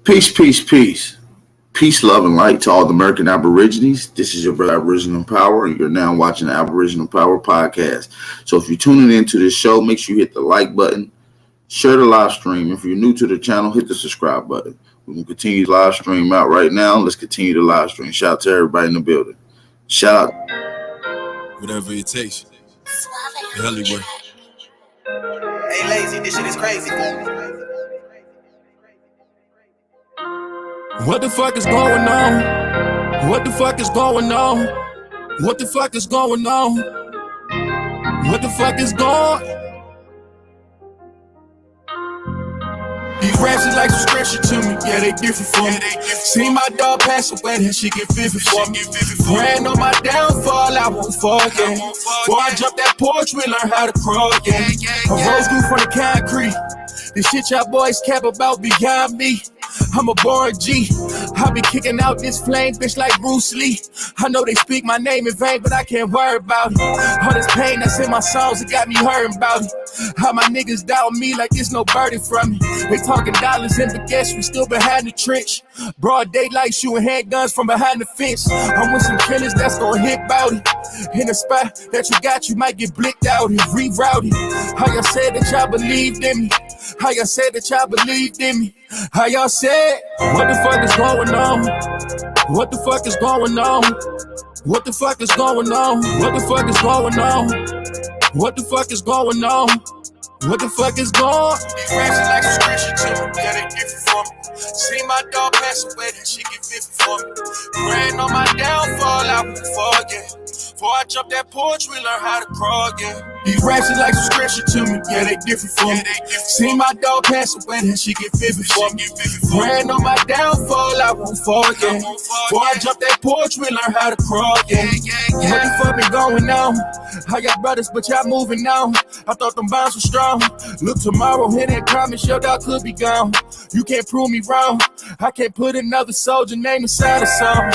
Peace, peace, peace. Peace, love, and light to all the American Aborigines. This is your brother Aboriginal Power, and you're now watching the Aboriginal Power podcast. So if you're tuning into this show, make sure you hit the like button, share the live stream. If you're new to the channel, hit the subscribe button. We're going to continue the live stream out right now. Let's continue the live stream. Shout out to everybody in the building. Shout out. Whatever it takes. The Hollywood. Hey, lazy, this shit is crazy. What the fuck is going on? What the fuck is going on? What the fuck is going on? What the fuck is going? These raps is like some scripture to me, yeah, they different for me. See my dog pass away, that shit get vivid for me. Praying on my downfall, I won't fall, yeah. Before I jump that porch, we learn how to crawl, yeah. A rose grew from the concrete. The shit y'all boys cap about beyond me. I'm a born G. I be kicking out this flame, bitch, like Bruce Lee. I know they speak my name in vain, but I can't worry about it. All this pain that's in my songs, it got me hurting about it. How my niggas doubt me like there's no burden from me. They talking dollars and baguettes, we still behind the trench. Broad daylight shooting handguns from behind the fence. I'm with some killers that's gonna hit bout it. In a spot that you got, you might get blicked out and rerouted. How y'all said that y'all believed in me. How y'all said that y'all believed in me. How y'all said, what the fuck is going on? What the fuck is going on? What the fuck is going on? What the fuck is going on? What the fuck is going on? What the fuck is going? These raps is like some scripture to me, yeah, they different for me. See my dog pass away, that shit get vivid for me. Praying on my downfall, I won't fall, yeah. Before I jump that porch, we learn how to crawl, yeah. These raps is like some scripture to me, yeah, they different for me. See my dog pass away, that shit get vivid for me. Praying on my downfall, I won't fall, yeah. Before I jump that porch, we learn how to crawl, yeah. What the fuck been going on? I got brothers, but y'all moving on. I thought them bonds were strong. Look, tomorrow, hit that promise, your dog could be gone. You can't prove me wrong. I can't put another soldier name inside a song.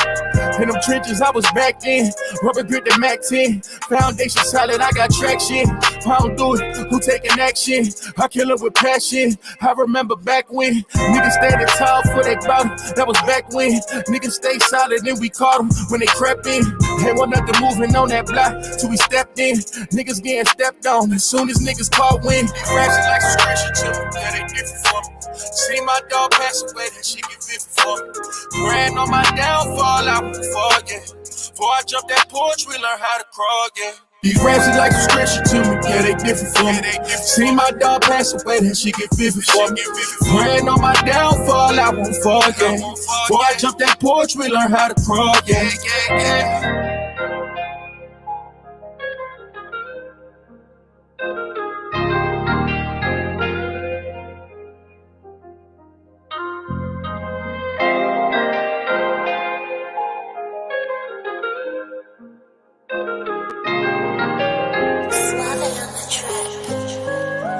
In them trenches, I was back in. Rubber grip the Mac 10. Foundation solid, I got traction. If I don't do it, who taking action? I kill it with passion. I remember back when niggas standing tall for that bottle. That was back when niggas stay solid and we caught them when they crept in. Ain't want nothing moving on that block till we stepped in. Niggas getting stepped on as soon as niggas caught wind. These raps is like some scripture to me, yeah, they different for me. See my dog pass away, that shit get vivid for me. Praying on my downfall, I won't fall, yeah. Before I jump that porch, we learn how to crawl, yeah. These raps is like some scripture to me, yeah, they different for me. See my dog pass away, that shit get vivid for me. Praying on my downfall, I won't fall, yeah. Before I jump that porch, we learn how to crawl, yeah.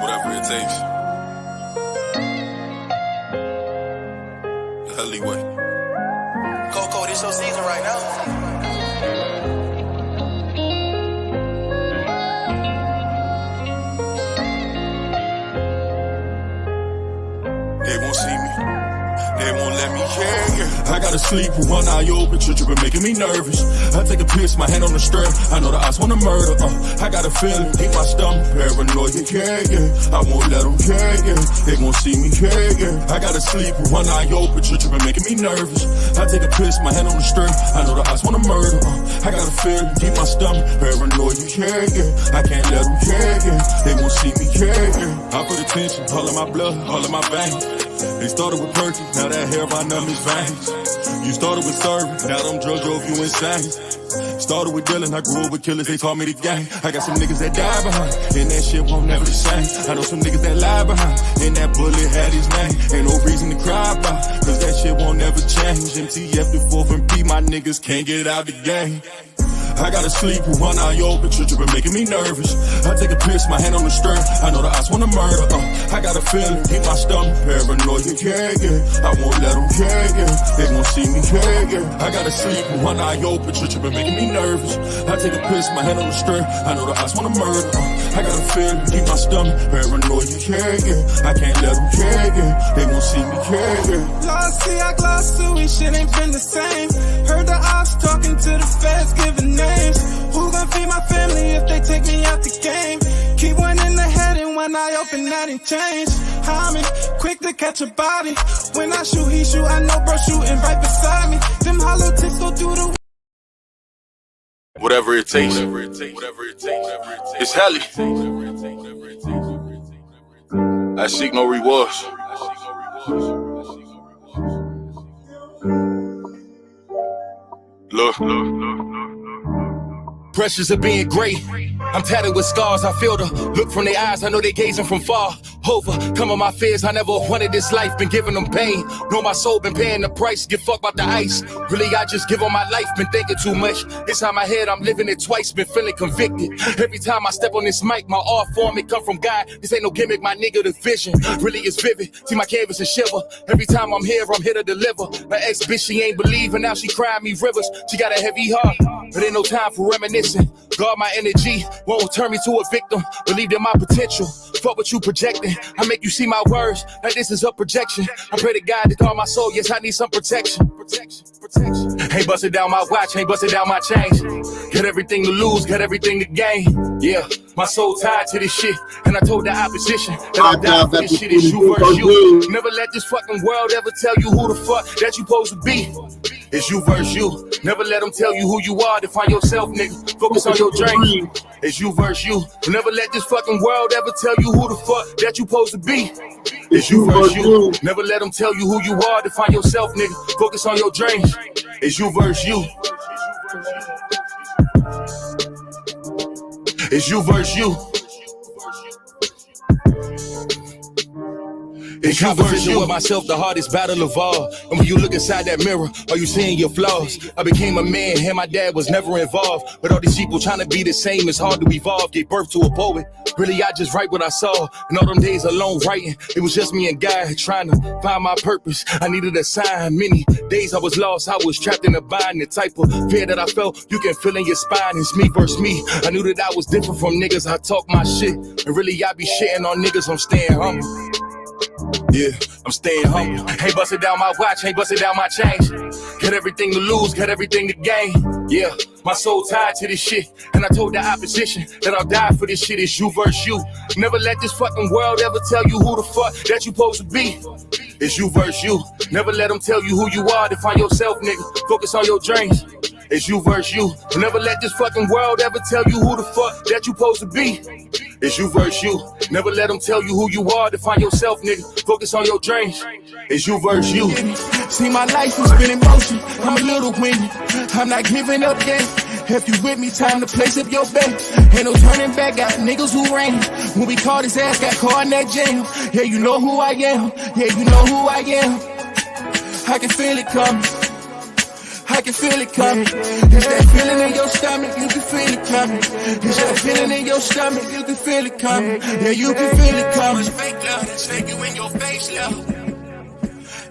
Whatever it takes. The Hollywood. Coco, this your season right now. They won't see me. They won't let me, yeah. I gotta sleep with one eye open, tripping, making me nervous. I take a piss, my hand on the strap. I know the odds wanna murder, I got a feeling, deep my stomach, paranoia, yeah. I won't let them, yeah. They won't see me, yeah. I gotta sleep with one eye open, tripping, making me nervous. I take a piss, my hand on the strap. I know the odds wanna murder, I got a feeling, deep my stomach, paranoia, yeah. I can't let them, yeah. They won't see me, yeah. I put attention, all in my blood, all in my veins. They started with perky, now that hair by numbers veins. You started with serving, now them drugs drove you insane. Started with dealing, I grew up with killers, they taught me the game. I got some niggas that die behind, and that shit won't never the same. I know some niggas that lie behind, and that bullet had his name. Ain't no reason to cry about, cause that shit won't never change. MTF the 4th and P, my niggas can't get out the game. I gotta sleep with one eye open, tripping, making me nervous. I take a piss, my hand on the stern. I know the odds wanna murder. I got a feeling, keep my stomach, paranoia, yeah. I won't let them, yeah. They won't see me, yeah. I gotta sleep with one eye open, tripping, making me nervous. I take a piss, my hand on the stern. I know the odds wanna murder. I got a feeling, keep my stomach, paranoia, yeah. I can't let them, yeah. They won't see me, yeah. see I gloss too, we shit ain't been the same. Heard the ops talking to the feds, giving names. Who gon' feed my family if they take me out the game? Keep one in the head and one eye open, that ain't change. I'm quick to catch a body. When I shoot, he shoot, I know bro shooting right beside me. Them hollow tips go through the... Whatever it takes. It's heli. I seek no rewards. Look. Pressures of being great. I'm tatted with scars, I feel the look from their eyes, I know they gazing from far. Overcoming my fears, I never wanted this life, been giving them pain. Know my soul been paying the price, give fuck about the ice. Really, I just give on my life, been thinking too much. Inside my head, I'm living it twice, been feeling convicted. Every time I step on this mic, my art form, it come from God. This ain't no gimmick, my nigga, the vision really is vivid. See my canvas and shiver. Every time I'm here to deliver. My ex bitch, she ain't believing, now she crying me rivers. She got a heavy heart, but ain't no time for reminiscing. Guard my energy, won't turn me to a victim. Believed in my potential, fuck what you projecting. I make you see my words, like this is a projection. I pray to God to guard my soul, yes I need some protection. Ain't busted down my watch, ain't busted down my chains. Got everything to lose, got everything to gain. Yeah, my soul tied to this shit. And I told the opposition that I'll die for this shit. It's you versus you. Never let this fucking world ever tell you who the fuck that you supposed to be. It's you versus you. Never let them tell you who you are. Define yourself, nigga. Focus on your dream. It's you versus you. Never let this fucking world ever tell you who the fuck that you supposed to be. It's you versus you. Never let them tell you who you are. Define yourself, nigga. Focus on your dreams. It's you versus you. It's you versus you. It's you versus you. With myself, the hardest battle of all. And when you look inside that mirror, are you seeing your flaws? I became a man, and my dad was never involved. But all these people trying to be the same, it's hard to evolve. Gave birth to a poet. Really, I just write what I saw. And all them days alone writing, it was just me and God trying to find my purpose. I needed a sign. Many days I was lost, I was trapped in a bind. The type of fear that I felt, you can feel in your spine. It's me versus me. I knew that I was different from niggas. I talk my shit. And really, I be shitting on niggas. I'm staying humble. Yeah, I'm staying humble. Ain't busted down my watch, ain't busted down my chains. Got everything to lose, got everything to gain. Yeah, my soul tied to this shit. And I told the opposition that I'll die for this shit. It's you versus you. Never let this fucking world ever tell you who the fuck that you supposed to be. It's you versus you. Never let them tell you who you are. Define yourself, nigga. Focus on your dreams. It's you versus you. Never let this fucking world ever tell you who the fuck that you supposed to be. It's you versus you. Never let them tell you who you are. Define yourself, nigga. Focus on your dreams. It's you versus you. See, my life has been in motion. I'm a little windy. I'm not giving up yet. If you with me, time to place up your bet. Ain't no turning back, got niggas who ran. When we caught his ass, got caught in that jam. Yeah, you know who I am. Yeah, you know who I am. I can feel it coming. I can feel it coming. It's that feeling in your stomach, you can feel it coming. It's that feeling in your stomach, you can feel it coming. Yeah, you can feel it coming. Fake love, that snake you in your face, love.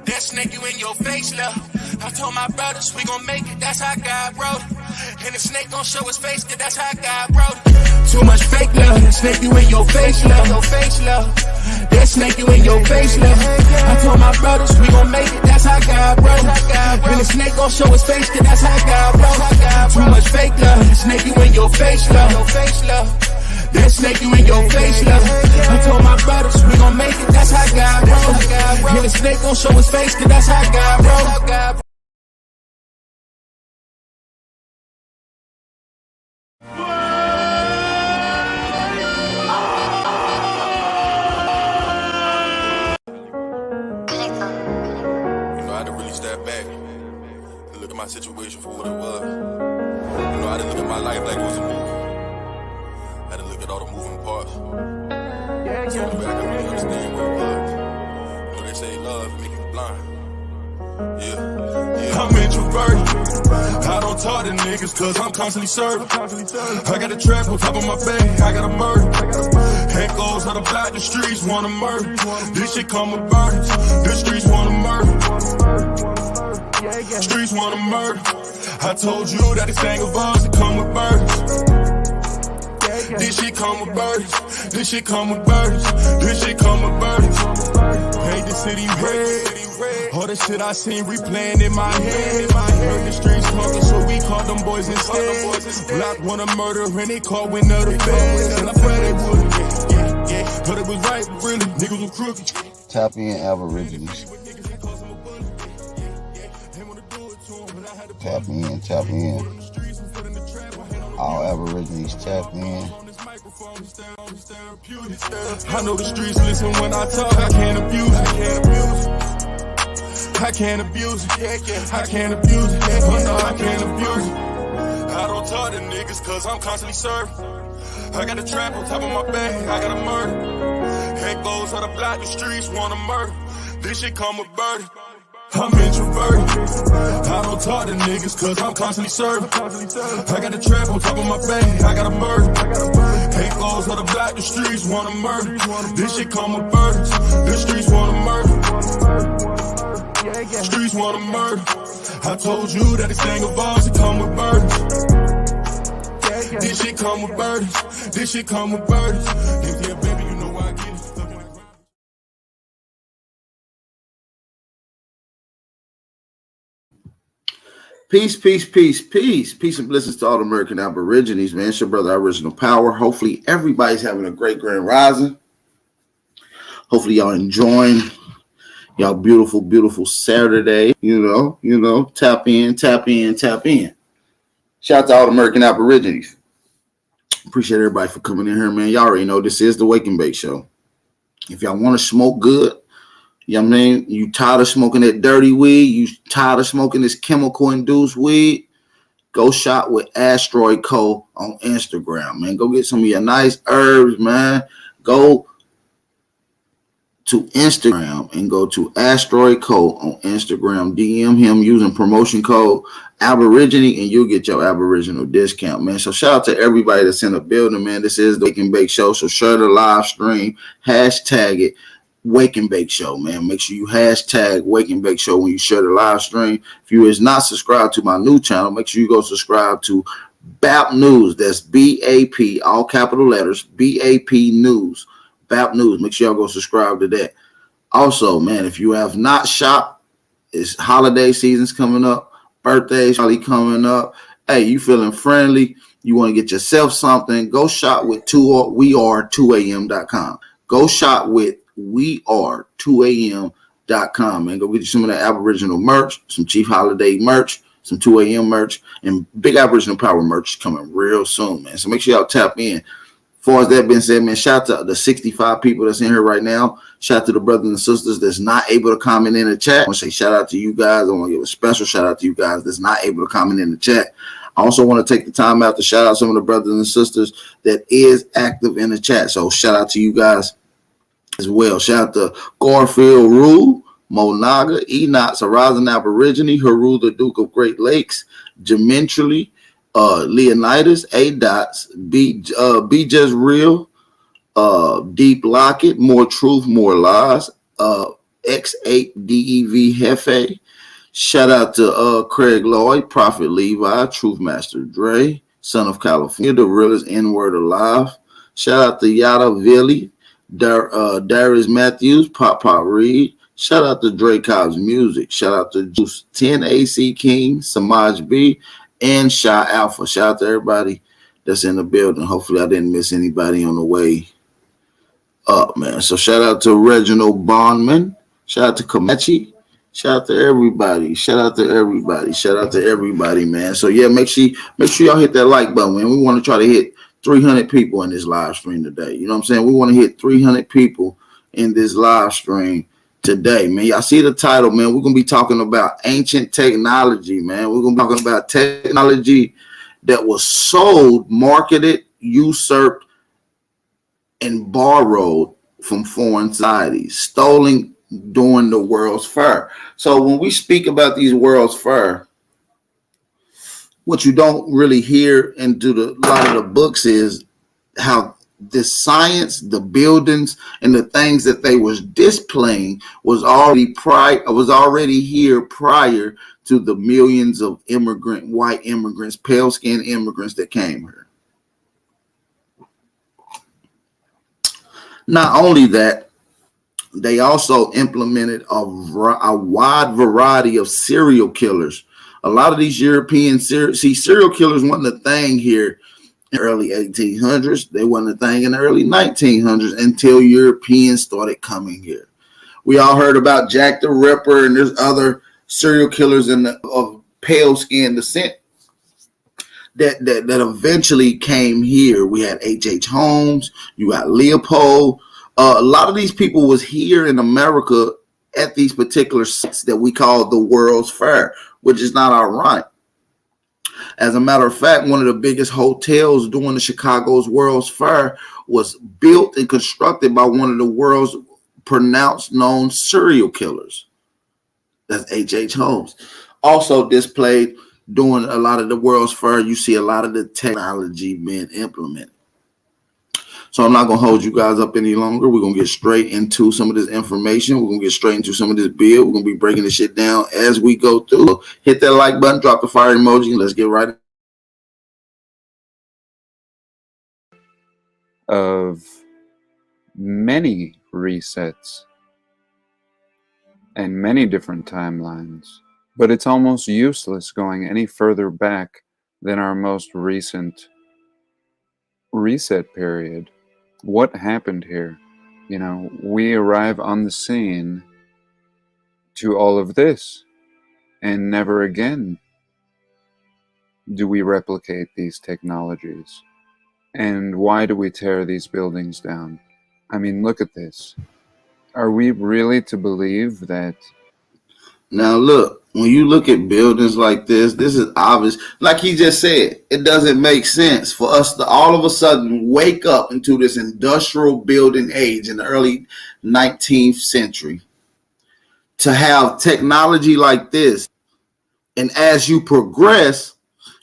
That snake you in your face, love. I told my brothers we gon' make it, that's how God wrote it. And the snake gon' show his face, cause that's how God wrote it. Too much fake love, that snake you in your face, love. Your face, love. That snake you in your face, love. I told my brothers we gon' make it, that's how God wrote it. And the snake gon' show his face, cause that's how God wrote it. Too much fake love, that snake you in your face, love. Your face, love. That snake you in your face, love. I told my brothers we gon' make it, that's how God wrote it. And the snake gon' show his face, cause that's how God wrote it. My situation for what it was. You know, I didn't look at my life like it was a movie. I had to look at all the moving parts. So the way I can really understand what it was. You know, they say love make you blind. Yeah. I'm introverted. I don't talk to niggas cause I'm constantly serving. I got a trap on top of my bed, I got a murder. Echoes out the block, the streets wanna murder. This shit come with burdens. The streets wanna murder. Streets wanna murder. I told you that this thing of ours, it come with burdens. This shit come with burdens. This shit come with burdens. This shit come with burdens. Paint the city red. All the shit I seen replaying in my head. Heard the streets talking, so we called them boys instead. Block wanna murder and they call when of the feds. And I pray they would, yeah. Thought it was right, but really, niggas was crooked. Tap in, Aborigines. Tap in. All Aborigines, tap in. I know the streets listen when I talk. I can't abuse it. I can't abuse it. I can't abuse it. Oh no, I can't abuse it. I don't talk to niggas cause I'm constantly serving. I got a trap on top of my back. I got a murder. Head goes on the block, the streets wanna murder. This shit come with burden. I'm introverted. I don't talk to niggas cause I'm constantly serving. I got a trap on top of my back. I got a murder. Hate goes on the block, the streets wanna murder. This shit come with burdens. The streets wanna murder. Streets wanna murder. I told you that this thing of ours, it come with burdens. This shit come with burdens. This shit come with burdens. Yeah, baby, you know why I get it. Peace and blessings to all the American Aborigines, man. It's your brother, Aboriginal Power. Hopefully everybody's having a great grand rising. Hopefully y'all enjoying y'all beautiful Saturday. You know, tap in. Shout out to all the American Aborigines. Appreciate everybody for coming in here, man. Y'all already know this is the Wake and Bake Show. If y'all want to smoke good, you know what I mean? You tired of smoking that dirty weed? You tired of smoking this chemical-induced weed? Go shop with Asteroid Co. on Instagram, man. Go get some of your nice herbs, man. Go to Instagram and go to Asteroid Co. on Instagram. DM him using promotion code Aborigine, and you'll get your Aboriginal discount, man. So shout out to everybody that's in the building, man. This is the Wake and Bake Show, so share the live stream. Hashtag it. Wake and Bake Show, man. Make sure you hashtag Wake and Bake Show when you share the live stream. If you is not subscribed to my new channel, make sure you go subscribe to BAP News. That's BAP, all capital letters, BAP News. BAP News. Make sure y'all go subscribe to that. Also, man, if you have not shopped, it's holiday season's coming up, birthdays probably coming up. Hey, you feeling friendly? You want to get yourself something? Go shop with weare2am.com. Go shop with weare2am.com, man. Go get you some of that Aboriginal merch, some Chief Holiday merch, some 2am merch, and big Aboriginal Power merch coming real soon, man. So make sure y'all tap in. As far as that being said, man, shout out to the 65 people that's in here right now. Shout out to the brothers and sisters that's not able to comment in the chat. I want to say shout out to you guys. I want to give a special shout out to you guys that's not able to comment in the chat. I also want to take the time out to shout out some of the brothers and sisters that is active in the chat. So shout out to you guys as well. Shout out to Garfield Rule, Monaga, Enoch, Sarazan Aborigine, Haru, the Duke of Great Lakes, Gementrally, Leonidas, A. Dots, Be Just Real, Deep Lockett, More Truth, More Lies, X8DEV Hefe. Shout out to Craig Lloyd, Prophet Levi, Truth Master Dre, Son of California, the realest N-word alive. Shout out to Yada Villi, Darius Matthews, Papa Reed. Shout out to Dre Cobb's Music. Shout out to Juice 10 AC King, Samaj B, and Shy Alpha. Shout out to everybody that's in the building. Hopefully I didn't miss anybody on the way up, man. So shout out to Reginald Bondman. Shout out to Comanche. Shout out to everybody. Shout out to everybody, man. So yeah, make sure y'all hit that like button, man. We want to try to hit 300 people in this live stream today. You know what I'm saying? We want to hit 300 people in this live stream today, man. Y'all see the title, man. We're going to be talking about ancient technology, man. We're going to be talking about technology that was sold, marketed, usurped, and borrowed from foreign societies, stolen during the World's Fair. So when we speak about these World's Fair, what you don't really hear into a lot of the books is how the science, the buildings, and the things that they was displaying was already here prior to the millions of white immigrants, pale-skinned immigrants that came here. Not only that, They also implemented a wide variety of serial killers. A lot of these European serial killers wasn't a thing here in the early 1800s. They wasn't a thing in the early 1900s until Europeans started coming here. We all heard about Jack the Ripper, and there's other serial killers of pale skin descent that eventually came here. We had H.H. Holmes, you got Leopold. A lot of these people was here in America at these particular sites that we call the World's Fair, which is not ironic. As a matter of fact, one of the biggest hotels during the Chicago's World's Fair was built and constructed by one of the world's pronounced known serial killers. That's H.H. Holmes. Also displayed during a lot of the World's Fair, you see a lot of the technology being implemented. So I'm not going to hold you guys up any longer. We're going to get straight into some of this information. We're going to get straight into some of this build. We're going to be breaking this shit down as we go through. Hit that like button, drop the fire emoji, and let's get right in. Of many resets and many different timelines, but it's almost useless going any further back than our most recent reset period. What happened here? You know, we arrive on the scene to all of this, and never again do we replicate these technologies. And why do we tear these buildings down? I mean, look at this. Are we really to believe that? Now, look, when you look at buildings like this is obvious. Like he just said, it doesn't make sense for us to all of a sudden wake up into this industrial building age in the early 19th century to have technology like this. And as you progress,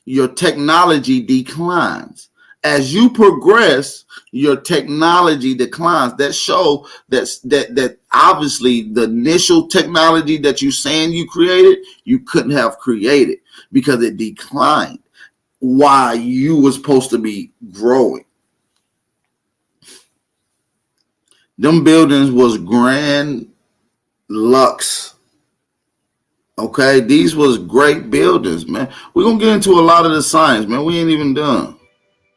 your technology declines. As you progress, your technology declines. That show that obviously the initial technology that you saying you created, you couldn't have created because it declined while you were supposed to be growing. Them buildings was grand luxe. Okay, these was great buildings, man. We're gonna get into a lot of the science, man. We ain't even done.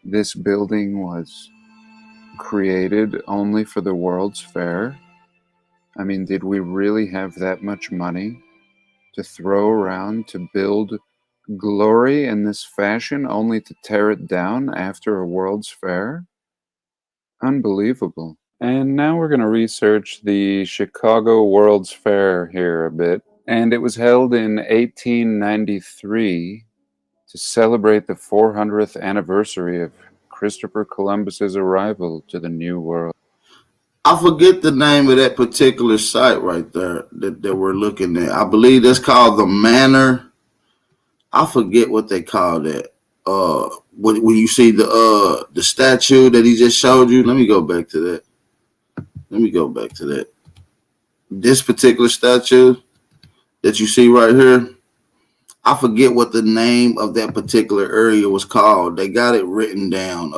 This building was created only for the World's Fair? I mean, did we really have that much money to throw around to build glory in this fashion only to tear it down after a World's Fair? Unbelievable. And now we're going to research the Chicago World's Fair here a bit. And it was held in 1893 to celebrate the 400th anniversary of Christopher Columbus's arrival to the New World. I forget the name of that particular site right there that we're looking at. I believe that's called the Manor. I forget what they call that. When you see the statue that he just showed you, let me go back to that. This particular statue that you see right here, I forget what the name of that particular area was called. They got it written down.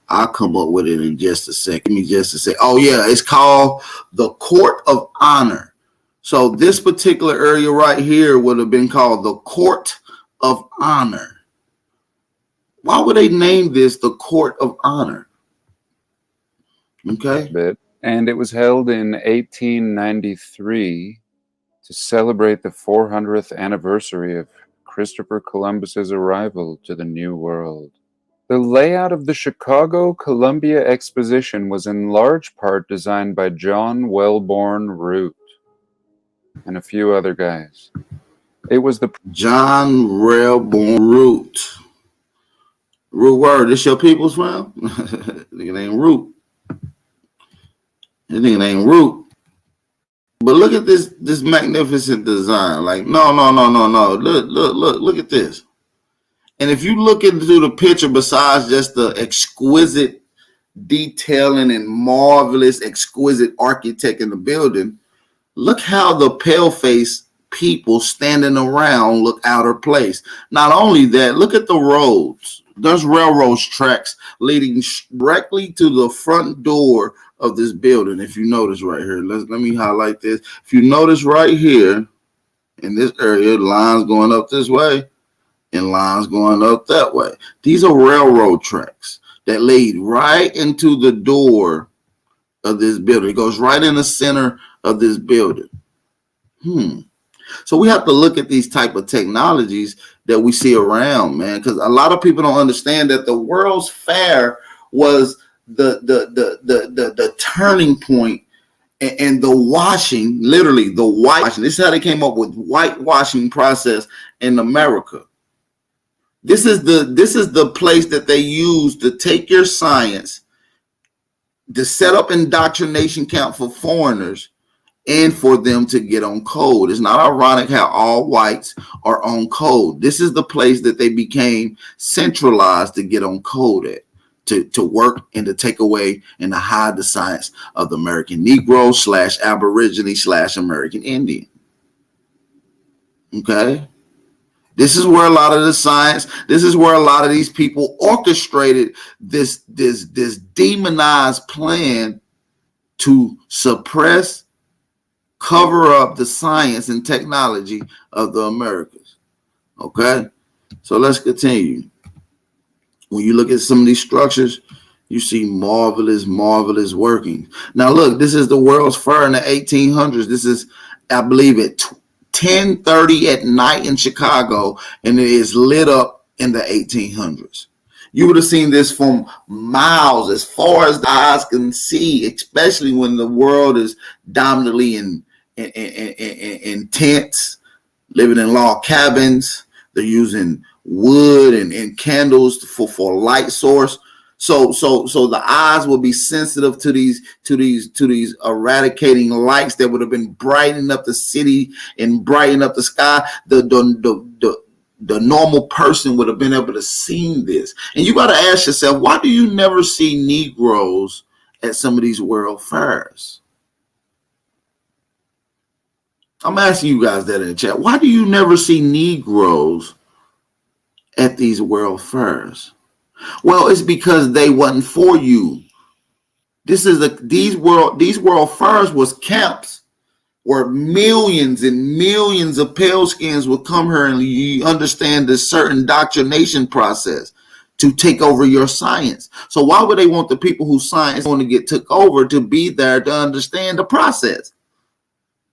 I'll come up with it in just a second. Give me just a second. Oh, yeah. It's called the Court of Honor. So this particular area right here would have been called the Court of Honor. Why would they name this the Court of Honor? Okay. And it was held in 1893 to celebrate the 400th anniversary of Christopher Columbus's arrival to the New World. The layout of the Chicago Columbia Exposition was in large part designed by John Wellborn Root and a few other guys. It was the John Wellborn Root. Root word, this your people's from? Nigga ain't Root. This nigga ain't Root. But look at this magnificent design. Like, no. Look at this. And if you look into the picture, besides just the exquisite detailing and marvelous, exquisite architect in the building, look how the pale-faced people standing around look out of place. Not only that, look at the roads. There's railroad tracks leading directly to the front door of this building. If you notice right here, let me highlight this. If you notice right here in this area, lines going up this way and lines going up that way. These are railroad tracks that lead right into the door of this building. It goes right in the center of this building. So we have to look at these type of technologies that we see around, man, because a lot of people don't understand that the World's Fair was the turning point and the washing, literally the whitewashing. This is how they came up with whitewashing process in America. This is the place that they use to take your science, to set up indoctrination camp for foreigners, and for them to get on code. It's not ironic how all whites are on code. This is the place that they became centralized to get on code at, to work and to take away and to hide the science of the American Negro / Aborigine / American Indian. Okay? This is where a lot of the science, this is where a lot of these people orchestrated this demonized plan to suppress, cover up the science and technology of the Americas. Okay, so let's continue. When you look at some of these structures, you see marvelous working. Now look, this is the World's Fair in the 1800s. This is, I believe, at 10:30 at night in Chicago, and it is lit up in the 1800s. You would have seen this from miles, as far as the eyes can see, especially when the world is dominantly in tents, living in log cabins. They're using wood and candles for light source. So the eyes will be sensitive to these eradicating lights that would have been brightening up the city and brightening up the sky. The normal person would have been able to see this. And you got to ask yourself, why do you never see Negroes at some of these world fairs? I'm asking you guys that in the chat. Why do you never see Negroes at these world fairs? Well, it's because they wasn't for you. These world fairs was camps where millions and millions of pale skins would come here, and you understand this certain indoctrination process to take over your science. So why would they want the people whose science want to get took over to be there to understand the process?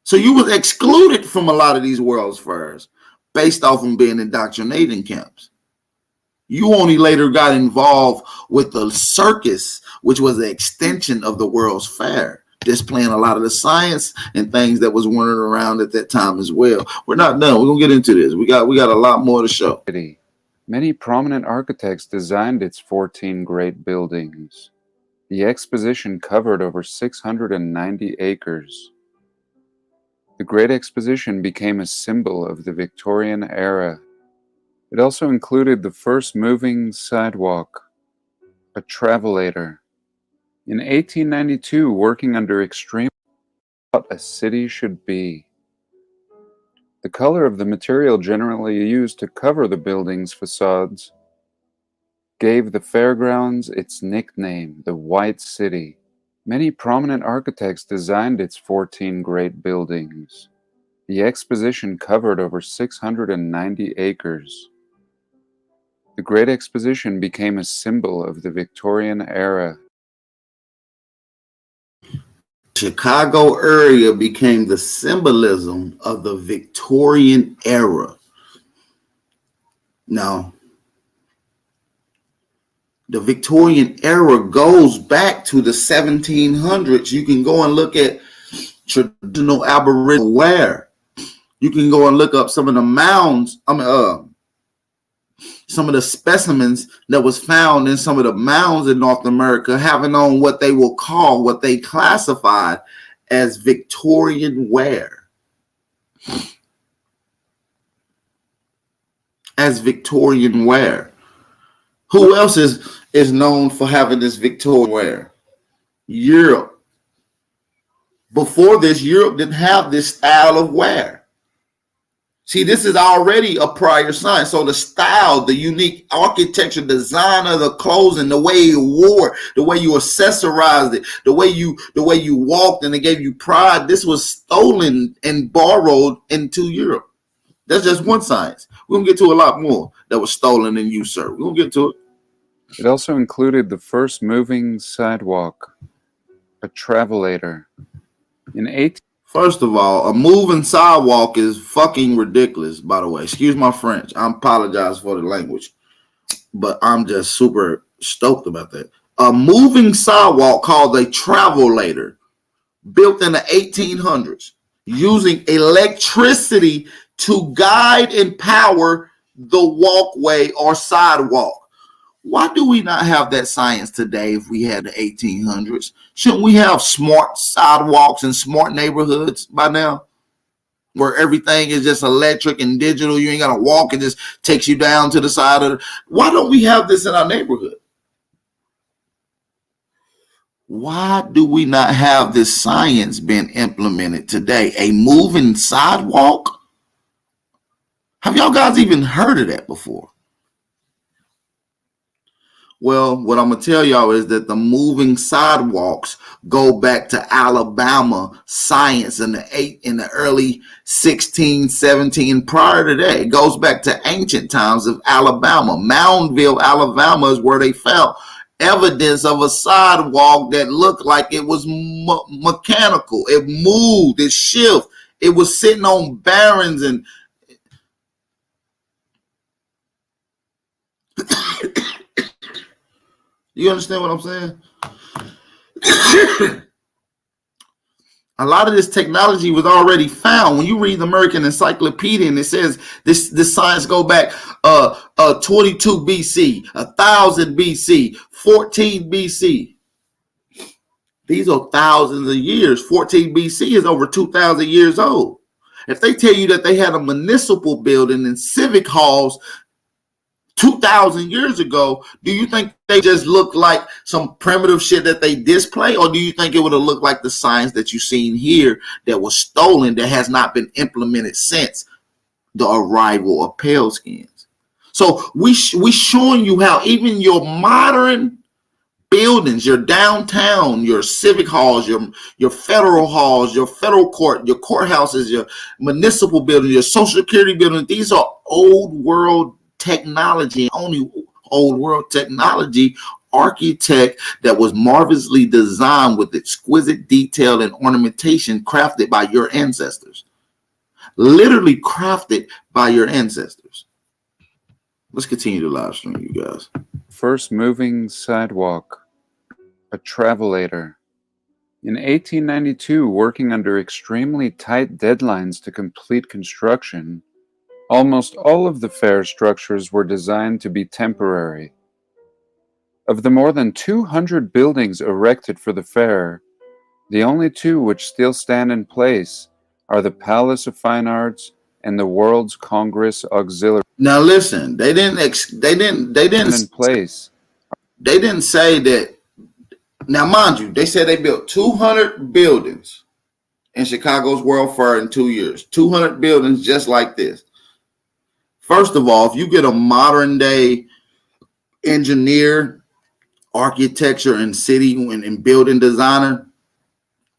So you was excluded from a lot of these world's fairs based off of being indoctrinating camps. You only later got involved with the circus, which was an extension of the World's Fair, displaying a lot of the science and things that was running around at that time as well. We're not done. We're gonna get into this. We got a lot more to show. Many prominent architects designed its 14 great buildings. The exposition covered over 690 acres. The Great Exposition became a symbol of the Victorian era. It also included the first moving sidewalk, a travelator. In 1892, working under extreme what a city should be. The color of the material generally used to cover the building's facades gave the fairgrounds its nickname, the White City. Many prominent architects designed its 14 great buildings. The exposition covered over 690 acres. The Great Exposition became a symbol of the Victorian era. Chicago area became the symbolism of the Victorian era. Now, the Victorian era goes back to the 1700s. You can go and look at traditional Aboriginal wear. You can go and look up some of the mounds, some of the specimens that was found in some of the mounds in North America, having on what they classified as Victorian wear. As Victorian wear. Who else is known for having this Victorian wear? Europe. Before this, Europe didn't have this style of wear. See, this is already a prior sign. So the style, the unique architecture, design of the clothing, the way you wore, the way you accessorized it, the way you walked, and it gave you pride. This was stolen and borrowed into Europe. That's just one science. We're gonna get to a lot more that was stolen and usurped. We're gonna get to it. It also included the first moving sidewalk, a travelator. In 18... First of all, a moving sidewalk is fucking ridiculous, by the way. Excuse my French. I apologize for the language, but I'm just super stoked about that. A moving sidewalk called a travelator, built in the 1800s, using electricity to guide and power the walkway or sidewalk. Why do we not have that science today if we had the 1800s? Shouldn't we have smart sidewalks and smart neighborhoods by now? Where everything is just electric and digital. You ain't got to walk. It just takes you down to the side of the... Why don't we have this in our neighborhood? Why do we not have this science being implemented today? A moving sidewalk? Have y'all guys even heard of that before? Well, what I'm going to tell y'all is that the moving sidewalks go back to Alabama science in the early 16, 17, prior to that. It goes back to ancient times of Alabama. Moundville, Alabama is where they found evidence of a sidewalk that looked like it was mechanical. It moved, it shifted. It was sitting on barrens and you understand what I'm saying? A lot of this technology was already found. When you read the American Encyclopedia and it says this science go back 22 BC, 1000 BC, 14 BC. These are thousands of years. 14 BC is over 2,000 years old. If they tell you that they had a municipal building and civic halls 2,000 years ago, do you think they just look like some primitive shit that they display? Or do you think it would have looked like the science that you've seen here that was stolen, that has not been implemented since the arrival of pale skins? So we showing you how even your modern buildings, your downtown, your civic halls, your federal halls, your federal court, your courthouses, your municipal buildings, your social security buildings, these are old world technology, only old world technology architect that was marvelously designed with exquisite detail and ornamentation crafted by your ancestors. Literally crafted by your ancestors. Let's continue the live stream, you guys. First moving sidewalk, a travelator. In 1892, working under extremely tight deadlines to complete construction, almost all of the fair structures were designed to be temporary. Of the more than 200 buildings erected for the fair, the only two which still stand in place are the Palace of Fine Arts and the World's Congress Auxiliary. Now listen, they didn't in place. They didn't say that. Now mind you, they said they built 200 buildings in Chicago's World Fair in 2 years. 200 buildings just like this. First of all, if you get a modern day engineer, architecture, and city and building designer,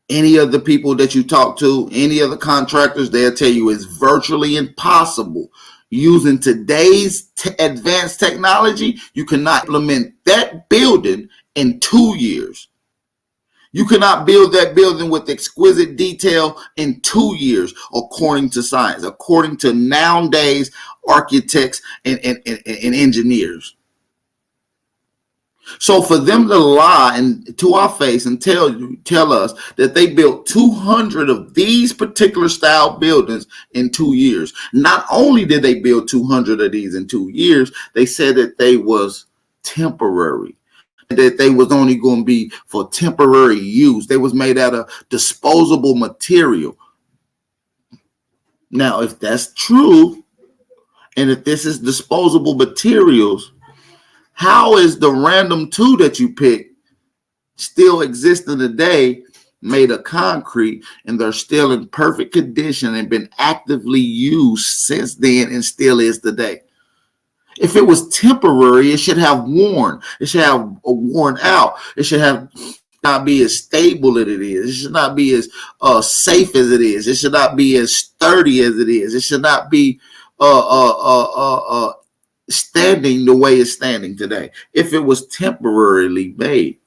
any of the people that you talk to, any of the contractors, they'll tell you it's virtually impossible. Using today's advanced technology, you cannot implement that building in 2 years. You cannot build that building with exquisite detail in 2 years, according to science, according to nowadays architects and engineers. So for them to lie and to our face and tell us that they built 200 of these particular style buildings in 2 years. Not only did they build 200 of these in 2 years, they said that they was temporary, that they was only going to be for temporary use. They was made out of disposable material. Now, if that's true, and if this is disposable materials, how is the random two that you pick still existing today made of concrete, and they're still in perfect condition and been actively used since then and still is today. If it was temporary, it should have worn. It should have worn out. It should have not be as stable as it is. It should not be as safe as it is. It should not be as sturdy as it is. It should not be standing the way it's standing today. If it was temporarily made.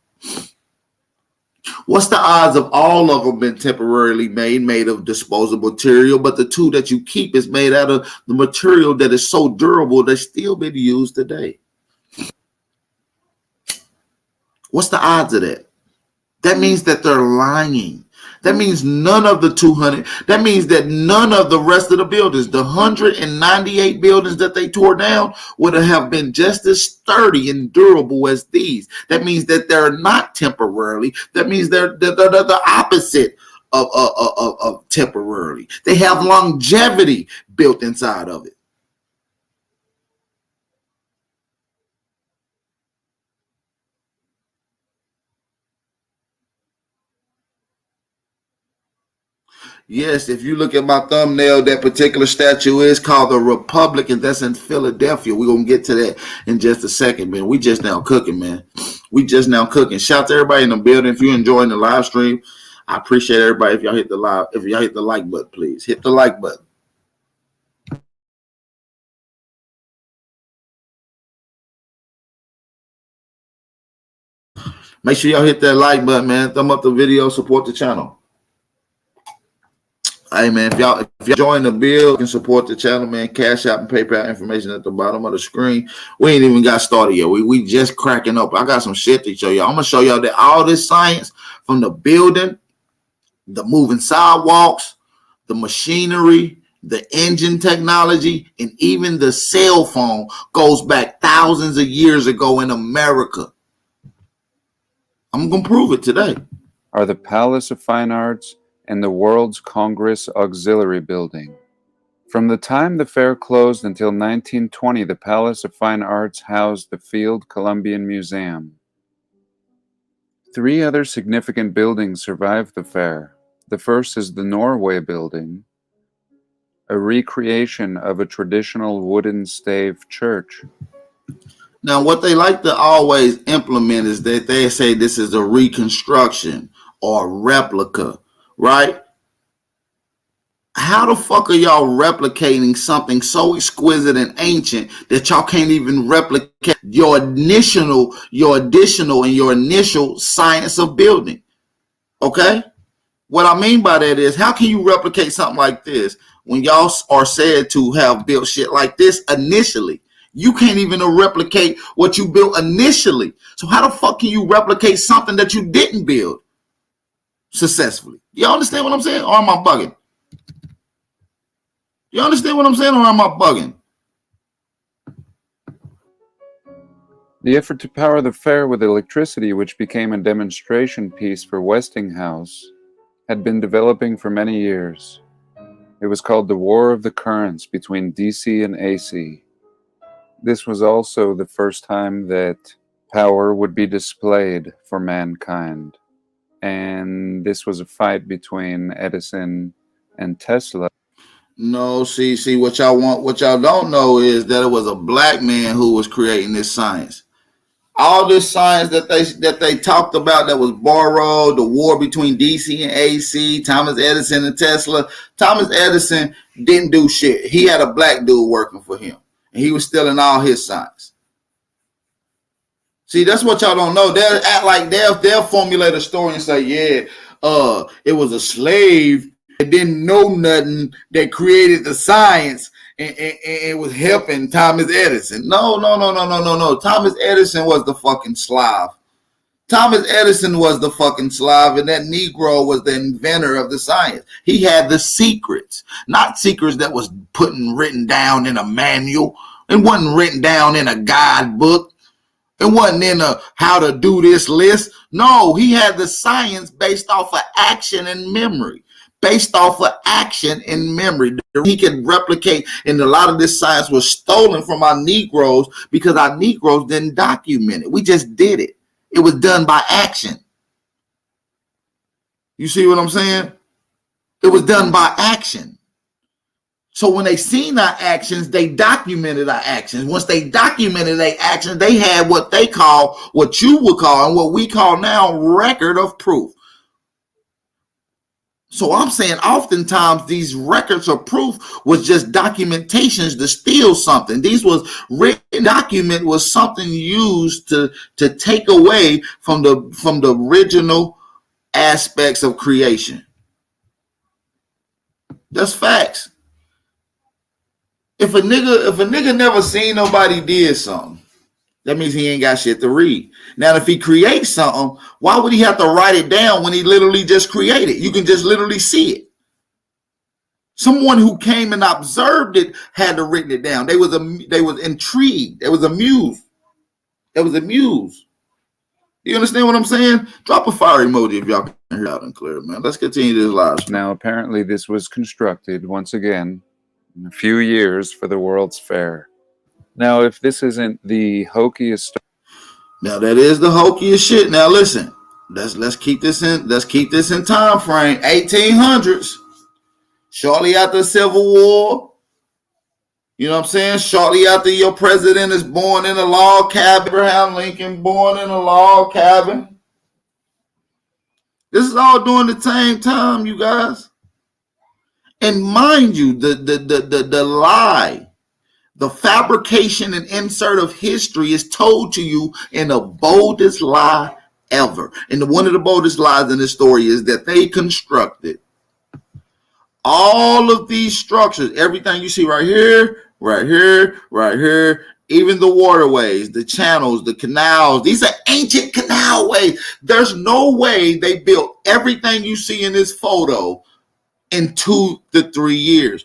What's the odds of all of them been temporarily made of disposable material, but the two that you keep is made out of the material that is so durable that's still been used today? What's the odds of that? That means that they're lying. That means none of the 200, that means that none of the rest of the buildings, the 198 buildings that they tore down, would have been just as sturdy and durable as these. That means that they're not temporarily. That means they're the opposite of temporarily. They have longevity built inside of it. Yes, if you look at my thumbnail, that particular statue is called the Republic, and that's in Philadelphia. We're going to get to that in just a second, man. We just now cooking, man. We just now cooking. Shout out to everybody in the building. If you're enjoying the live stream, I appreciate everybody. If y'all hit the like button, please. Hit the like button. Make sure y'all hit that like button, man. Thumb up the video, support the channel. Hey man, if y'all join the bill, you can support the channel, man. Cash App and PayPal information at the bottom of the screen. We ain't even got started yet. We just cracking up. I got some shit to show y'all. I'm gonna show y'all that all this science, from the building, the moving sidewalks, the machinery, the engine technology, and even the cell phone, goes back thousands of years ago in America. I'm gonna prove it today. Are the Palace of Fine Arts and the World's Congress Auxiliary Building. From the time the fair closed until 1920, the Palace of Fine Arts housed the Field Columbian Museum. 3 other significant buildings survived the fair. The first is the Norway Building, a recreation of a traditional wooden stave church. Now, what they like to always implement is that they say this is a reconstruction or replica, right? How the fuck are y'all replicating something so exquisite and ancient that y'all can't even replicate your additional science of building? Okay? What I mean by that is, how can you replicate something like this when y'all are said to have built shit like this initially? You can't even replicate what you built initially. So how the fuck can you replicate something that you didn't build successfully? You understand what I'm saying? Or am I bugging? You understand what I'm saying, or am I bugging? The effort to power the fair with electricity, which became a demonstration piece for Westinghouse, had been developing for many years. It was called the War of the Currents between DC and AC. This was also the first time that power would be displayed for mankind. And this was a fight between Edison and Tesla. No, see, what y'all don't know is that it was a black man who was creating this science. All this science that they talked about that was borrowed, the war between DC and AC, Thomas Edison and Tesla. Thomas Edison didn't do shit. He had a black dude working for him, and he was stealing all his science. See, that's what y'all don't know. They'll act like they'll formulate a story and say, yeah, it was a slave that didn't know nothing that created the science and it was helping Thomas Edison. No. Thomas Edison was the fucking Slav. Thomas Edison was the fucking Slav, and that Negro was the inventor of the science. He had the secrets, not secrets that was written down in a manual. It wasn't written down in a guidebook. It wasn't in a how to do this list. No, he had the science based off of action and memory. Based off of action and memory. He could replicate, and a lot of this science was stolen from our Negroes because our Negroes didn't document it. We just did it. It was done by action. You see what I'm saying? It was done by action. So when they seen our actions, they documented our actions. Once they documented their actions, they had what they call, what you would call, and what we call now, record of proof. So I'm saying oftentimes these records of proof was just documentations to steal something. These was written document was something used to take away from the original aspects of creation. That's facts. If a nigga never seen nobody did something, that means he ain't got shit to read. Now, if he creates something, why would he have to write it down when he literally just created? You can just literally see it. Someone who came and observed it had to written it down. They was intrigued. They was amused. You understand what I'm saying? Drop a fire emoji if y'all can hear out and clear, man. Let's continue this live stream. Now, apparently, this was constructed once again in a few years for the World's Fair. Now, if this isn't the hokiest, now that is the hokiest shit. Now listen, let's keep this in time frame. 1800s, shortly after the Civil War. You know what I'm saying? Shortly after your president is born in a log cabin, Abraham Lincoln born in a log cabin. This is all during the same time, you guys. And mind you, the lie, the fabrication and insert of history is told to you in the boldest lie ever. And one of the boldest lies in this story is that they constructed all of these structures, everything you see right here, right here, right here, even the waterways, the channels, the canals. These are ancient canalways. There's no way they built everything you see in this photo in 2 to 3 years.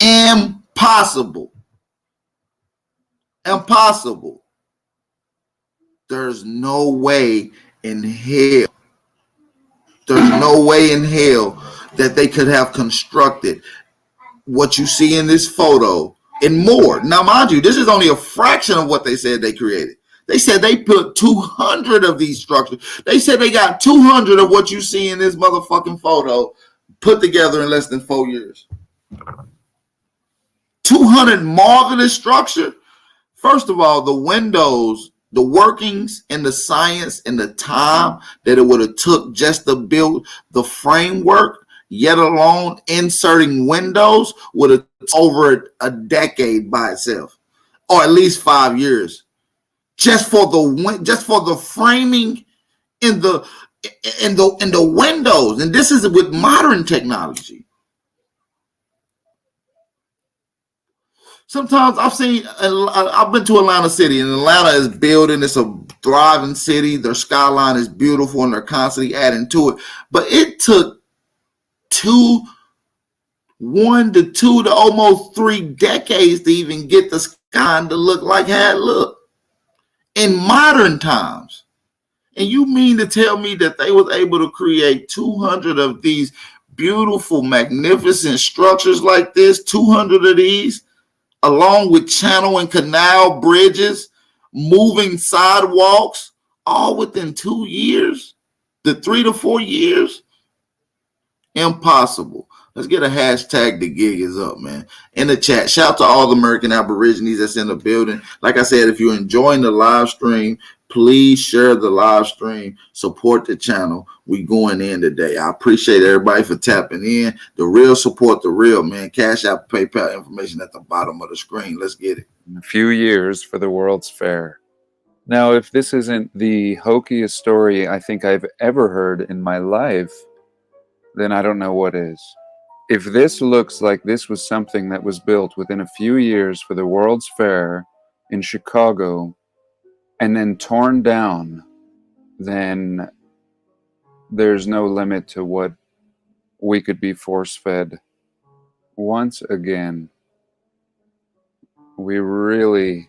Impossible. There's no way in hell. That they could have constructed what you see in this photo and more. Now, mind you, this is only a fraction of what they said they created. They said they put 200 of these structures. They said they got 200 of what you see in this motherfucking photo put together in less than 4 years. 200 marvelous structure. First of all, the windows, the workings and the science and the time that it would have took just to build the framework, yet alone inserting windows, would have over a decade by itself, or at least 5 years, just for the framing in the windows. And this is with modern technology. Sometimes I've been to Atlanta City, and Atlanta is building. It's a thriving city. Their skyline is beautiful, and they're constantly adding to it. But it took 1 to 2 to almost 3 decades to even get the skyline to look like how it looked in modern times. And you mean to tell me that they was able to create 200 of these beautiful, magnificent structures like this, 200 of these, along with channel and canal bridges, moving sidewalks, all within 2 years, the 3 to 4 years? Impossible. Let's get a hashtag. The gig is up, man. In the chat, shout out to all the American Aborigines that's in the building. Like I said, if you're enjoying the live stream, please share the live stream. Support the channel. We going in today. I appreciate everybody for tapping in. The real support the real, man. Cash App, PayPal information at the bottom of the screen. Let's get it. in a few years for the World's Fair. Now, if this isn't the hokiest story I think I've ever heard in my life, then I don't know what is. If this looks like this was something that was built within a few years for the World's Fair in Chicago and then torn down, then there's no limit to what we could be force-fed. Once again, we really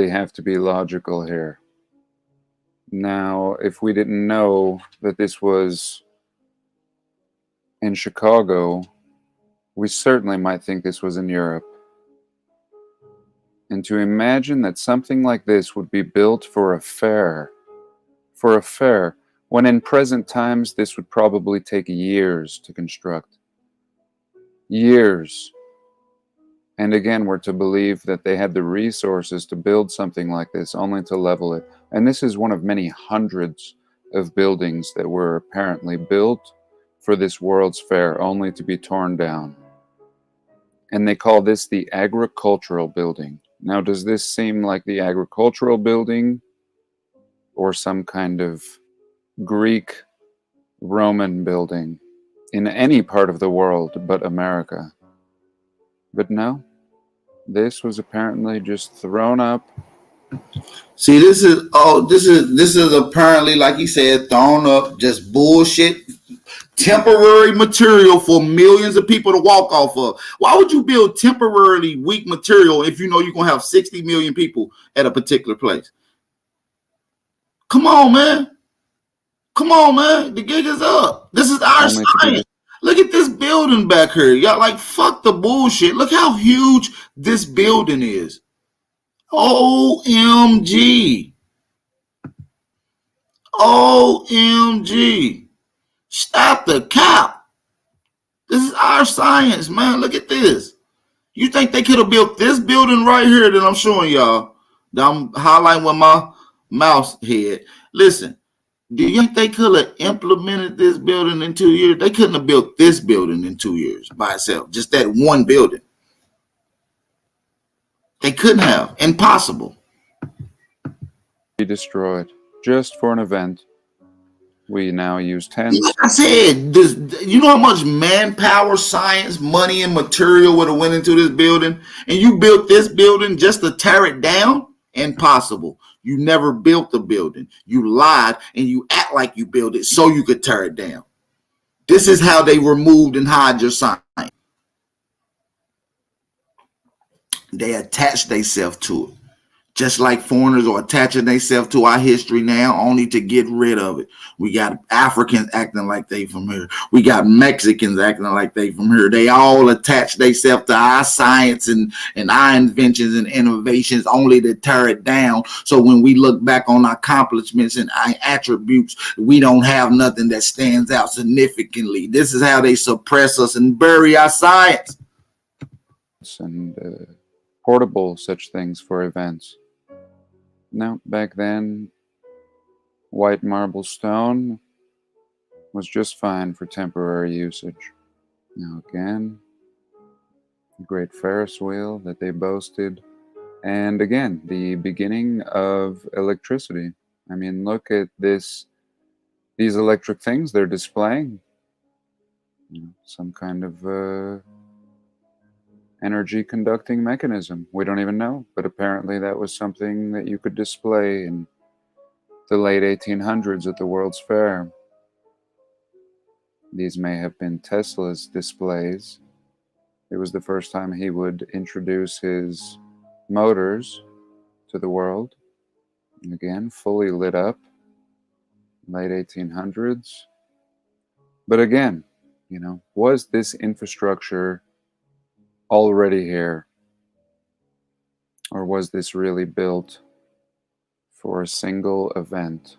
have to be logical here. Now, if we didn't know that this was in Chicago, we certainly might think this was in Europe. And to imagine that something like this would be built for a fair, when in present times this would probably take years to construct. Years. And again, we're to believe that they had the resources to build something like this, only to level it. And this is one of many hundreds of buildings that were apparently built for this World's Fair, only to be torn down. And they call this the agricultural building. Now, does this seem like the agricultural building or some kind of Greek Roman building in any part of the world but America? But no, this was apparently just thrown up. See, this is apparently, like he said, thrown up, just bullshit, temporary material for millions of people to walk off of. Why would you build temporarily weak material if you know you're gonna have 60 million people at a particular place? Come on, man. Come on, man. The gig is up. This is our science. Look at this building back here. Y'all like, fuck the bullshit. Look how huge this building is. OMG. OMG. Stop the cap. This is our science, man. Look at this. You think they could have built this building right here that I'm showing y'all? That I'm highlighting with my mouse head. Listen, do you think they could have implemented this building in 2 years? They couldn't have built this building in 2 years by itself. Just that one building. They couldn't have. Impossible. Be destroyed just for an event. We now use tents. Like I said, you know how much manpower, science, money, and material would have went into this building? And you built this building just to tear it down? Impossible. You never built the building. You lied and you act like you built it so you could tear it down. This is how they removed and hide your science. They attach themselves to it. Just like foreigners are attaching themselves to our history now, only to get rid of it. We got Africans acting like they from here. We got Mexicans acting like they from here. They all attach themselves to our science and our inventions and innovations only to tear it down. So when we look back on our accomplishments and our attributes, we don't have nothing that stands out significantly. This is how they suppress us and bury our science. And portable such things for events. No, back then, white marble stone was just fine for temporary usage. Now again, the great Ferris wheel that they boasted, and again, the beginning of electricity. I mean, look at these electric things they're displaying. You know, some kind of energy conducting mechanism. We don't even know, but apparently that was something that you could display in the late 1800s at the World's Fair. These may have been Tesla's displays. It was the first time he would introduce his motors to the world. And again, fully lit up, late 1800s. But again, you know, was this infrastructure already here? Or was this really built for a single event?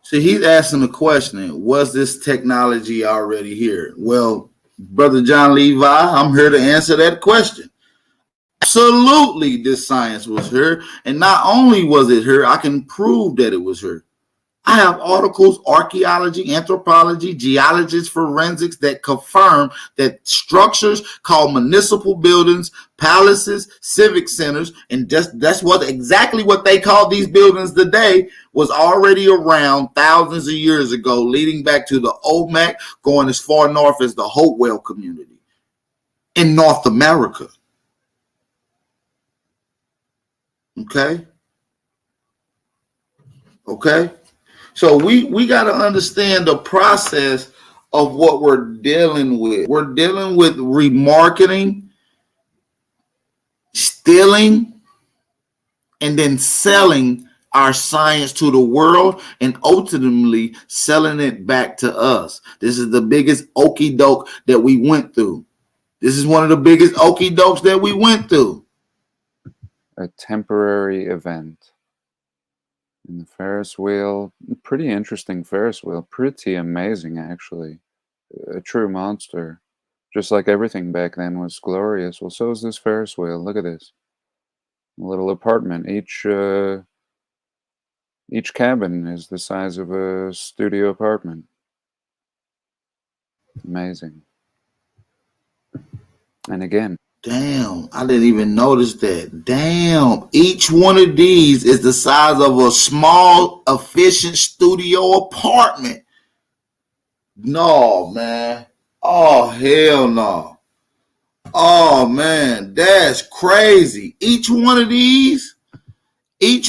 See, he's asking the question, was this technology already here? Well, Brother John Levi, I'm here to answer that question. Absolutely, this science was here. And not only was it here, I can prove that it was here. I have articles, archaeology, anthropology, geologists, forensics that confirm that structures called municipal buildings, palaces, civic centers, and that's exactly what they call these buildings today, was already around thousands of years ago, leading back to the Olmec, going as far north as the Hopewell community in North America. Okay? So we got to understand the process of what we're dealing with. We're dealing with remarketing, stealing, and then selling our science to the world and ultimately selling it back to us. This is the biggest okie doke that we went through. This is one of the biggest okie dokes that we went through. A temporary event. And the Ferris wheel, pretty interesting Ferris wheel. Pretty amazing, actually. A true monster. Just like everything back then was glorious. Well, so is this Ferris wheel. Look at this. A little apartment. Each cabin is the size of a studio apartment. Amazing. And again, Damn, I didn't even notice that. Damn, each one of these is the size of a small, efficient studio apartment. No, man. Oh, hell no. Oh, man, that's crazy. Each one of these is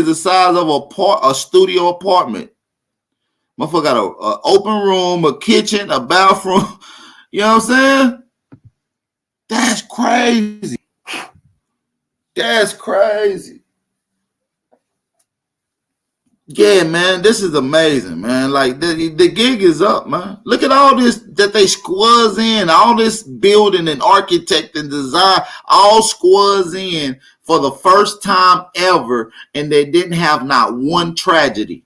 the size of a studio apartment. Motherfucker got a open room, a kitchen, a bathroom. You know what I'm saying? That's crazy. That's crazy. Yeah, man, this is amazing, man. Like the gig is up, man. Look at all this that they squads in, all this building and architect and design, all squads in for the first time ever, and they didn't have not one tragedy.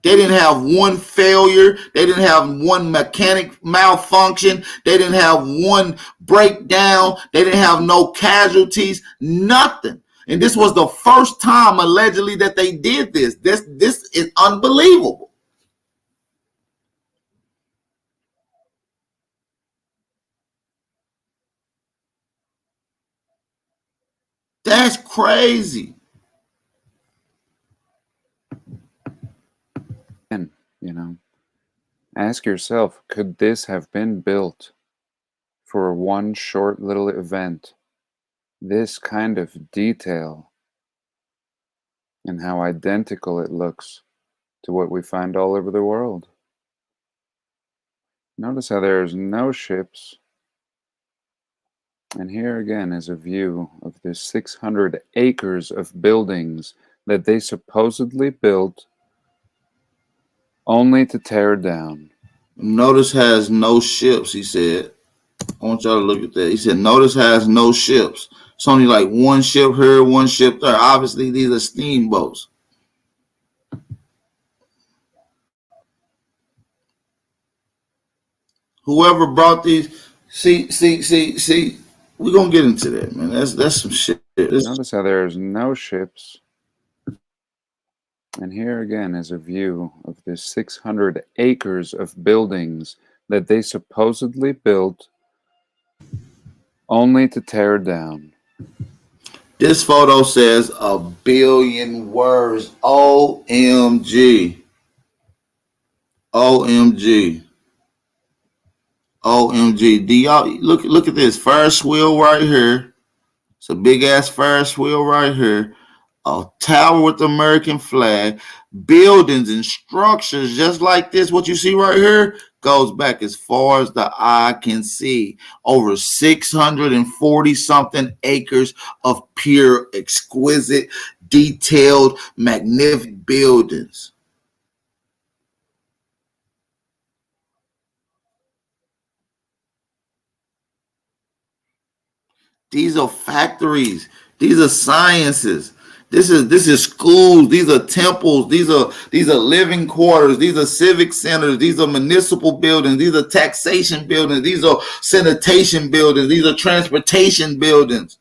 They didn't have one failure. They didn't have one mechanic malfunction. They didn't have one breakdown. They didn't have no casualties. Nothing. And this was the first time allegedly that they did this. This is unbelievable. That's crazy. you know, ask yourself, could this have been built for one short little event? This kind of detail and how identical it looks to what we find all over the world. Notice how there's no ships. And here again is a view of the 600 acres of buildings that they supposedly built only to tear down. Notice has no ships, he said. I want y'all to look at that. He said, notice has no ships. It's only like one ship here, one ship there. Obviously, these are steamboats. Whoever brought these, see. We're gonna get into that, man. That's some shit. Notice how there's no ships. And here again is a view of the 600 acres of buildings that they supposedly built only to tear down. This photo says 1 billion words. OMG. OMG. OMG. Do y'all look at this Ferris wheel right here? It's a big ass Ferris wheel right here. A tower with the American flag, buildings and structures just like this. What you see right here goes back as far as the eye can see. Over 640 something acres of pure, exquisite, detailed, magnificent buildings. These are factories. These are sciences. This is schools. These are temples. These are living quarters. These are civic centers. These are municipal buildings. These are taxation buildings. These are sanitation buildings. These are transportation buildings.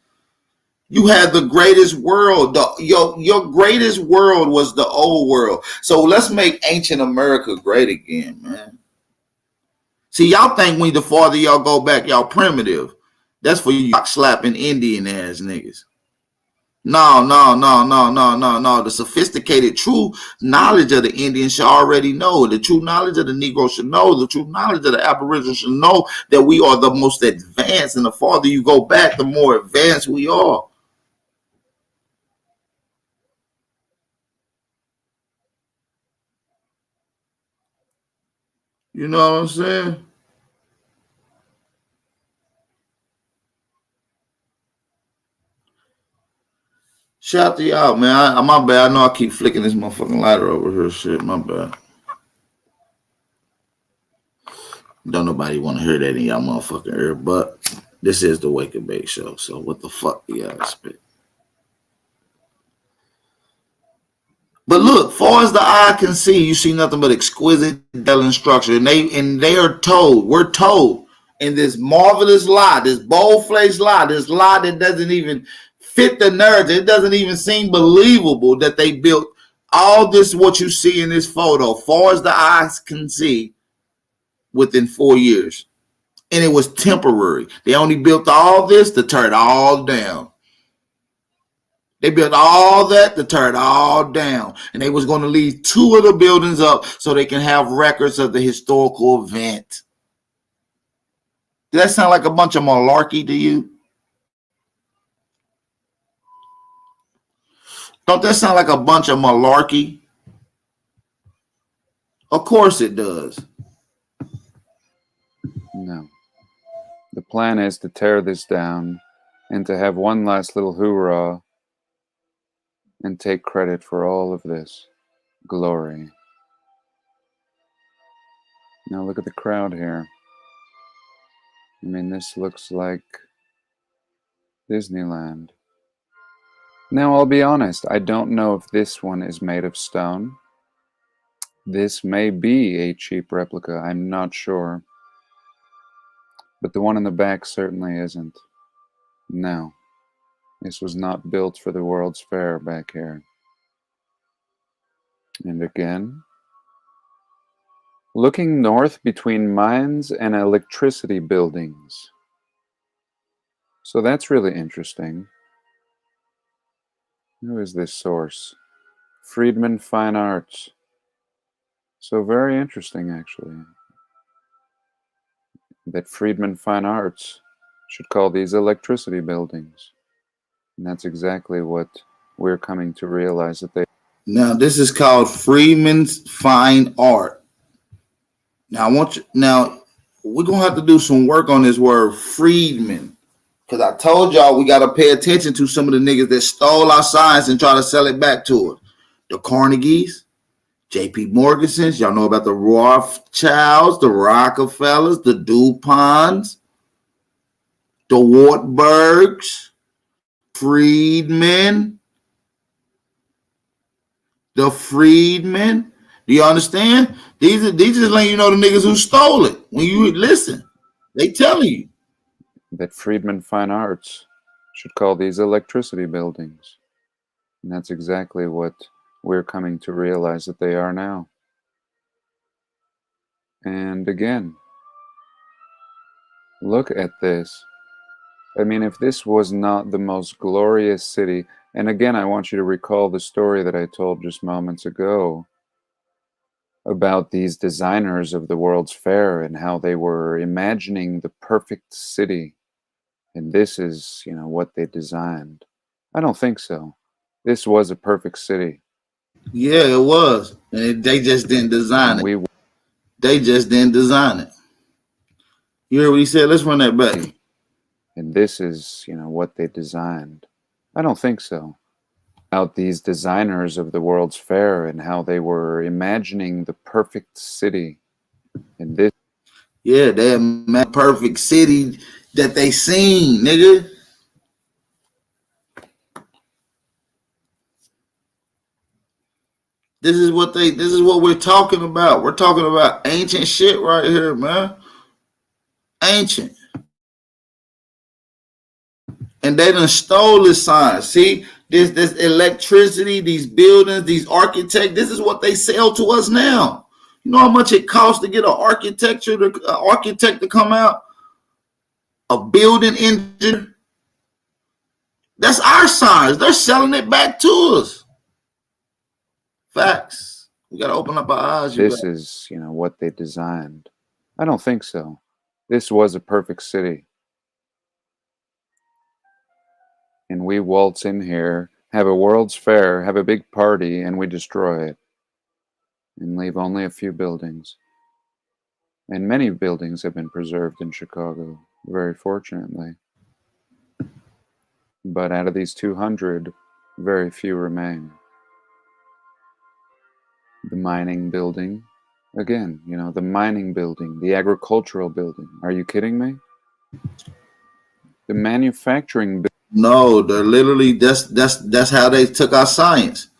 You had the greatest world. Your greatest world was the old world. So let's make ancient America great again, man. See, y'all think when the farther y'all go back, y'all primitive. That's for you slapping Indian ass niggas. No. The sophisticated, true knowledge of the Indian should already know. The true knowledge of the Negro should know. The true knowledge of the Aboriginal should know that we are the most advanced. And the farther you go back, the more advanced we are. You know what I'm saying? Shout to y'all, man. My bad. I know I keep flicking this motherfucking lighter over here. Shit, my bad. Don't nobody want to hear that in y'all motherfucking ear, but this is the Wake and Bake Show. So what the fuck do y'all expect? But look, far as the eye can see, you see nothing but exquisite detail and structure. And they are told, we're told in this marvelous lie, this bold-faced lie, this lie that doesn't even fit the narrative. It doesn't even seem believable that they built all this, what you see in this photo, far as the eyes can see, within 4 years. And it was temporary. They only built all this to tear it all down. They built all that to tear it all down. And they was going to leave 2 of the buildings up so they can have records of the historical event. Does that sound like a bunch of malarkey to you? Don't that sound like a bunch of malarkey? Of course it does. No. The plan is to tear this down and to have one last little hoorah and take credit for all of this glory. Now look at the crowd here. I mean, this looks like Disneyland. Now, I'll be honest, I don't know if this one is made of stone. This may be a cheap replica, I'm not sure. But the one in the back certainly isn't. No. This was not built for the World's Fair back here. And again, looking north between mines and electricity buildings. So that's really interesting. Who is this source? Friedman Fine Arts. So very interesting, actually. That Friedman Fine Arts should call these electricity buildings. And that's exactly what we're coming to realize that they... Now, this is called Freeman's Fine Art. Now, we're going to have to do some work on this word Friedman. Because I told y'all we got to pay attention to some of the niggas that stole our science and try to sell it back to us. The Carnegies, J.P. Morgansons, y'all know about the Rothschilds, the Rockefellers, the DuPonts, the Wartburgs, Friedman, the Friedman. Do you understand? These just letting you know the niggas who stole it. When you listen, they telling you. That Friedman Fine Arts should call these electricity buildings. And that's exactly what we're coming to realize that they are now. And again, look at this. I mean, if this was not the most glorious city, and again, I want you to recall the story that I told just moments ago about these designers of the World's Fair and how they were imagining the perfect city. And this is, what they designed. I don't think so. This was a perfect city. Yeah, it was. And they just didn't design it. They just didn't design it. You heard what he said? Let's run that back. And this is, what they designed. I don't think so. About these designers of the World's Fair and how they were imagining the perfect city. And this... Yeah, they imagined perfect city that they seen, nigga. This is what we're talking about. We're talking about ancient shit right here, man. Ancient. And they done stole this science. See, this electricity, these buildings, these architects, this is what they sell to us now. You know how much it costs to get an architect to come out? A building engineer? That's our science. They're selling it back to us. Facts. We got to open up our eyes. This is, what they designed. I don't think so. This was a perfect city. And we waltz in here, have a World's Fair, have a big party, and we destroy it. And leave only a few buildings. And many buildings have been preserved in Chicago, very fortunately. But out of these 200, very few remain. The mining building, again, the mining building, the agricultural building. Are you kidding me? The manufacturing building. No, they're literally, that's how they took our science.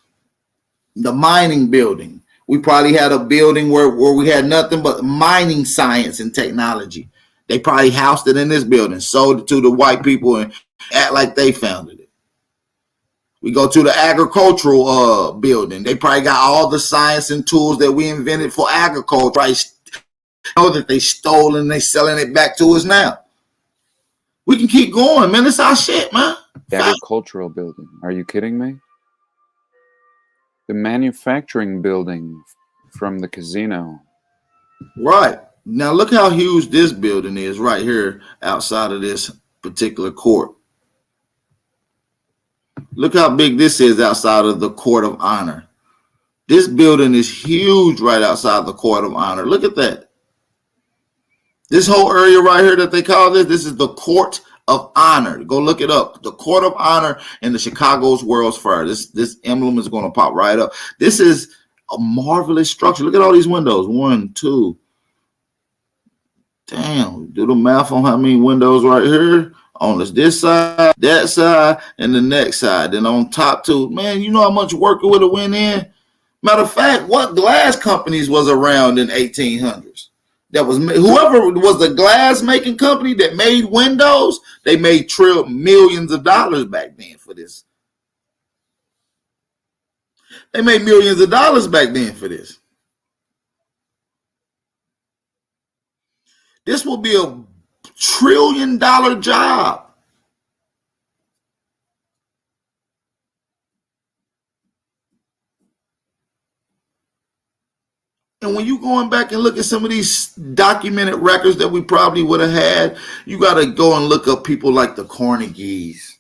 The mining building. We probably had a building where we had nothing but mining science and technology. They probably housed it in this building, sold it to the white people, and act like they founded it. We go to the agricultural building. They probably got all the science and tools that we invented for agriculture. Right? Know that they stole and they selling it back to us now. We can keep going, man. It's our shit, man. The agricultural building. Are you kidding me? The manufacturing building from the casino. Right. Now look how huge this building is right here outside of this particular court. Look how big this is outside of the Court of Honor. This building is huge right outside the Court of Honor. Look at that. This whole area right here that they call this is the Court of Honor. Go look it up. The Court of Honor in the Chicago's World's Fair. This emblem is going to pop right up. This is a marvelous structure. Look at all these windows. 1, 2. Damn. Do the math on how many windows right here. On this side, that side, and the next side. Then on top too. Man, you know how much work it would have went in? Matter of fact, what glass companies was around in 1800s? That was whoever was the glass making company that made windows, they made millions of dollars back then for this. They made millions of dollars back then for this. This will be a $1 trillion job. And when you going back and look at some of these documented records that we probably would have had, you got to go and look up people like the Carnegies.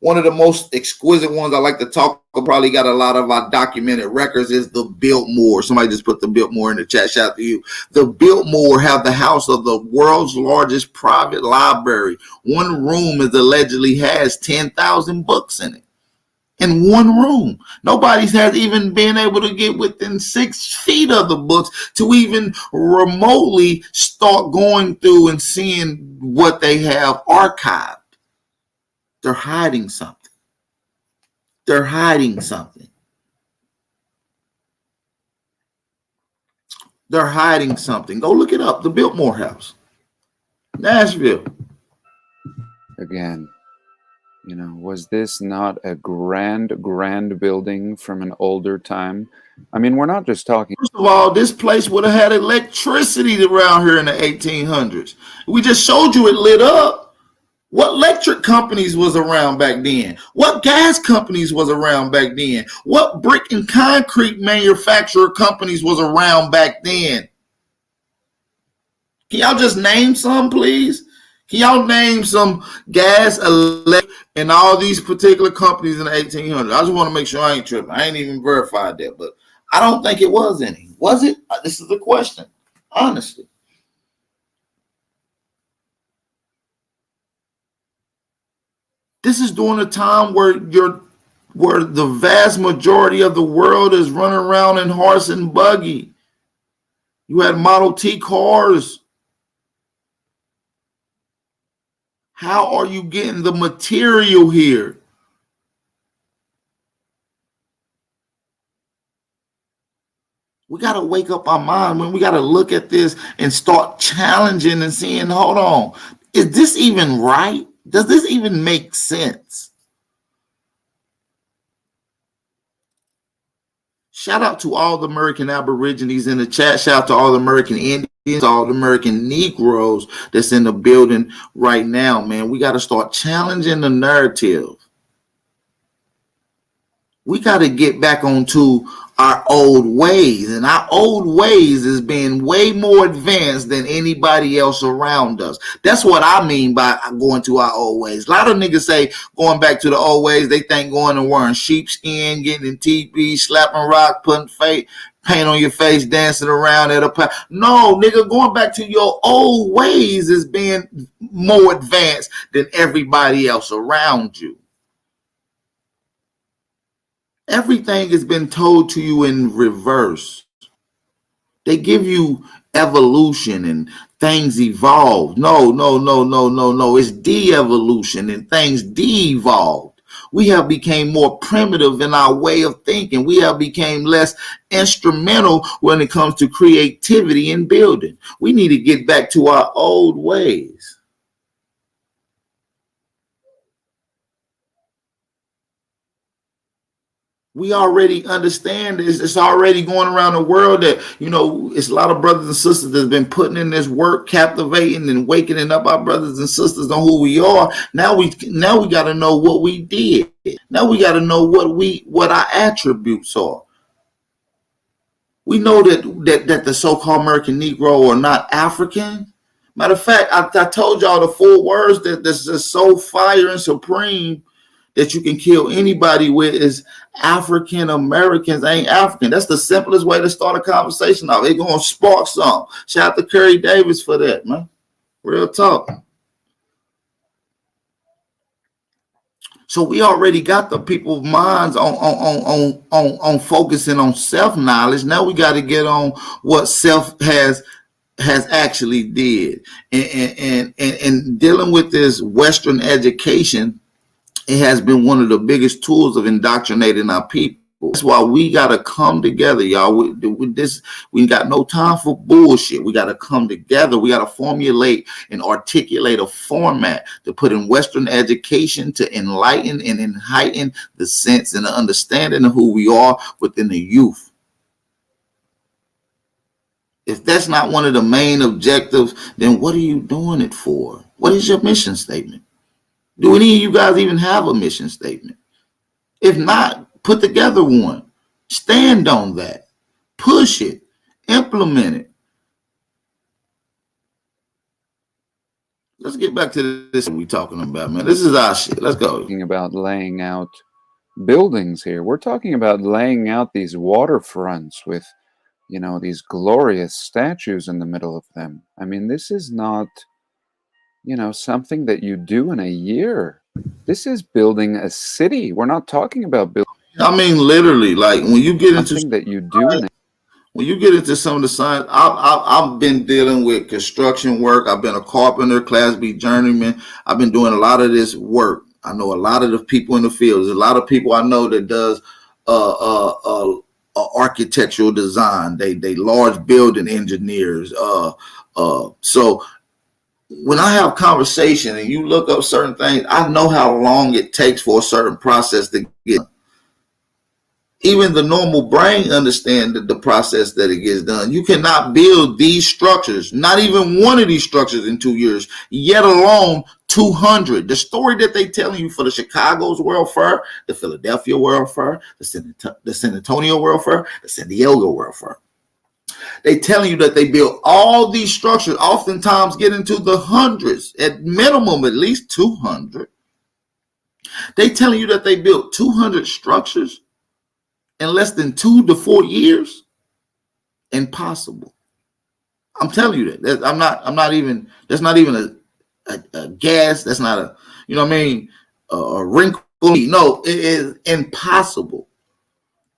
One of the most exquisite ones I like to talk about, probably got a lot of our documented records, is the Biltmore. Somebody just put the Biltmore in the chat. Shout out to you. The Biltmore have the house of the world's largest private library. One room is allegedly has 10,000 books in it. In one room. Nobody's has even been able to get within 6 feet of the books to even remotely start going through and seeing what they have archived. They're hiding something. They're hiding something. They're hiding something. Go look it up. The Biltmore House. Nashville. Again. You know, was this not a grand building from an older time? I mean, we're not just talking. First of all, this place would have had electricity around here in the 1800s. We just showed you it lit up. What electric companies was around back then? What gas companies was around back then? What brick and concrete manufacturer companies was around back then? Can y'all just name some, please? Can y'all name some gas, electric, and all these particular companies in the 1800s? I just want to make sure I ain't tripping. I ain't even verified that, but I don't think it was any. Was it? This is the question, honestly. This is during a time where the vast majority of the world is running around in horse and buggy. You had Model T cars. How are you getting the material here? We got to wake up our mind when we got to look at this and start challenging and seeing, hold on, is this even right? Does this even make sense? Shout out to all the American Aborigines in the chat. Shout out to all the American Indians, all the American Negroes that's in the building right now, man. We got to start challenging the narrative. We got to get back onto our old ways, and our old ways is being way more advanced than anybody else around us. That's what I mean by going to our old ways. A lot of niggas say going back to the old ways, they think going and wearing sheepskin, getting in TP, slapping rock, putting paint on your face, dancing around at a park. No, nigga, going back to your old ways is being more advanced than everybody else around you. Everything has been told to you in reverse. They give you evolution and things evolve. No. It's de-evolution and things de-evolved. We have become more primitive in our way of thinking. We have become less instrumental when it comes to creativity and building. We need to get back to our old ways. We already understand this. It's already going around the world that, it's a lot of brothers and sisters that's been putting in this work, captivating and waking up our brothers and sisters on who we are. Now we got to know what we did. Now we got to know what our attributes are. We know that the so-called American Negro are not African. Matter of fact, I told y'all the 4 words that's just so fire and supreme that you can kill anybody with is African Americans ain't African. That's the simplest way to start a conversation off. It's going to spark something. Shout out to Curry Davis for that, man. Real talk. So we already got the people's minds on focusing on self-knowledge. Now we got to get on what self has actually did. And dealing with this Western education, it has been one of the biggest tools of indoctrinating our people. That's why we got to come together, y'all. We got no time for bullshit. We got to come together. We got to formulate and articulate a format to put in Western education to enlighten and heighten the sense and the understanding of who we are within the youth. If that's not one of the main objectives, then what are you doing it for? What is your mission statement? Do any of you guys even have a mission statement? If not, put together one. Stand on that. Push it. Implement it. Let's get back to this we're talking about, man. This is our shit. Let's go. Talking about laying out buildings here. We're talking about laying out these waterfronts with, these glorious statues in the middle of them. I mean, this is not, something that you do in a year. This is building a city. We're not talking about building. I mean, literally, like when you get into something that you do. When you get into some of the science, I've been dealing with construction work. I've been a carpenter, Class B journeyman. I've been doing a lot of this work. I know a lot of the people in the field. There's a lot of people I know that does architectural design. They large building engineers. So when I have conversation and you look up certain things, I know how long it takes for a certain process to get done. Even the normal brain understands the process that it gets done. You cannot build these structures, not even one of these structures in 2 years, yet alone 200. The story that they telling you for the Chicago's World Fair, the Philadelphia World Fair, the San Antonio World Fair, the San Diego World Fair. They telling you that they built all these structures, oftentimes get into the hundreds, at minimum at least 200. They telling you that they built 200 structures in less than 2 to 4 years. Impossible. I'm telling you that. That's not even a gas. That's not a wrinkle. No, it is impossible.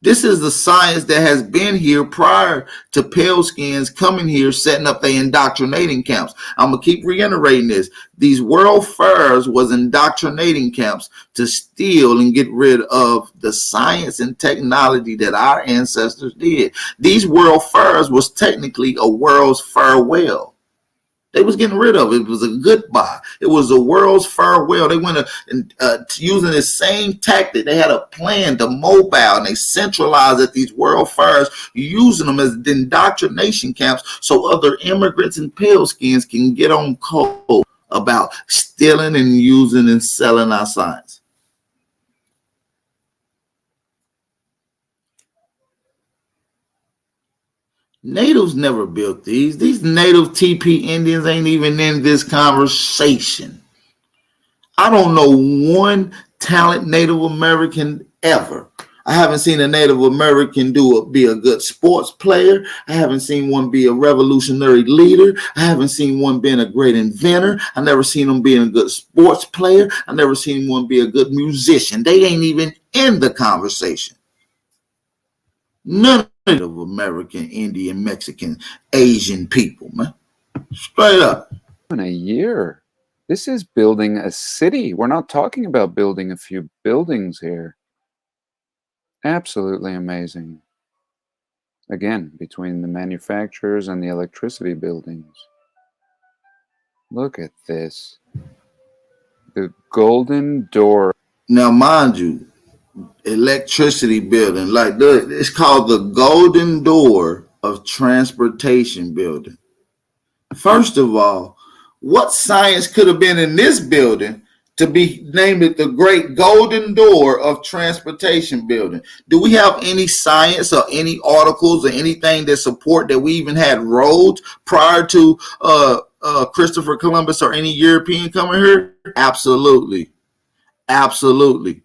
This is the science that has been here prior to pale skins coming here, setting up their indoctrinating camps. I'm going to keep reiterating this. These world fairs was indoctrinating camps to steal and get rid of the science and technology that our ancestors did. These world fairs was technically a world's farewell. They was getting rid of it. It was a goodbye. It was the world's farewell. They went using the same tactic. They had a plan to mobile, and they centralized at these world fairs, using them as indoctrination camps so other immigrants and pale skins can get on code about stealing and using and selling our science. Natives never built these. These native TP Indians ain't even in this conversation. I don't know one talented Native American ever. I haven't seen a Native American be a good sports player. I haven't seen one be a revolutionary leader. I haven't seen one being a great inventor. I never seen them being a good sports player. I never seen one be a good musician. They ain't even in the conversation. None of American, Indian, Mexican, Asian people, man. Straight up. In a year. This is building a city. We're not talking about building a few buildings here. Absolutely amazing. Again, between the manufacturers and the electricity buildings. Look at this. The golden door. Now, mind you, electricity building, like it's called the Golden Door of Transportation Building. First of all, what science could have been in this building to be named it the Great Golden Door of Transportation Building? Do we have any science or any articles or anything that support that we even had roads prior to Christopher Columbus or any European coming here? Absolutely. Absolutely.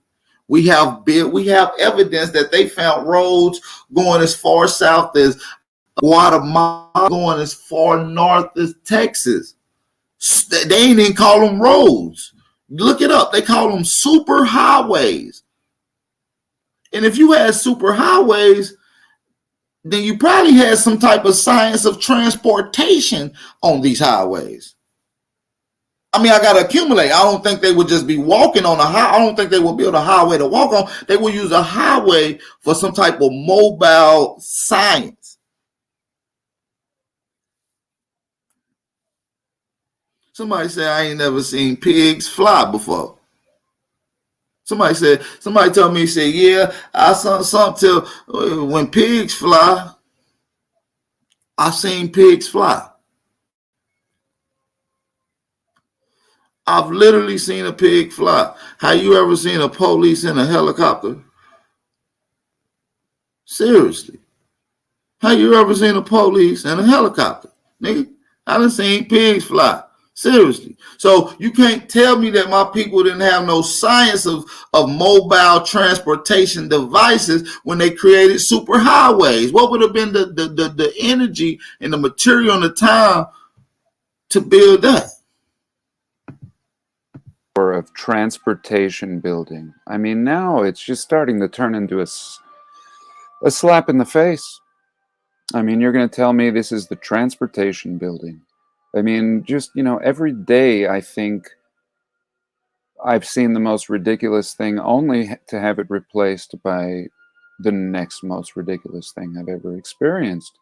We have evidence that they found roads going as far south as Guatemala, going as far north as Texas. They ain't even call them roads. Look it up. They call them super highways. And if you had super highways, then you probably had some type of science of transportation on these highways. I mean, I got to accumulate. I don't think they would just be walking on a highway. I don't think they would build a highway to walk on. They would use a highway for some type of mobile science. Somebody said, I ain't never seen pigs fly before. Somebody told me, said, yeah, I saw something till when pigs fly, I seen pigs fly. I've literally seen a pig fly. Have you ever seen a police in a helicopter? Seriously. Have you ever seen a police in a helicopter? Nigga, I done seen pigs fly. Seriously. So you can't tell me that my people didn't have no science of mobile transportation devices when they created superhighways. What would have been the energy and the material and the time to build that? Of transportation building. I mean, now it's just starting to turn into a slap in the face. I mean, you're going to tell me this is the transportation building. I mean, just, every day I think I've seen the most ridiculous thing only to have it replaced by the next most ridiculous thing I've ever experienced.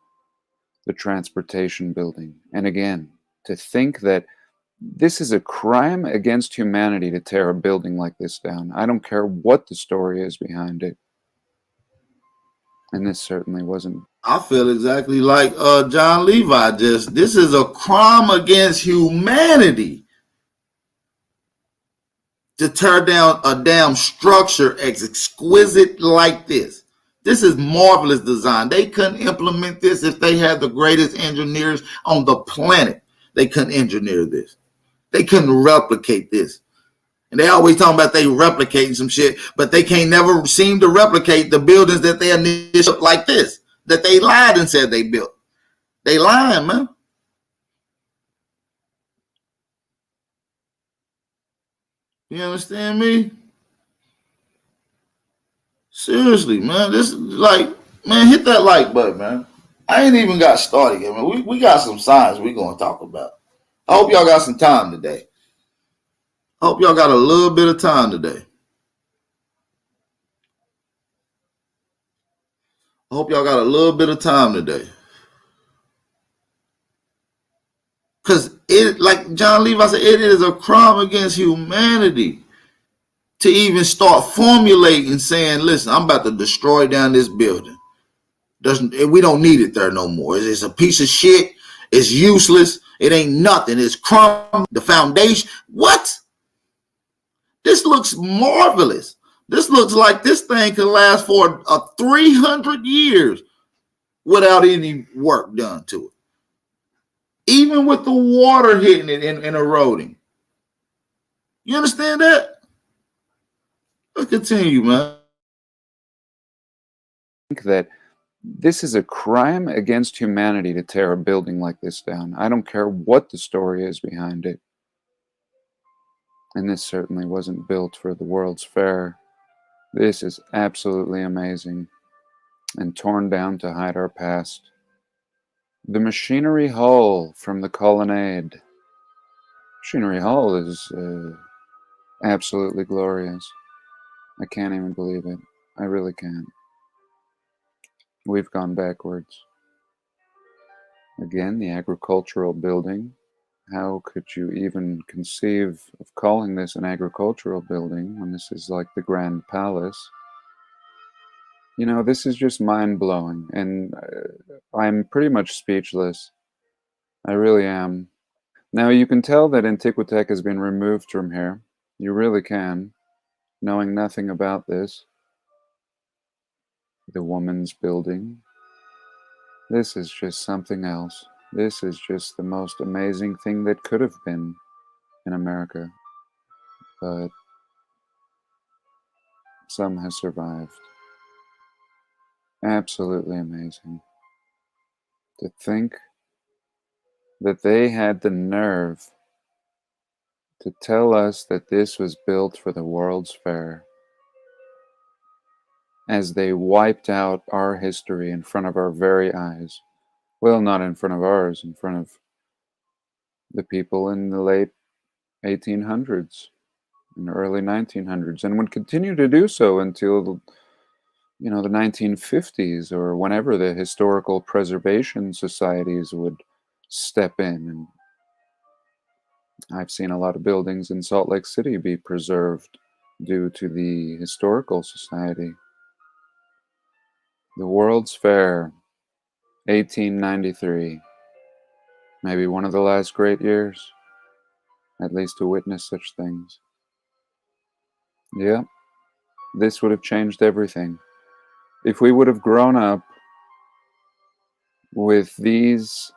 The transportation building. And again, to think that this is a crime against humanity to tear a building like this down. I don't care what the story is behind it. And this certainly wasn't. I feel exactly like John Levi just. This is a crime against humanity to tear down a damn structure as exquisite like this. This is marvelous design. They couldn't implement this if they had the greatest engineers on the planet. They couldn't engineer this. They couldn't replicate this. And they always talking about they replicating some shit, but they can't never seem to replicate the buildings that they initiated like this, that they lied and said they built. They lying, man. You understand me? Seriously, man. This is like, man, hit that like button, man. I ain't even got started yet, man. We got some science we gonna talk about. I hope y'all got some time today. I hope y'all got a little bit of time today. I hope y'all got a little bit of time today. Because it, like John Levi said, it is a crime against humanity to even start formulating saying, listen, I'm about to destroy down this building. We don't need it there no more. It's a piece of shit. It's useless. It ain't nothing. It's crumb. The foundation. What? This looks marvelous. This looks like this thing could last for 300 years without any work done to it. Even with the water hitting it and eroding. You understand that? Let's continue, man. I think that this is a crime against humanity to tear a building like this down. I don't care what the story is behind it. And this certainly wasn't built for the World's Fair. This is absolutely amazing and torn down to hide our past. The machinery hull from the colonnade Machinery Hall is absolutely glorious. I can't even believe it. I really can't. We've gone backwards. Again, the agricultural building. How could you even conceive of calling this an agricultural building when this is like the Grand Palace? You know, this is just mind-blowing, and I'm pretty much speechless. I really am. Now, you can tell that Antiquitech has been removed from here. You really can, knowing nothing about this. The woman's building. This is just something else. This is just the most amazing thing that could have been in America. But some has survived. Absolutely amazing. To think that they had the nerve to tell us that this was built for the World's Fair, as they wiped out our history in front of our very eyes. Well, not in front of ours, in front of the people in the late 1800s and early 1900s, and would continue to do so until, you know, the 1950s, or whenever the historical preservation societies would step in. And I've seen a lot of buildings in Salt Lake City be preserved due to the Historical Society. The World's Fair, 1893. Maybe one of the last great years, at least to witness such things. Yeah, this would have changed everything. If we would have grown up with these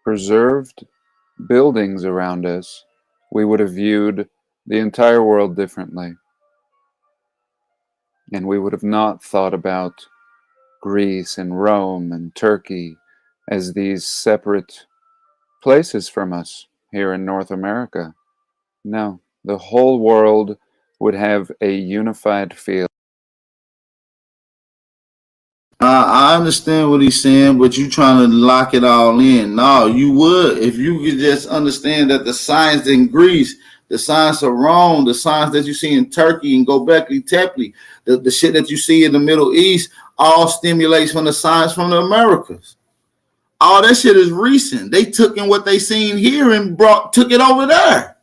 preserved buildings around us, we would have viewed the entire world differently. And we would have not thought about Greece and Rome and Turkey as these separate places from us here in North America. No, the whole world would have a unified feel. I understand what he's saying, but you trying to lock it all in. No, you would if you could just understand that the science in Greece, the science of Rome, the science that you see in Turkey and Gobekli Tepe, the shit that you see in the Middle East, all stimulates from the science from the Americas. All that shit is recent. They took in what they seen here and took it over there.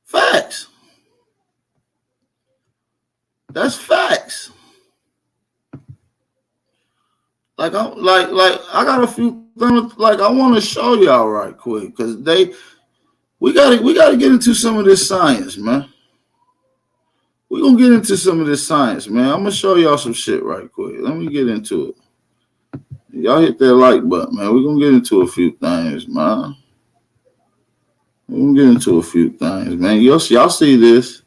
Facts. That's facts. Like I got a few things like I want to show y'all right quick, because we gotta get into some of this science, man. We're gonna get into some of this science, man. I'm gonna show y'all some shit right quick. Let me get into it. Y'all hit that like button, man. We're gonna get into a few things, man. We're gonna get into a few things, man. Y'all see this.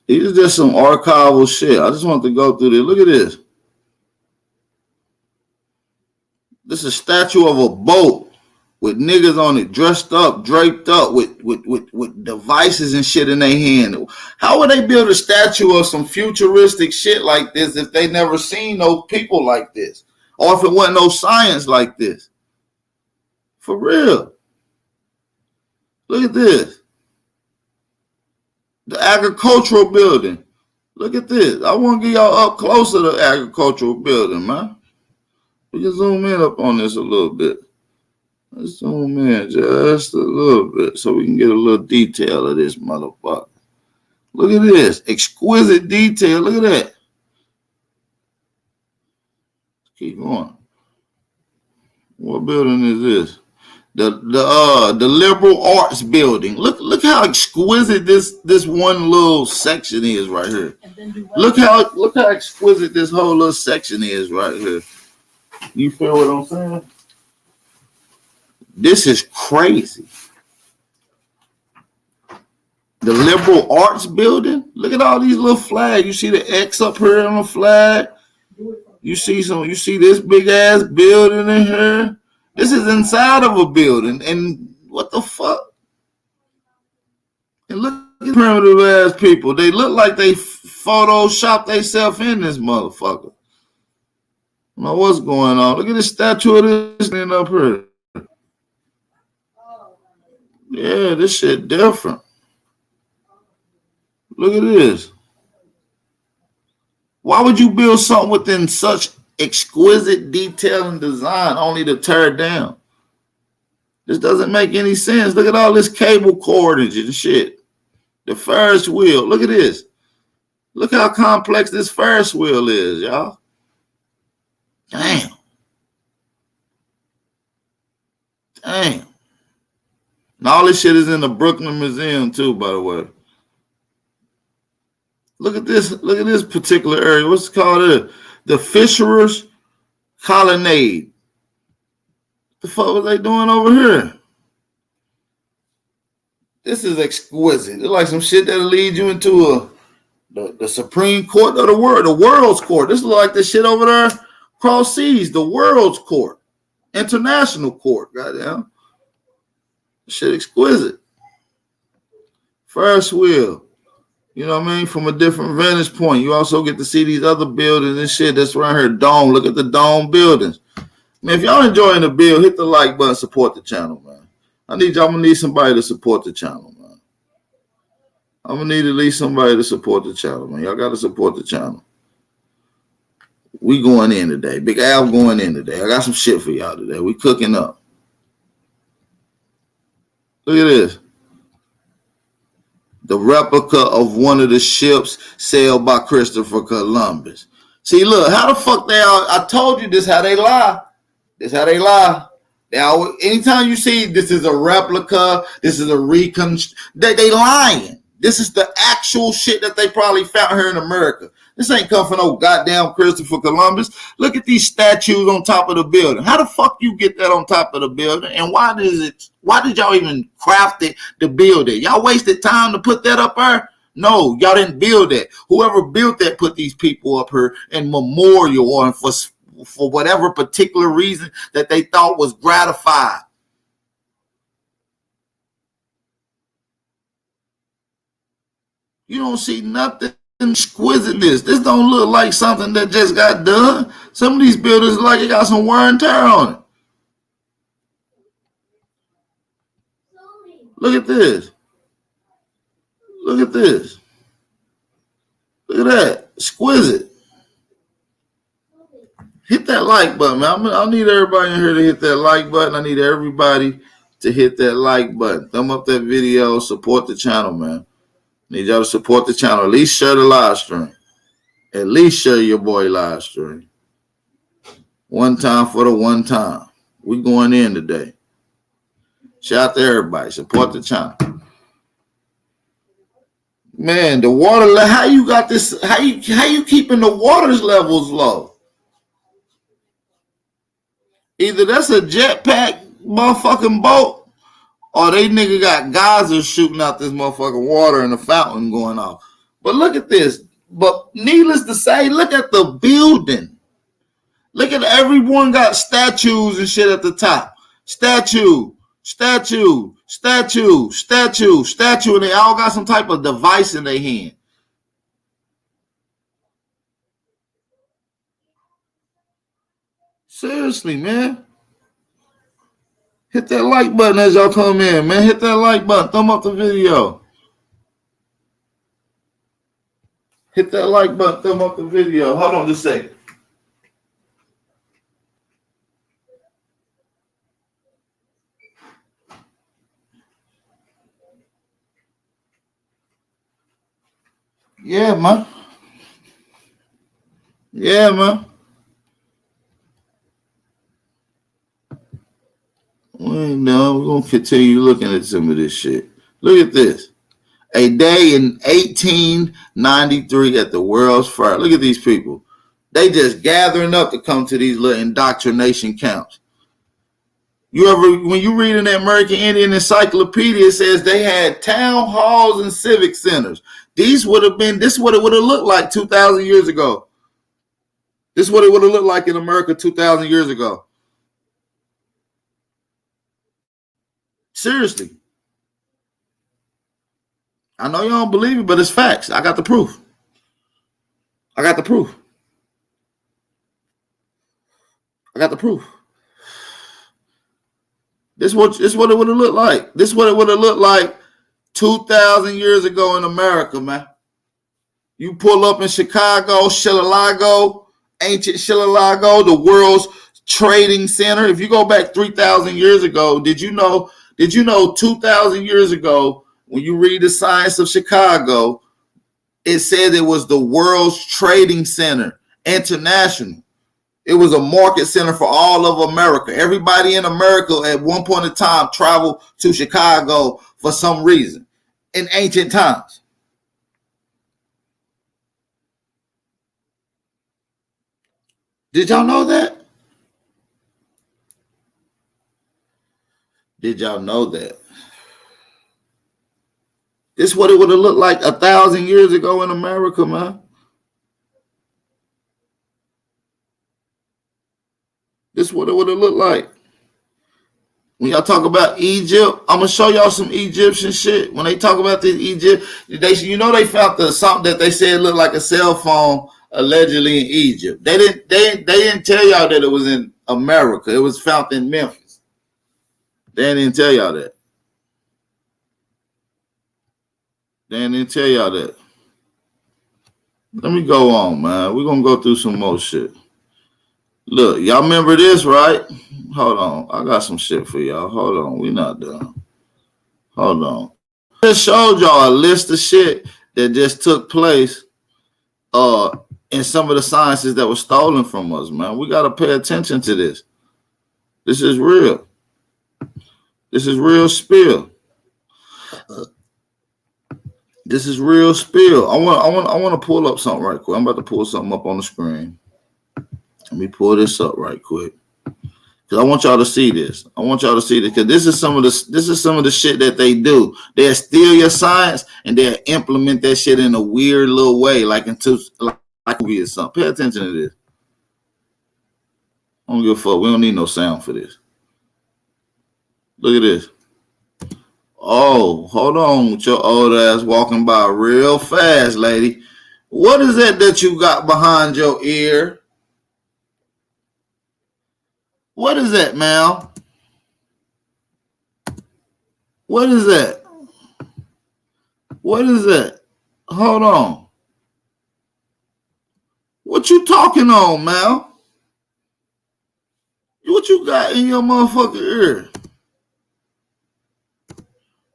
These are just some archival shit. I just want to go through this. Look at this. This is a statue of a boat with niggas on it, dressed up, draped up with devices and shit in their hand. How would they build a statue of some futuristic shit like this if they never seen no people like this? Or if it wasn't no science like this? For real. Look at this. The agricultural building. Look at this. I want to get y'all up close to the agricultural building, man. We can zoom in up on this a little bit. Let's zoom in just a little bit so we can get a little detail of this motherfucker. Look at this. Exquisite detail. Look at that. Keep going. What building is this? The liberal arts building. Look how exquisite this one little section is right here. Look how exquisite this whole little section is right here. You feel what I'm saying? This is crazy. The liberal arts building. Look at all these little flags. You see the X up here on the flag. You see this big ass building in here. This is inside of a building, and what the fuck? And look at primitive ass people. They look like they photoshopped themselves in this motherfucker. I don't know what's going on. Look at the statue of this thing up here. Yeah, this shit different. Look at this. Why would you build something within such exquisite detail and design only to tear it down? This doesn't make any sense. Look at all this cable cordage and shit. The Ferris wheel. Look at this. Look how complex this Ferris wheel is, y'all. Damn. Damn. And all this shit is in the Brooklyn Museum too, by the way. Look at this. Look at this particular area. What's it called? The Fisherers Colonnade. The fuck was they doing over here? This is exquisite. It's like some shit that'll lead you into the Supreme Court of the world's court. This is like the shit over there across seas, the world's court, international court. Goddamn, shit exquisite. Ferris wheel. You know what I mean? From a different vantage point. You also get to see these other buildings and shit that's right here. Dome. Look at the dome buildings. Man, if y'all enjoying the build, hit the like button, support the channel, man. I'm gonna need somebody to support the channel, man. I'm gonna need at least somebody to support the channel, man. Y'all gotta support the channel. We going in today. Big Al going in today. I got some shit for y'all today. We cooking up. Look at this. The replica of one of the ships sailed by Christopher Columbus. See, look, how the fuck they are? I told you this how they lie. This how they lie. They always, anytime you see this is a replica, this is a reconstruction, they lying. This is the actual shit that they probably found here in America. This ain't come from no goddamn Christopher Columbus. Look at these statues on top of the building. How the fuck you get that on top of the building? And why did y'all even craft it to build it? Y'all wasted time to put that up there? No, y'all didn't build that. Whoever built that put these people up here in memorial or for whatever particular reason that they thought was gratified. You don't see nothing exquisiteness. This don't look like something that just got done. Some of these buildings like it got some wear and tear on it. Look at this. Look at this. Look at that. Exquisite. Hit that like button, man. I need everybody in here to hit that like button. I need everybody to hit that like button. Thumb up that video. Support the channel, man. Need y'all to support the channel. At least share the live stream. At least share your boy live stream. One time for the one time. We going in today. Shout out to everybody. Support the channel. Man, the water, how you got this? How you keeping the water levels low? Either that's a jetpack motherfucking boat, or they nigga got geysers shooting out this motherfucking water and a fountain going off. But look at this. But needless to say, look at the building. Look at everyone got statues and shit at the top. Statue, statue, statue, statue, statue, and they all got some type of device in their hand. Seriously, man. Hit that like button as y'all come in, man. Hit that like button. Thumb up the video. Hit that like button. Thumb up the video. Hold on just a second. Yeah, man. Yeah, man. We ain't done. We're going to continue looking at some of this shit. Look at this. A day in 1893 at the World's Fair. Look at these people. They just gathering up to come to these little indoctrination camps. When you read in the American Indian Encyclopedia, it says they had town halls and civic centers. This is what it would have looked like 2,000 years ago. This is what it would have looked like in America 2,000 years ago. Seriously. I know you don't believe it, but it's facts. I got the proof. I got the proof. I got the proof. This what it would have looked like. This what it would have looked like 2,000 years ago in America, man. You pull up in Chicago, Chilalago, ancient Chilalago, the world's trading center. If you go back 3,000 years ago, did you know 2,000 years ago, when you read the Science of Chicago, it said it was the world's trading center, international. It was a market center for all of America. Everybody in America at one point in time traveled to Chicago for some reason in ancient times. Did y'all know that? Did y'all know that? This is what it would have looked like 1,000 years ago in America, man. This is what it would have looked like. When y'all talk about Egypt, I'm gonna show y'all some Egyptian shit. When they talk about this Egypt, they found something that they said looked like a cell phone allegedly in Egypt. They didn't tell y'all that it was in America. It was found in Memphis. They didn't tell y'all that. Let me go on, man. We're gonna go through some more shit. Look, y'all remember this, right? Hold on. I got some shit for y'all. Hold on. We not done. Hold on. I just showed y'all a list of shit that just took place in some of the sciences that were stolen from us, man. We got to pay attention to this. This is real. This is real spill. This is real spill. I want to pull up something right quick. I'm about to pull something up on the screen. Let me pull this up right quick, because I want y'all to see this. Because this is some of the shit that they do. They'll steal your science and they'll implement that shit in a weird little way, like a movie or something. Pay attention to this. I don't give a fuck. We don't need no sound for this. Look at this. Oh, hold on with your old ass walking by real fast, lady. What is that you got behind your ear? What is that, Mal? What is that? What is that? Hold on. What you talking on, Mal? What you got in your motherfucking ear?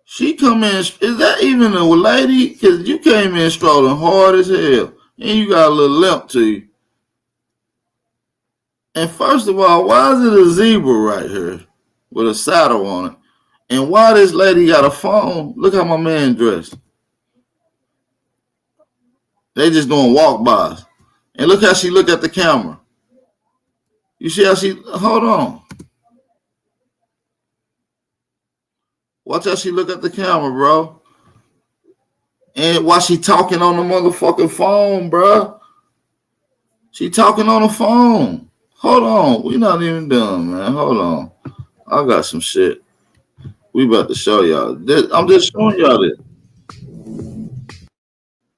She come in, is that even a lady? Because you came in strolling hard as hell. And you got a little limp to you. And first of all, why is it a zebra right here with a saddle on it? And why this lady got a phone? Look how my man dressed. They just doing walk-bys. And look how she look at the camera. You see how hold on. Watch how she look at the camera, bro. And while she talking on the motherfucking phone, bro. She talking on the phone. Hold on. We not even done, man. Hold on. I got some shit. We about to show y'all. I'm just showing y'all this.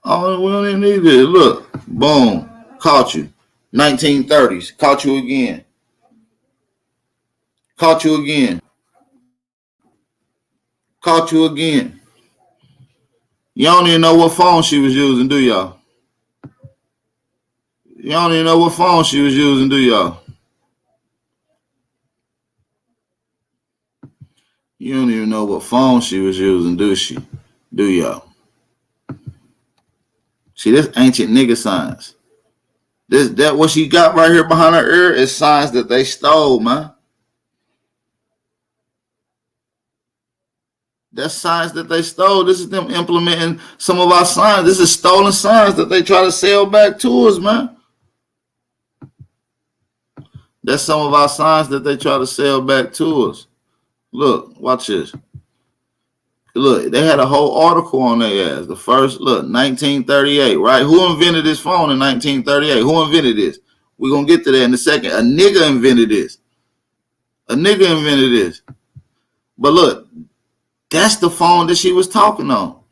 Oh, we don't even need this. Look. Boom. Caught you. 1930s. Caught you again. Caught you again. Caught you again. You don't even know what phone she was using, do y'all? You don't even know what phone she was using, do y'all? You don't even know what phone she was using, do she? Do y'all? See, this ancient nigga science. That what she got right here behind her ear is science that they stole, man. That's science that they stole. This is them implementing some of our science. This is stolen science that they try to sell back to us, man. That's some of our science that they try to sell back to us. Look, watch this. Look, they had a whole article on their ass. The first, look, 1938, right? Who invented this phone in 1938? Who invented this? We're going to get to that in a second. A nigga invented this. But look, that's the phone that she was talking on.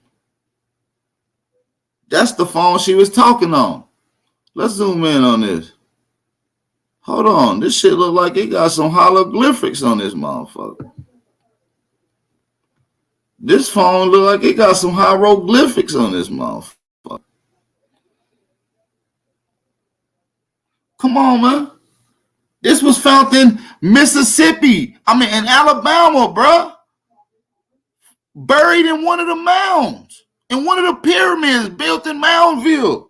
Let's zoom in on this. Hold on. This shit look like it got some hieroglyphics on this motherfucker. This phone look like it got some hieroglyphics on this motherfucker. Come on, man. This was found in Mississippi. I mean, in Alabama, bruh. Buried in one of the mounds, in one of the pyramids built in Moundville.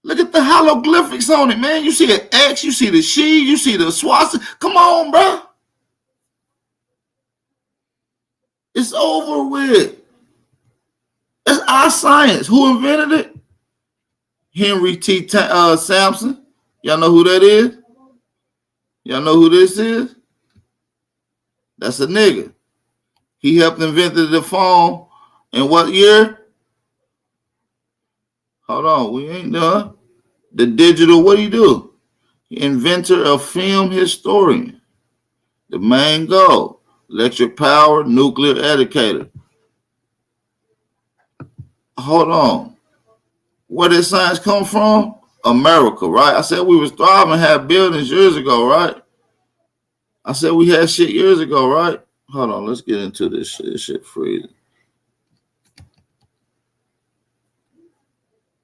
Look at the hieroglyphics on it, man. You see an X, you see the she, you see the swastika. Come on, bruh. It's over with. It's our science. Who invented it? Henry T. Sampson. Y'all know who that is? Y'all know who this is? That's a nigga. He helped invent the phone in what year? Hold on, we ain't done. The digital, what do you do? Inventor of film historian. The main goal, electric power, nuclear educator. Hold on. Where did science come from? America, right? I said we was thriving, had buildings years ago, right? I said we had shit years ago, right? Hold on, let's get into this shit. This shit freezing.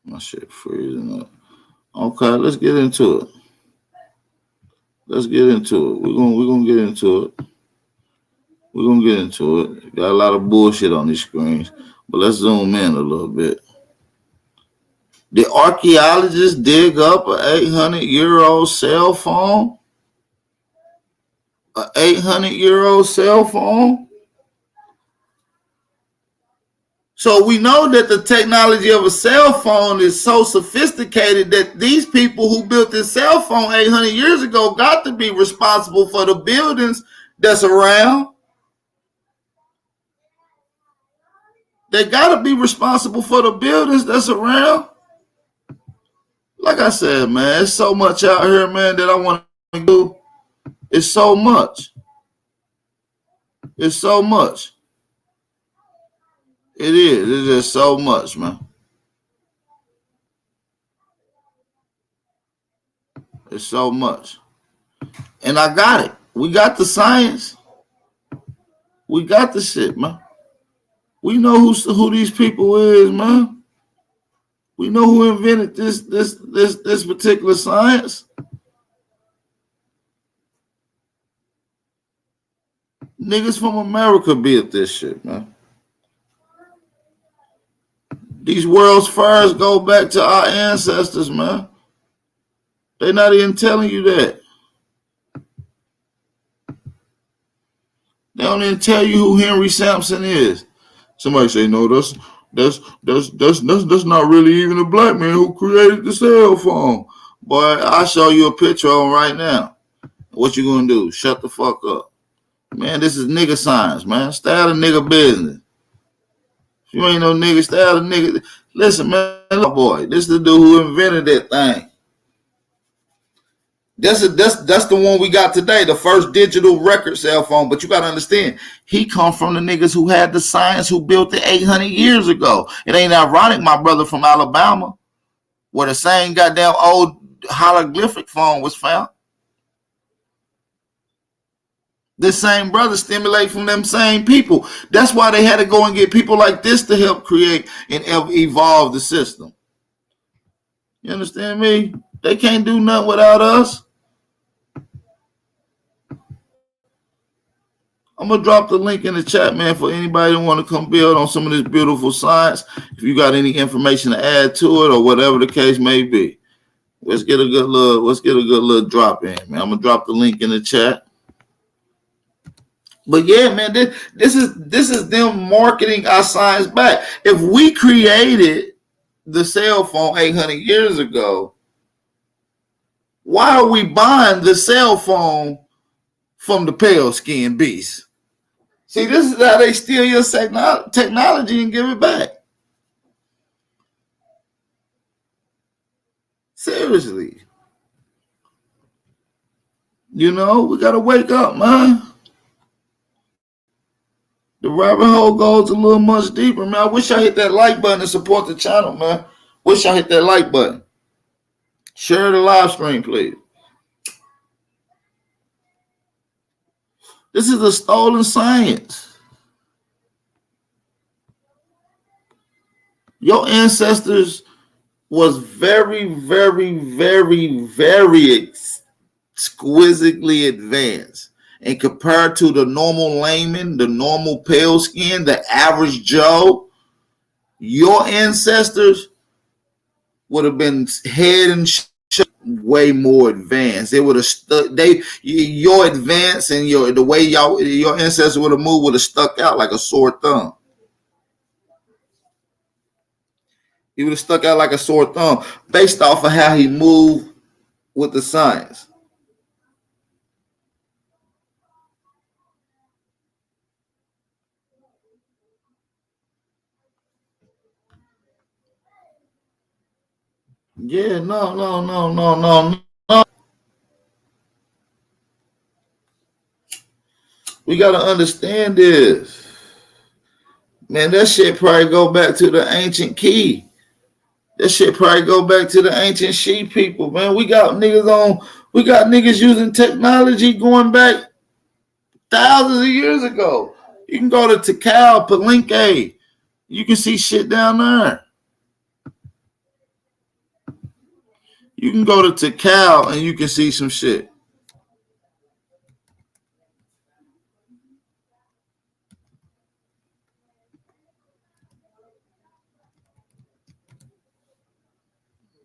My shit freezing up. Okay, let's get into it. Let's get into it. We're gonna get into it. We're gonna get into it. Got a lot of bullshit on these screens, but let's zoom in a little bit. Did archaeologists dig up an 800-year-old cell phone? An 800-year-old cell phone? So we know that the technology of a cell phone is so sophisticated that these people who built this cell phone 800 years ago got to be responsible for the buildings that's around. They got to be responsible for the buildings that's around. Like I said, man, it's so much out here, man, that I want to do. It's so much. It's so much. It is. It's just so much, man. It's so much. And I got it. We got the science. We got the shit, man. We know who these people is, man. We know who invented this particular science. Niggas from America built this shit, man. These world's fires go back to our ancestors, man. They're not even telling you that. They don't even tell you who Henry Sampson is. Somebody say, no, that's not really even a black man who created the cell phone. Boy, I'll show you a picture of him right now. What you gonna do? Shut the fuck up. Man, this is nigga science, man. Stay out of nigga business. If you ain't no nigga, stay out of nigga. Listen, man, look, boy, this is the dude who invented that thing. That's the one we got today, the first digital record cell phone. But you got to understand, he come from the niggas who had the science, who built it 800 years ago. It ain't ironic my brother from Alabama, where the same goddamn old hieroglyphic phone was found. This same brother stimulate from them same people. That's why they had to go and get people like this to help create and evolve the system. You understand me? They can't do nothing without us. I'm going to drop the link in the chat, man, for anybody that want to come build on some of this beautiful science. If you got any information to add to it or whatever the case may be, let's get a good little drop in, man. I'm going to drop the link in the chat. But yeah, man, this is them marketing our science back. If we created the cell phone 800 years ago, why are we buying the cell phone from the pale skinned beast? See, this is how they steal your technology and give it back. Seriously. You know, we got to wake up, man. The rabbit hole goes a little much deeper, man. I wish I hit that like button to support the channel, man. Wish I hit that like button. Share the live stream, please. This is a stolen science. Your ancestors was very, very, very, very exquisitely advanced. And compared to the normal layman, the normal pale skin, the average Joe, your ancestors would have been head and way more advanced. They would have stuck. Your advance and the way your ancestors would have moved would have stuck out like a sore thumb. He would have stuck out like a sore thumb based off of how he moved with the science. Yeah, no. We gotta understand this. Man, that shit probably go back to the ancient key. That shit probably go back to the ancient she people, man. We got niggas using technology going back thousands of years ago. You can go to Tikal, Palenque. You can see shit down there. You can go to Tikal and you can see some shit.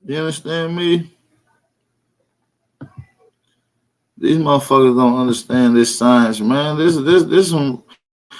You understand me? These motherfuckers don't understand this science, man. This one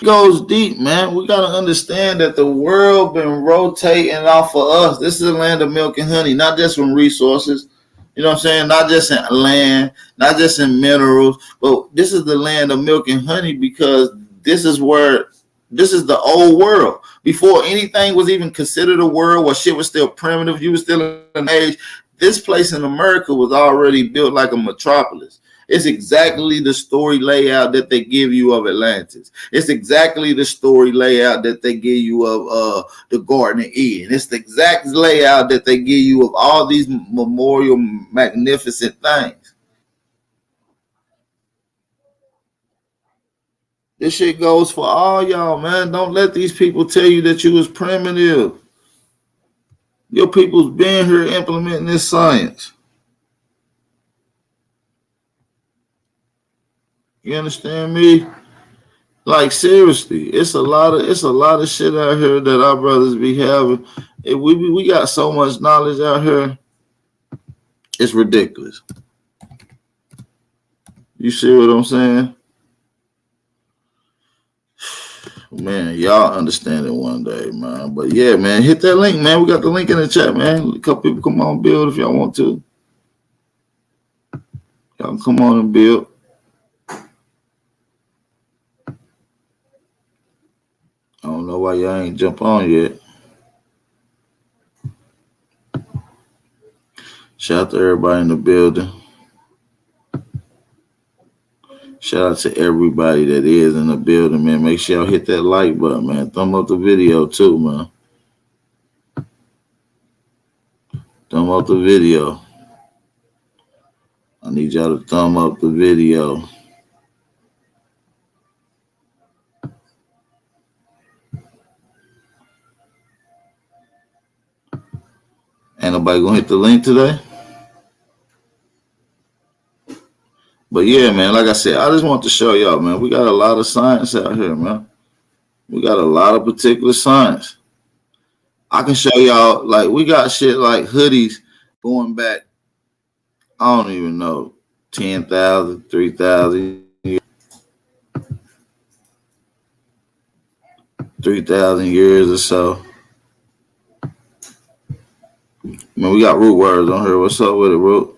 goes deep, man. We gotta understand that the world been rotating off of us. This is a land of milk and honey, not just from resources. You know what I'm saying? Not just in land, not just in minerals, but this is the land of milk and honey because this is the old world. Before anything was even considered a world, where shit was still primitive, you was still in an age. This place in America was already built like a metropolis. It's exactly the story layout that they give you of Atlantis. It's exactly the story layout that they give you of the Garden of Eden. It's the exact layout that they give you of all these memorial magnificent things. This shit goes for all y'all, man. Don't let these people tell you that you was primitive. Your people's been here implementing this science. You understand me? Like seriously, it's a lot of shit out here that our brothers be having. We got so much knowledge out here. It's ridiculous. You see what I'm saying? Man, y'all understand it one day, man. But yeah, man, hit that link, man. We got the link in the chat, man. A couple people come on build if y'all want to. Y'all come on and build. I don't know why y'all ain't jump on yet. Shout out to everybody in the building. Shout out to everybody that is in the building, man. Make sure y'all hit that like button, man. Thumb up the video too, man. Thumb up the video. I need y'all to thumb up the video. Ain't nobody gonna hit the link today? But yeah, man, like I said, I just want to show y'all, man, we got a lot of science out here, man. We got a lot of particular science. I can show y'all, like, we got shit like hoodies going back, I don't even know, 10,000, 3,000 years. 3,000 years or so. Man, we got root words on here. What's up with it, Root?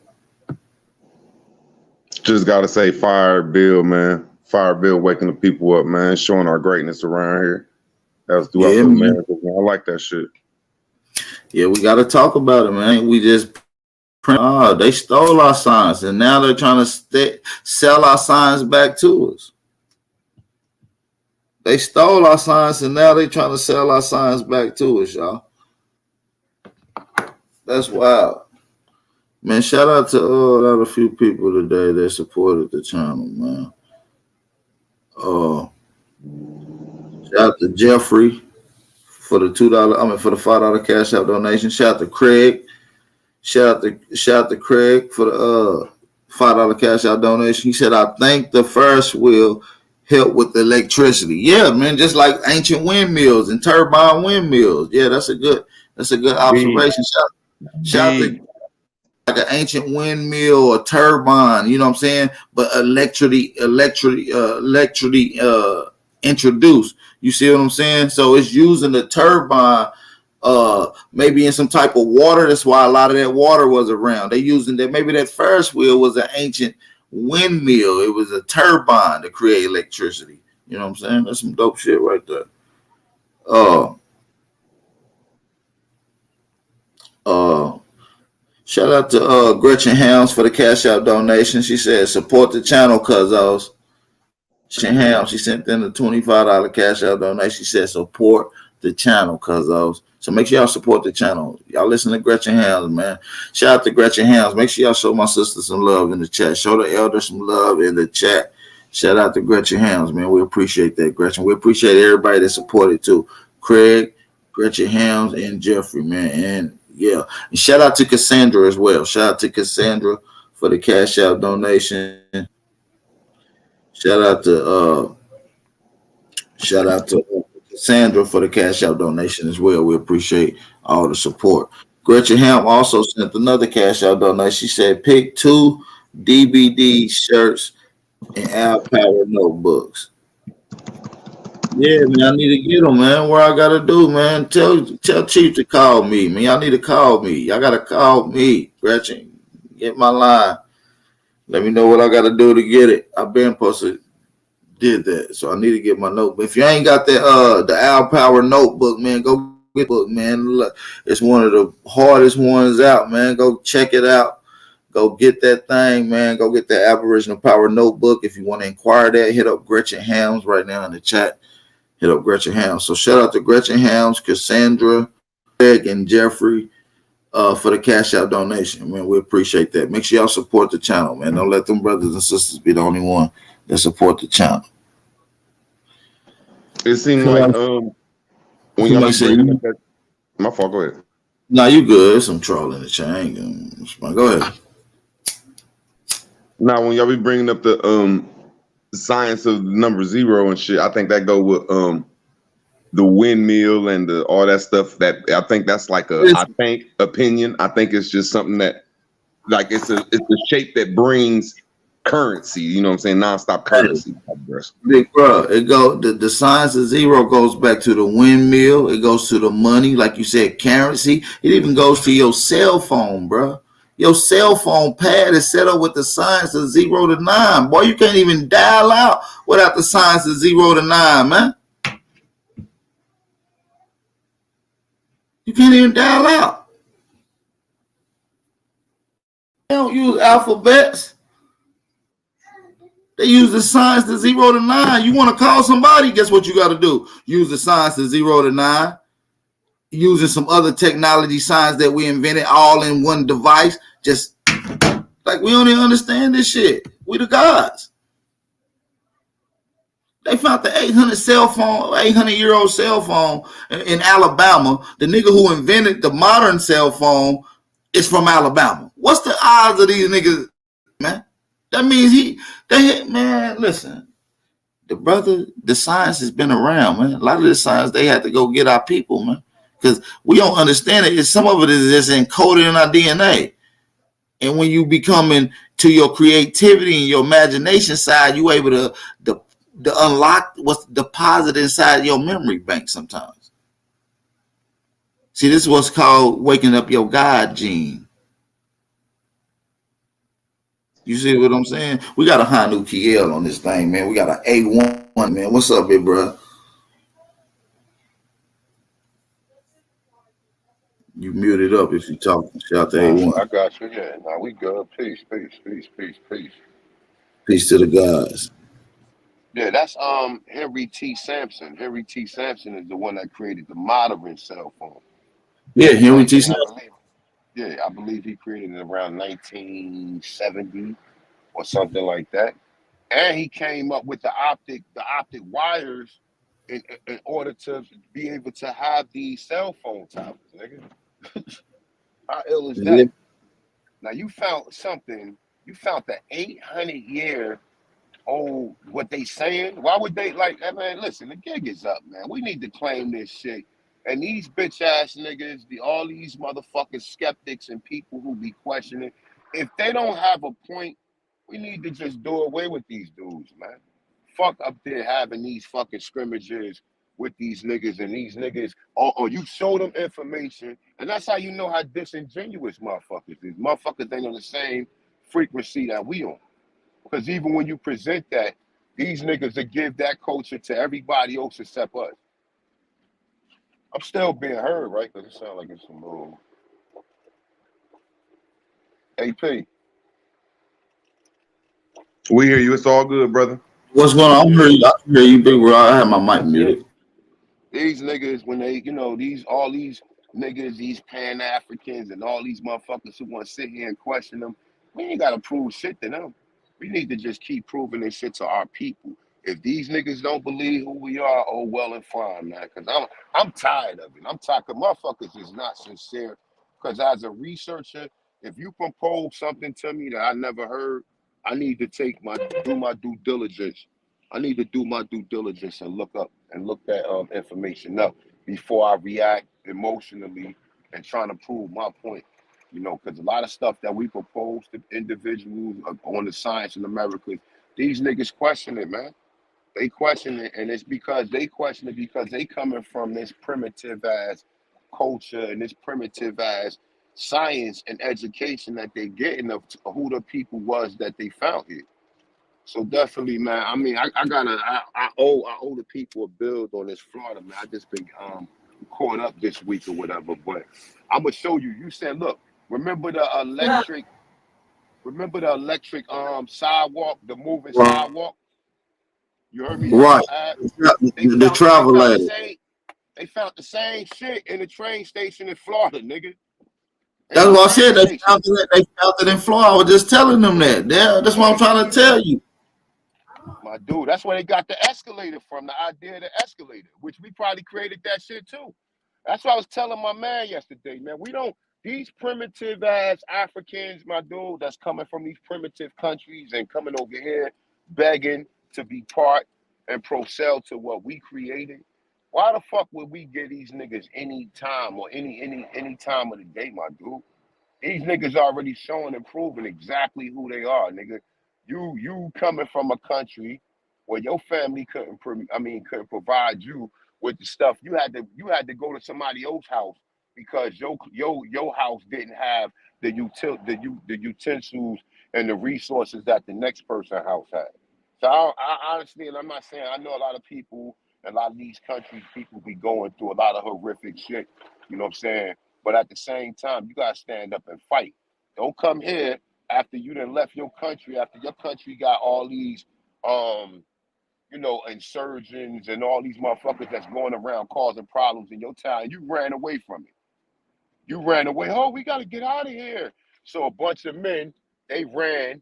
Just gotta say, fire Bill, man. Fire Bill waking the people up, man. Showing our greatness around here. That's throughout the America, man. I like that shit. Yeah, we gotta talk about it, man. We just they stole our science, and now they're trying to sell our science back to us. They stole our science, and now they're trying to sell our science back to us, y'all. That's wild. Man, shout out to a few people today that supported the channel, man. Shout out to Jeffrey for the $2. For the $5 cash out donation. Shout out to Craig. Shout out to Craig for the $5 cash out donation. He said, "I think the Ferris wheel help with electricity." Yeah, man, just like ancient windmills and turbine windmills. Yeah, that's a good observation. Shout out to like an ancient windmill or turbine, you know what I'm saying? But electricity introduced. You see what I'm saying? So it's using the turbine maybe in some type of water. That's why a lot of that water was around. They using that, maybe that Ferris wheel was an ancient windmill. It was a turbine to create electricity. You know what I'm saying? That's some dope shit right there. Shout out to Gretchen Helms for the cash out donation. She said, "Support the channel, cuz." Gretchen Helms, she sent in a $25 cash out donation. She said, "Support the channel, cuz." So make sure y'all support the channel. Y'all listen to Gretchen Helms, man. Shout out to Gretchen Helms. Make sure y'all show my sister some love in the chat. Show the elder some love in the chat. Shout out to Gretchen Helms, man. We appreciate that, Gretchen. We appreciate everybody that supported too. Craig, Gretchen Helms, and Jeffrey, man. And yeah. And shout out to Cassandra as well. Shout out to Cassandra for the cash out donation. Shout out to Cassandra for the cash out donation as well. We appreciate all the support. Gretchen Helm also sent another cash out donation. She said, "Pick 2 DVD shirts and Al Power notebooks." Yeah, man, I need to get them, man. What I gotta do, man? Tell Chief to call me, man. Y'all need to call me. Y'all gotta call me, Gretchen. Get my line. Let me know what I gotta do to get it. I've been posted. Did that, so I need to get my notebook. If you ain't got that the Al Power notebook, man, go get the book, man. Look, it's one of the hardest ones out, man. Go check it out. Go get that thing, man. Go get that Aboriginal Power notebook. If you want to inquire that, hit up Gretchen Helms right now in the chat. Hit up Gretchen Helms. So shout out to Gretchen Helms, Cassandra, Greg, and Jeffrey for the cash out donation, man. We appreciate that. Make sure y'all support the channel, man. Don't let them brothers and sisters be the only one that support the channel. It seemed like when y'all say my fault, go ahead. No, you good. There's some trolling in the chat. Go ahead. Now, when y'all be bringing up the science of the number 0 and shit, I think that go with the windmill and all that stuff. That I think that's like opinion. I think it's just something that like it's a shape that brings currency, you know what I'm saying? Nonstop currency. Big bro, the science of 0 goes back to the windmill. It goes to the money, like you said, currency. It even goes to your cell phone, bro. Your cell phone pad is set up with the science of 0 to 9. Boy, you can't even dial out without the science of 0 to 9, man. You can't even dial out. They don't use alphabets. They use the signs to 0 to 9. You want to call somebody? Guess what you got to do? Use the signs to 0 to 9. Using some other technology signs that we invented all in one device. Just like we don't even understand this shit. We the gods. They found the 800-year-old cell phone in Alabama. The nigga who invented the modern cell phone is from Alabama. What's the odds of these niggas, man? That means man, listen, the science has been around, man. A lot of the science, they had to go get our people, man, because we don't understand it. Some of it is just encoded in our DNA. And when you becoming to your creativity and your imagination side, you able to unlock what's deposited inside your memory bank sometimes. See, this is what's called waking up your God gene. You see what I'm saying? We got a Hanu Kiel on this thing, man. We got an A1, man. What's up, big bro? You muted up if you talking. Shout out to A1. I got you. Yeah, now we good. Peace. Peace to the guys. Yeah, that's Henry T. Sampson. Henry T. Sampson is the one that created the modern cell phone. Yeah, Henry T. Sampson. I believe he created it around 1970 or something like that. And he came up with the optic wires in order to be able to have these cell phone towers, nigga. How ill is Yeah. that? Now you found something. You found the 800-year old what they saying. Why would they like? Man, listen, the gig is up, man. We need to claim this shit. And these bitch ass niggas, all these motherfucking skeptics and people who be questioning, if they don't have a point, we need to just do away with these dudes, man. Fuck up there having these fucking scrimmages with these niggas and these niggas, or you show them information, and that's how you know how disingenuous motherfuckers is. Motherfuckers ain't on the same frequency that we on. Because even when you present that, these niggas that give that culture to everybody else except us. I'm still being heard, right? Because it sounds like it's some little AP. We hear you. It's all good, brother. What's going on? Yeah. I can hear you, big bro. I have my mic Yeah. muted. These niggas, when they, all these niggas, these Pan Africans and all these motherfuckers who want to sit here and question them, we ain't got to prove shit to them. We need to just keep proving this shit to our people. If these niggas don't believe who we are, oh well and fine, man. Because I'm tired of it. I'm tired. Cause motherfuckers is not sincere. Because as a researcher, if you propose something to me that I never heard, I need to do my due diligence. I need to do my due diligence and look that information up before I react emotionally and trying to prove my point. Because a lot of stuff that we propose to individuals on the science in America, these niggas question it, man. They question it, and it's because they question it because they coming from this primitive ass culture and this primitive ass science and education that they getting of who the people was that they found here. So definitely, man. I mean, I owe the people a build on this Florida, man. I just been caught up this week or whatever. But I'm gonna show you. You said, look, remember the electric, sidewalk, the moving Right. sidewalk. You heard me say, Right. they The found they travel found the ladder. same they found the same shit in the train station in Florida, nigga. In That's the what I train said. station. They found it in Florida. I was just telling them that. That's what I'm trying to tell you. My dude, that's where they got the escalator from, the idea of the escalator, which we probably created that shit too. That's what I was telling my man yesterday, man. These primitive ass Africans, my dude, that's coming from these primitive countries and coming over here begging to be part and pro-sell to what we created. Why the fuck would we give these niggas any time or any time of the day, my dude? These niggas already showing and proving exactly who they are, nigga. You coming from a country where your family couldn't provide you with the stuff. You had to go to somebody else's house because your house didn't have the utensils and the resources that the next person's house had. So I honestly, and I'm not saying, I know a lot of people, a lot of these countries, people be going through a lot of horrific shit. You know what I'm saying? But at the same time, you gotta stand up and fight. Don't come here after you done left your country, after your country got all these insurgents and all these motherfuckers that's going around causing problems in your town. You ran away from it. You ran away. Oh, we gotta get out of here. So a bunch of men, they ran,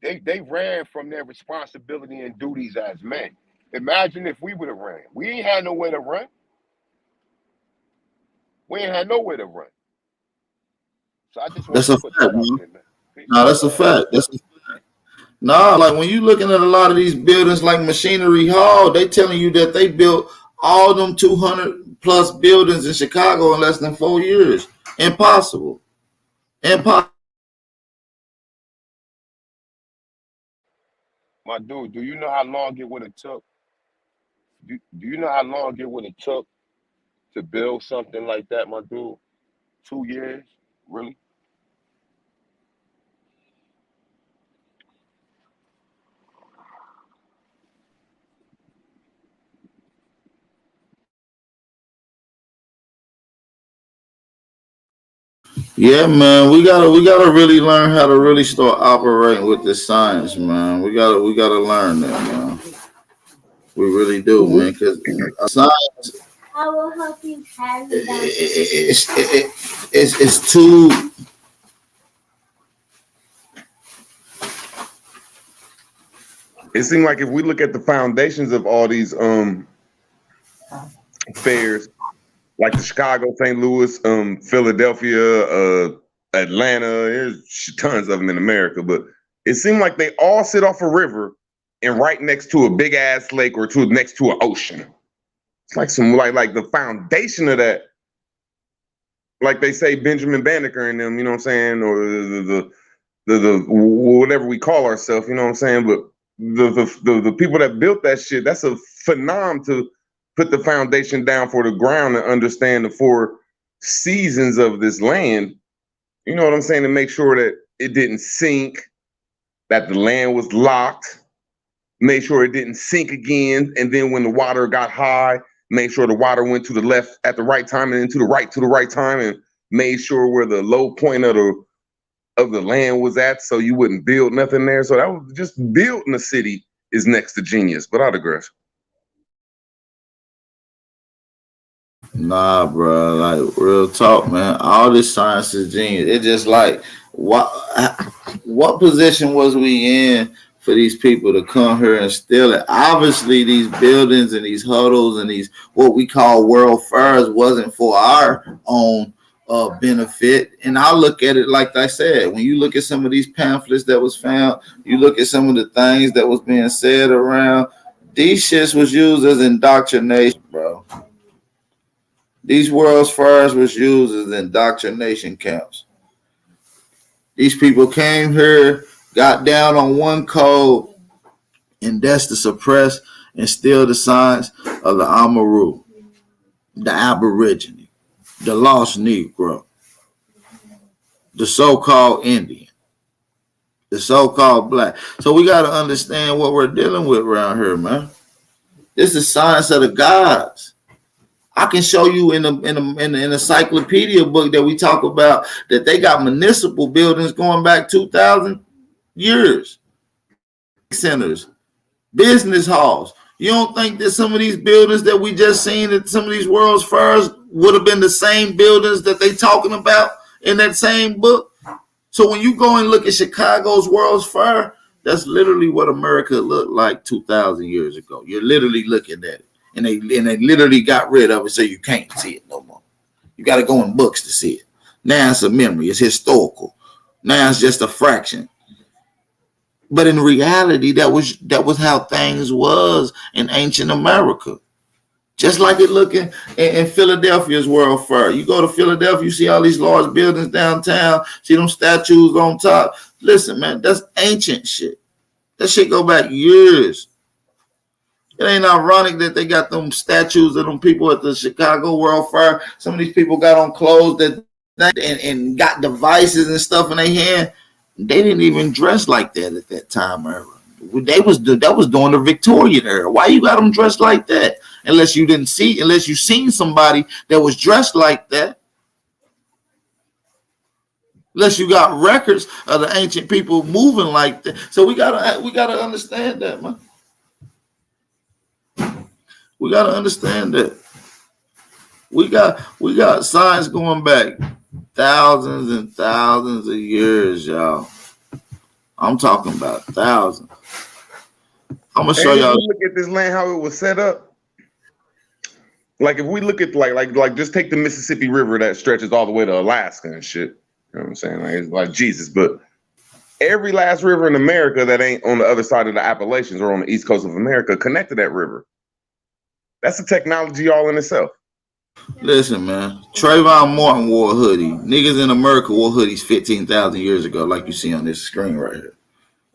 they ran from their responsibility and duties as men. Imagine if we would have ran. We ain't had nowhere to run. We ain't had nowhere to run. So I just That's wanted to a put fact, that out man. there, man. Peace. No, that's a fact. No, like when you looking at a lot of these buildings like Machinery Hall, they telling you that they built all them 200 plus buildings in Chicago in less than 4 years. Impossible. Impossible. My dude, do you know how long it would have took? Do you know how long it would have took to build something like that, my dude? 2 years? Really? Yeah, man, we gotta really learn how to really start operating with this science, man. We gotta learn that, man. We really do, man, because science it's too. It seems like if we look at the foundations of all these fairs, like the Chicago, St. Louis, Philadelphia, Atlanta. There's tons of them in America, but it seemed like they all sit off a river and right next to a big ass lake or next to an ocean. It's like some like the foundation of that, like they say Benjamin Banneker and them, you know what I'm saying, or the whatever we call ourselves, you know what I'm saying. But the people that built that shit, that's a phenom to put the foundation down for the ground and understand the 4 seasons of this land. You know what I'm saying, to make sure that it didn't sink, that the land was locked, made sure it didn't sink again, and then when the water got high, made sure the water went to the left at the right time and then to the right time, and made sure where the low point of the land was at, so you wouldn't build nothing there. So that was just building a city is next to genius. But I digress. Nah, bro. Like real talk, man. All this science is genius. It just like what position was we in for these people to come here and steal it? Obviously, these buildings and these huddles and these what we call world fairs wasn't for our own benefit. And I look at it like I said, when you look at some of these pamphlets that was found, you look at some of the things that was being said around, these shits was used as indoctrination, bro. These world's fairs was used as indoctrination camps. These people came here, got down on one code, and that's to suppress and steal the science of the Amaru, the Aborigine, the lost Negro, the so-called Indian, the so-called black. So we got to understand what we're dealing with around here, man. This is science of the gods. I can show you in an encyclopedia book that we talk about that they got municipal buildings going back 2,000 years, centers, business halls. You don't think that some of these buildings that we just seen at some of these world's fairs would have been the same buildings that they talking about in that same book? So when you go and look at Chicago's World's Fair, that's literally what America looked like 2,000 years ago. You're literally looking at it. And they literally got rid of it so you can't see it no more. You got to go in books to see it. Now it's a memory. It's historical. Now it's just a fraction. But in reality, that was how things was in ancient America. Just like it looking in Philadelphia's World Fair. You go to Philadelphia, you see all these large buildings downtown, see them statues on top. Listen, man, that's ancient shit. That shit go back years. It ain't ironic that they got them statues of them people at the Chicago World Fair. Some of these people got on clothes and got devices and stuff in their hand. They didn't even dress like that at that time era. That was during the Victorian era. Why you got them dressed like that? Unless you seen somebody that was dressed like that. Unless you got records of the ancient people moving like that. So we gotta understand that, man. We gotta understand that. We got science going back thousands and thousands of years, y'all. I'm talking about thousands. I'm gonna show y'all. Look at this land, how it was set up. Like if we look at like just take the Mississippi River that stretches all the way to Alaska and shit. You know what I'm saying? Like it's like Jesus, but every last river in America that ain't on the other side of the Appalachians or on the east coast of America connect to that river. That's a technology all in itself. Listen, man. Trayvon Martin wore a hoodie. Niggas in America wore hoodies 15,000 years ago, like you see on this screen right here.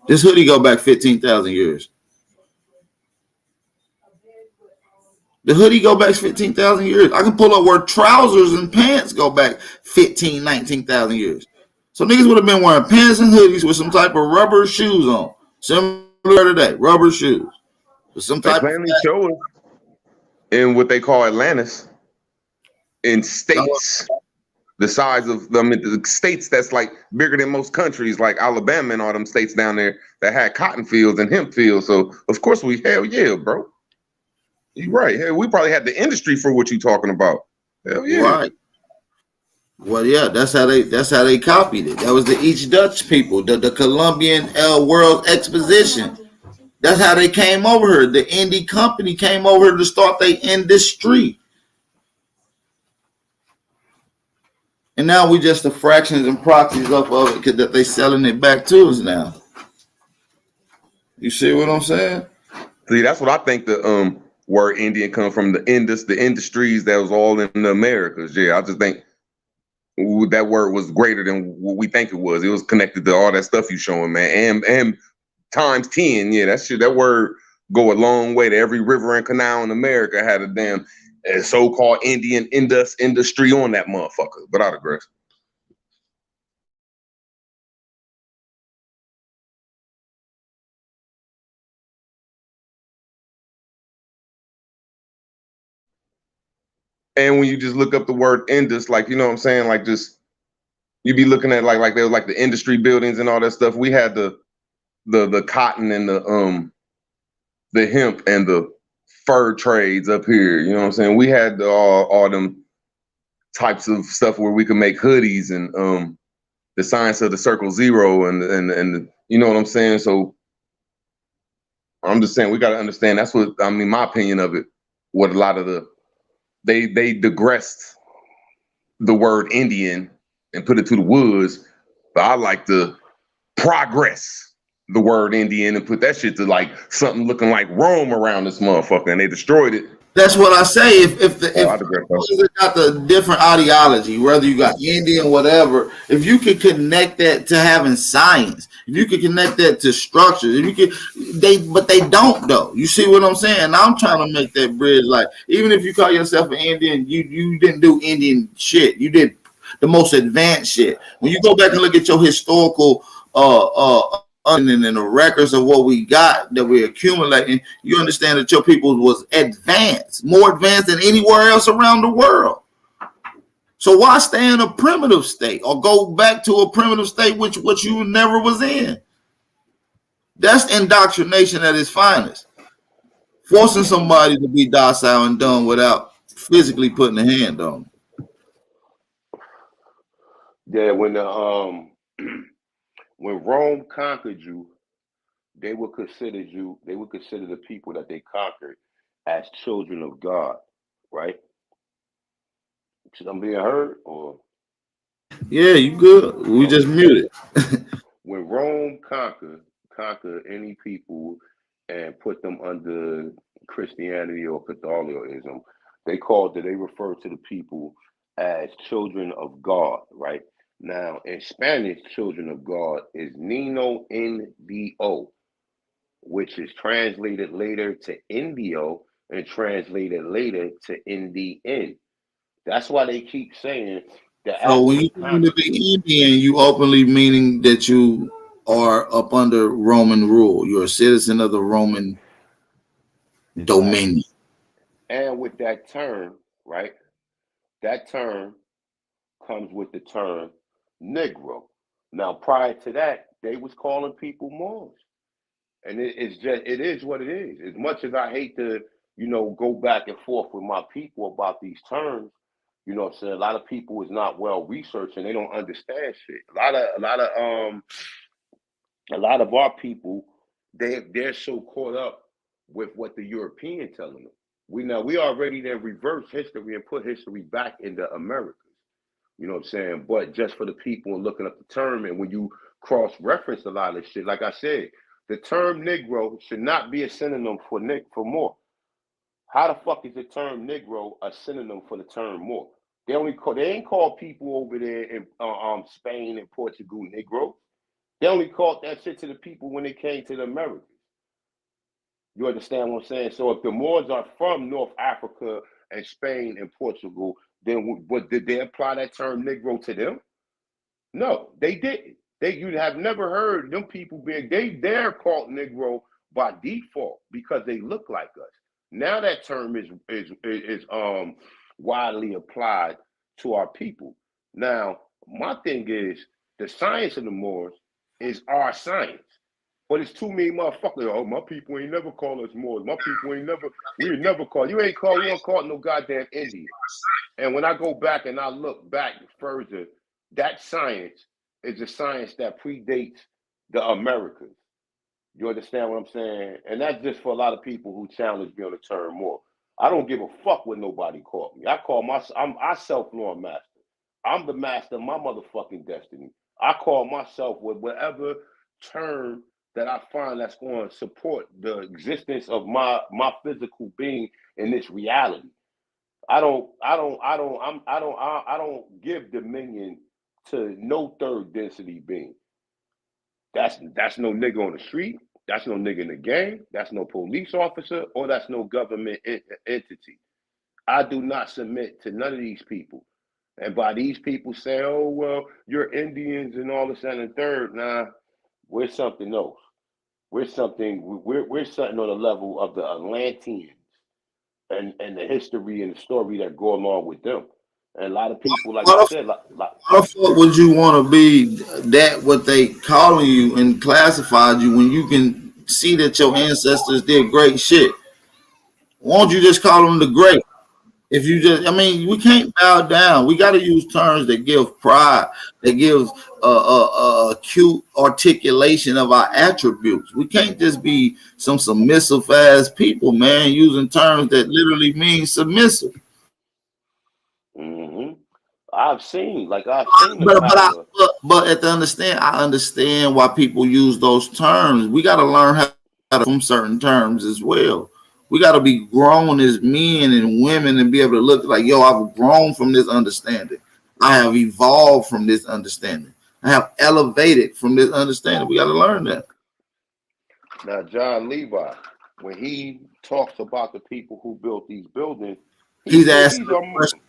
This hoodie go back 15,000 years. The hoodie go back 15,000 years. I can pull up where trousers and pants go back 15, 19,000 years. So niggas would have been wearing pants and hoodies with some type of rubber shoes on. Similar today, rubber shoes. With some type they plainly show us in what they call Atlantis, in states the size of the states that's like bigger than most countries, like Alabama and all them states down there that had cotton fields and hemp fields. So of course hell yeah, bro. You're right. Hell, we probably had the industry for what you talking about. Hell yeah. Right. Well, yeah, that's how they copied it. That was the East Dutch people, the Columbian World Exposition. That's how they came over here. The indie company came over here to start their industry. And now we just the fractions and proxies up of it because that they selling it back to us now. You see what I'm saying? See, that's what I think the word Indian come from, the industries that was all in the Americas. Yeah, I just think that word was greater than what we think it was. It was connected to all that stuff you showing, man. And times 10, yeah, that word go a long way. To every river and canal in America had a damn so-called Indian industry on that motherfucker. But I digress. And when you just look up the word Indus, like, you know what I'm saying, like, just you be looking at like there was like the industry buildings and all that stuff. We had the cotton and the hemp and the fur trades up here. You know what I'm saying? We had all them types of stuff where we could make hoodies and the science of the circle zero and you know what I'm saying? So I'm just saying we got to understand, that's what I mean, my opinion of it, what a lot of they digressed the word Indian and put it to the woods, but I like to progress the word Indian and put that shit to like something looking like Rome around this motherfucker, and they destroyed it. That's what I say. If you got the different ideology, whether you got Indian, whatever, if you could connect that to having science, if you could connect that to structures, if you could, but they don't though. You see what I'm saying? I'm trying to make that bridge. Like, even if you call yourself an Indian, you didn't do Indian shit. You did the most advanced shit. When you go back and look at your historical and the records of what we got that we're accumulating, you understand that your people was advanced, more advanced than anywhere else around the world. So why stay in a primitive state or go back to a primitive state which you never was in? That's indoctrination at its finest. Forcing somebody to be docile and dumb without physically putting a hand on them. Yeah, when when Rome conquered you, they would consider the people that they conquered as children of God, right? Should I'm being heard or? Yeah, you good. We just muted. When Rome conquered any people and put them under Christianity or Catholicism, they refer to the people as children of God, right? Now, in Spanish, children of God is Nino Ndio, which is translated later to Indio and translated later to Indian. That's why they keep saying that So after when they you claim to conquered be Indian, you openly meaning that you are up under Roman rule. You're a citizen of the Roman dominion. and with that term, right? That term comes with the term Negro. Now, prior to that, they was calling people Moors, and it is what it is. As much as I hate to, go back and forth with my people about these terms, you know what I'm saying? A lot of people is not well researched and they don't understand shit. A lot of our people, they're so caught up with what the European telling them. We already then reverse history and put history back into America. You know what I'm saying? But just for the people and looking up the term, and when you cross-reference a lot of shit, like I said, the term Negro should not be a synonym for Moor. How the fuck is the term Negro a synonym for the term Moor? They ain't call people over there in Spain and Portugal Negro. They only called that shit to the people when they came to the Americas. You understand what I'm saying? So if the Moors are from North Africa and Spain and Portugal, then did they apply that term Negro to them? No, they didn't. You'd have never heard them people they're called Negro by default because they look like us. Now that term is widely applied to our people. Now, my thing is the science of the Moors is our science. But it's too many motherfuckers. Oh, my people ain't never call us Moors. My people we never call. You ain't called no goddamn Indian. And when I go back and I look back further, that science is a science that predates the Americas. You understand what I'm saying? And that's just for a lot of people who challenge me on the term more. I don't give a fuck what nobody called me. I self-law master. I'm the master of my motherfucking destiny. I call myself with whatever term that I find that's going to support the existence of my physical being in this reality. I don't give dominion to no third density being. That's no nigga on the street. That's no nigga in the gang. That's no police officer, or that's no government entity. I do not submit to none of these people. And by these people say, "Oh well, you're Indians and all this and the third," nah, we're something else. We're something on the level of the Atlanteans and the history and the story that go along with them. And a lot of people, like you Why said, why the fuck would you want to be that what they calling you and classified you when you can see that your ancestors did great shit? Won't you just call them the great? If you just, I mean, we can't bow down. We got to use terms that give pride, that gives acute articulation of our attributes. We can't just be some submissive ass people, man, using terms that literally mean submissive. hmm I've seen the power. But at the understand, I understand why people use those terms. We got to learn how to from certain terms as well. We got to be grown as men and women and be able to look like, yo, I've grown from this understanding. I have evolved from this understanding. I have elevated from this understanding. We got to learn that. Now, John Levi, when he talks about the people who built these buildings, he He's said asking these a are question.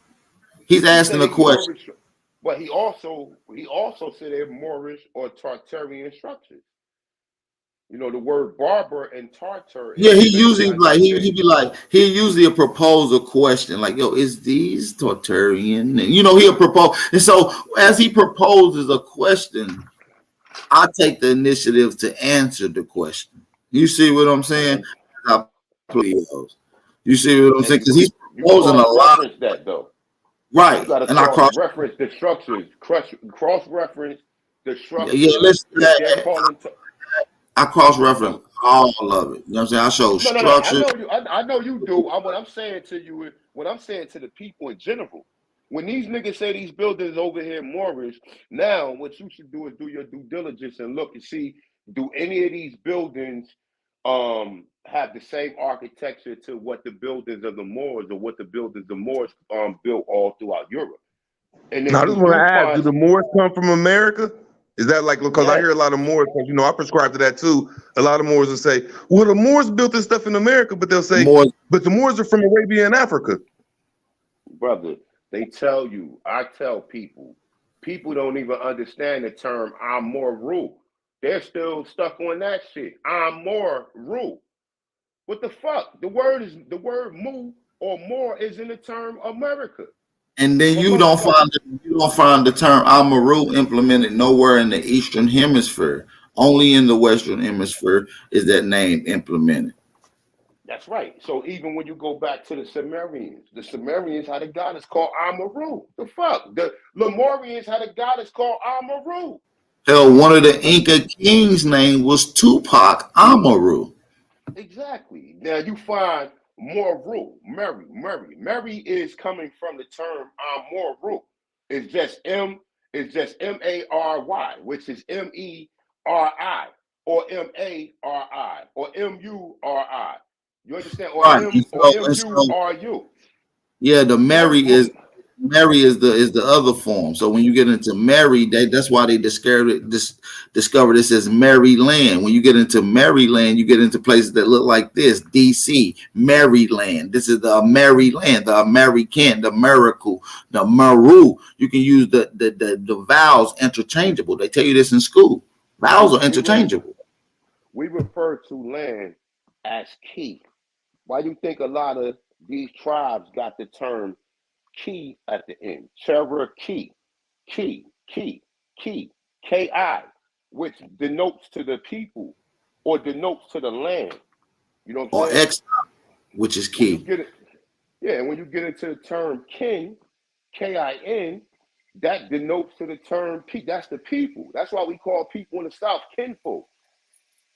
He's he asking said a they question. Moorish, but he also said they're Moorish or Tartarian structures. You know, the word barber and Tartar Yeah, is the he same usually like goddamn he thing. be like he usually propose a question like, yo, is these Tartarian? And, you know, he'll propose, and so as he proposes a question, I take the initiative to answer the question. You see what I'm saying? And I play those. You see what I'm and saying? Because he's you proposing a cross lot, reference that though. You right? got to And I cross cross, reference the structures, cross reference the yeah, structures listen, that they're calling. I cross Go. reference all of it. You know what I'm saying? I show No, no, no. I structures. know you. I know you do. What I'm saying to you is what I'm saying to the people in general. When these niggas say these buildings over here Moorish, now what you should do is do your due diligence and look and see, do any of these buildings have the same architecture to what the buildings of the Moors or what the buildings the Moors built all throughout Europe. And Now, if I you just want to do ask: do find the Moors come from America? Is that like because I yes, hear a lot of Moors? Because I prescribe to that too. A lot of Moors will say, "Well, the Moors built this stuff in America," but they'll say, More "But the Moors are from Arabia and Africa." brother, they tell you, I tell people don't even understand the term I'm more rule. They're still stuck on that shit. I'm more rule. What the fuck? The word mu or more is in the term America. and then But you motherfuckers, don't find the term Amaru implemented nowhere in the Eastern Hemisphere. Only in the Western Hemisphere is that name implemented. that's right. So even when you go back to the Sumerians had a goddess called Amaru. The fuck? The Lemurians had a goddess called Amaru. Hell, one of the Inca kings' name was Tupac Amaru. Exactly. Now you find more rule. Mary is coming from the term more rule. It's just Mary, which is Meri or Mari or Muri. You understand? Or Right. M or Muru. Yeah, the More, Mary more is the other form. So when you get into Mary, that's why they discovered this as Maryland. When you get into Maryland, you get into places that look like this: DC, Maryland. This is the Maryland, the American, the miracle, the Maru. You can use the vowels interchangeable. They tell you this in school. Vowels are we re, interchangeable. we refer to land as key. Why do you think a lot of these tribes got the term key at the end? Cherokee, key, key, key, KI, which denotes to the people or denotes to the land. You know what I'm Or saying? X, which is When you key. get it, yeah, and when you get into the term kin, KIN, that denotes to the term P. That's the people. That's why we call people in the South kinfolk.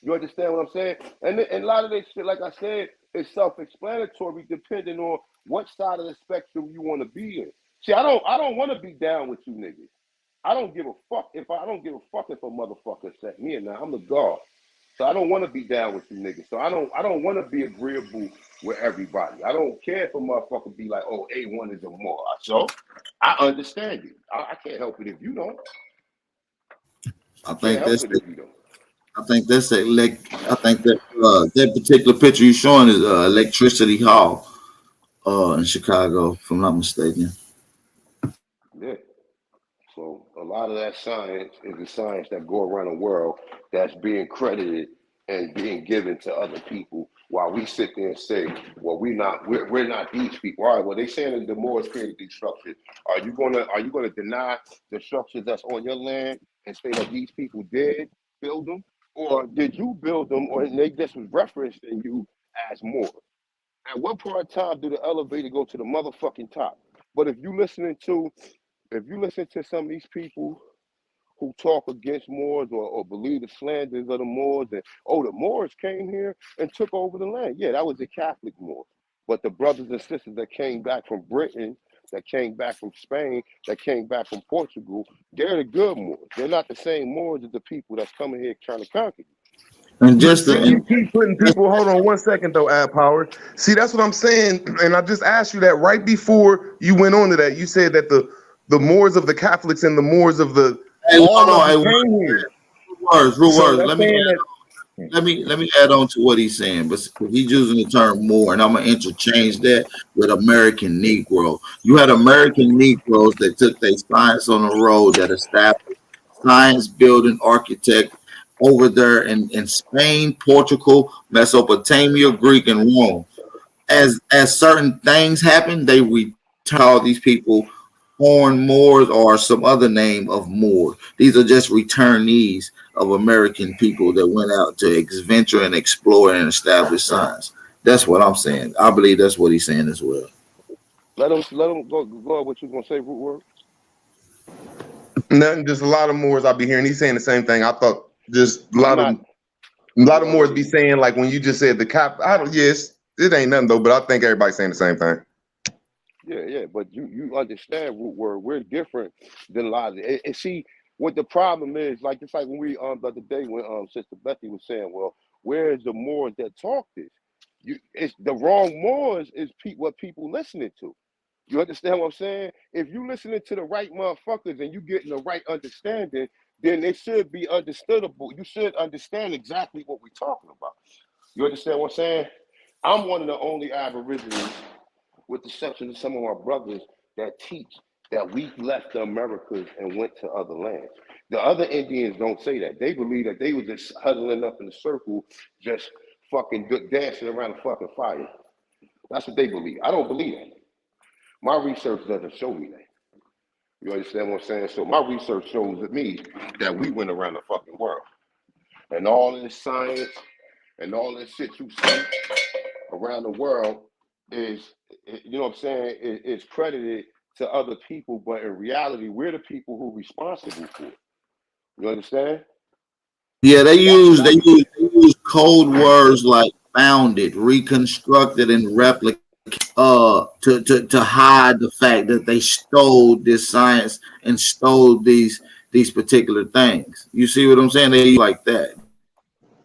You understand what I'm saying? And a lot of this shit, like I said, is self-explanatory depending on what side of the spectrum you want to be in. See, I don't want to be down with you niggas. I don't give a fuck if a motherfucker set me or not. I'm the God. So I don't want to be down with you niggas. So I don't want to be agreeable with everybody. I don't care if a motherfucker be like, oh, A1 is a more. So I understand you. I can't help it if you don't. I Can't think help that's it if you don't. I think that's I think that that particular picture you're showing is Electricity Hall in Chicago, if I'm not mistaken. Yeah. So a lot of that science is the science that go around the world that's being credited and being given to other people while we sit there and say, well, we're not these people. All right, well, they saying that the Moors created these structures. Are you gonna deny the structures that's on your land and say that these people did build them? Or did you build them or they just was referenced in you as Moors? At what point in time do the elevator go to the motherfucking top? But if you listen to some of these people who talk against Moors or believe the slanders of the Moors and the Moors came here and took over the land. Yeah, that was the Catholic Moors. But the brothers and sisters that came back from Britain, that came back from Spain, that came back from Portugal, they're the good Moors. They're not the same Moors as the people that's coming here trying to conquer you. And But just see, the, you and keep putting people. Hold on 1 second, though, Ad Power. See, that's what I'm saying, and I just asked you that right before you went on to that. You said that the Moors of the Catholics and the Moors of the hey, hold all of on, them hey, came here. real So words. that's saying that. Let me add on to what he's saying, but he's using the term more, and I'm gonna interchange that with American Negro. You had American Negroes that took their science on the road, that established science building architect over there in Spain, Portugal, Mesopotamia, Greek, and Rome. As certain things happen, they retell these people Horn Moors or some other name of Moor. These are just returnees of American people that went out to venture and explore and establish science. That's what I'm saying. I believe that's what he's saying as well. Let them go what you gonna say, root word. Nothing, just a lot of Moors I be hearing. He's saying the same thing. I thought just a I'm lot of not I'm Moors gonna be leave. saying like when you just said the cap. I don't. Yes, it ain't nothing though, but I think everybody's saying the same thing. Yeah, but you understand root word. We're different than a lot of it. And see what the problem is. Like it's like when we the other day when Sister Becky was saying, well, where is the Moors that talk this? It's the wrong Moors is what people listening to. You understand what I'm saying? If you listening to the right motherfuckers and you getting the right understanding, then it should be understandable. You should understand exactly what we're talking about. You understand what I'm saying? I'm one of the only Aborigines, with the exception of some of my brothers, that teach that we left the Americas and went to other lands. The other Indians don't say that. They believe that they were just huddling up in a circle, just fucking dancing around a fucking fire. That's what they believe. I don't believe that. My research doesn't show me that. You understand what I'm saying? So my research shows me that we went around the fucking world. And all this science and all this shit you see around the world is, you know what I'm saying, is credited to other people, but in reality, we're the people who are responsible for it. You understand? Yeah, That's what I believe. they use code words like founded, reconstructed, and replicate to hide the fact that they stole this science and stole these particular things. You see what I'm saying? They like that.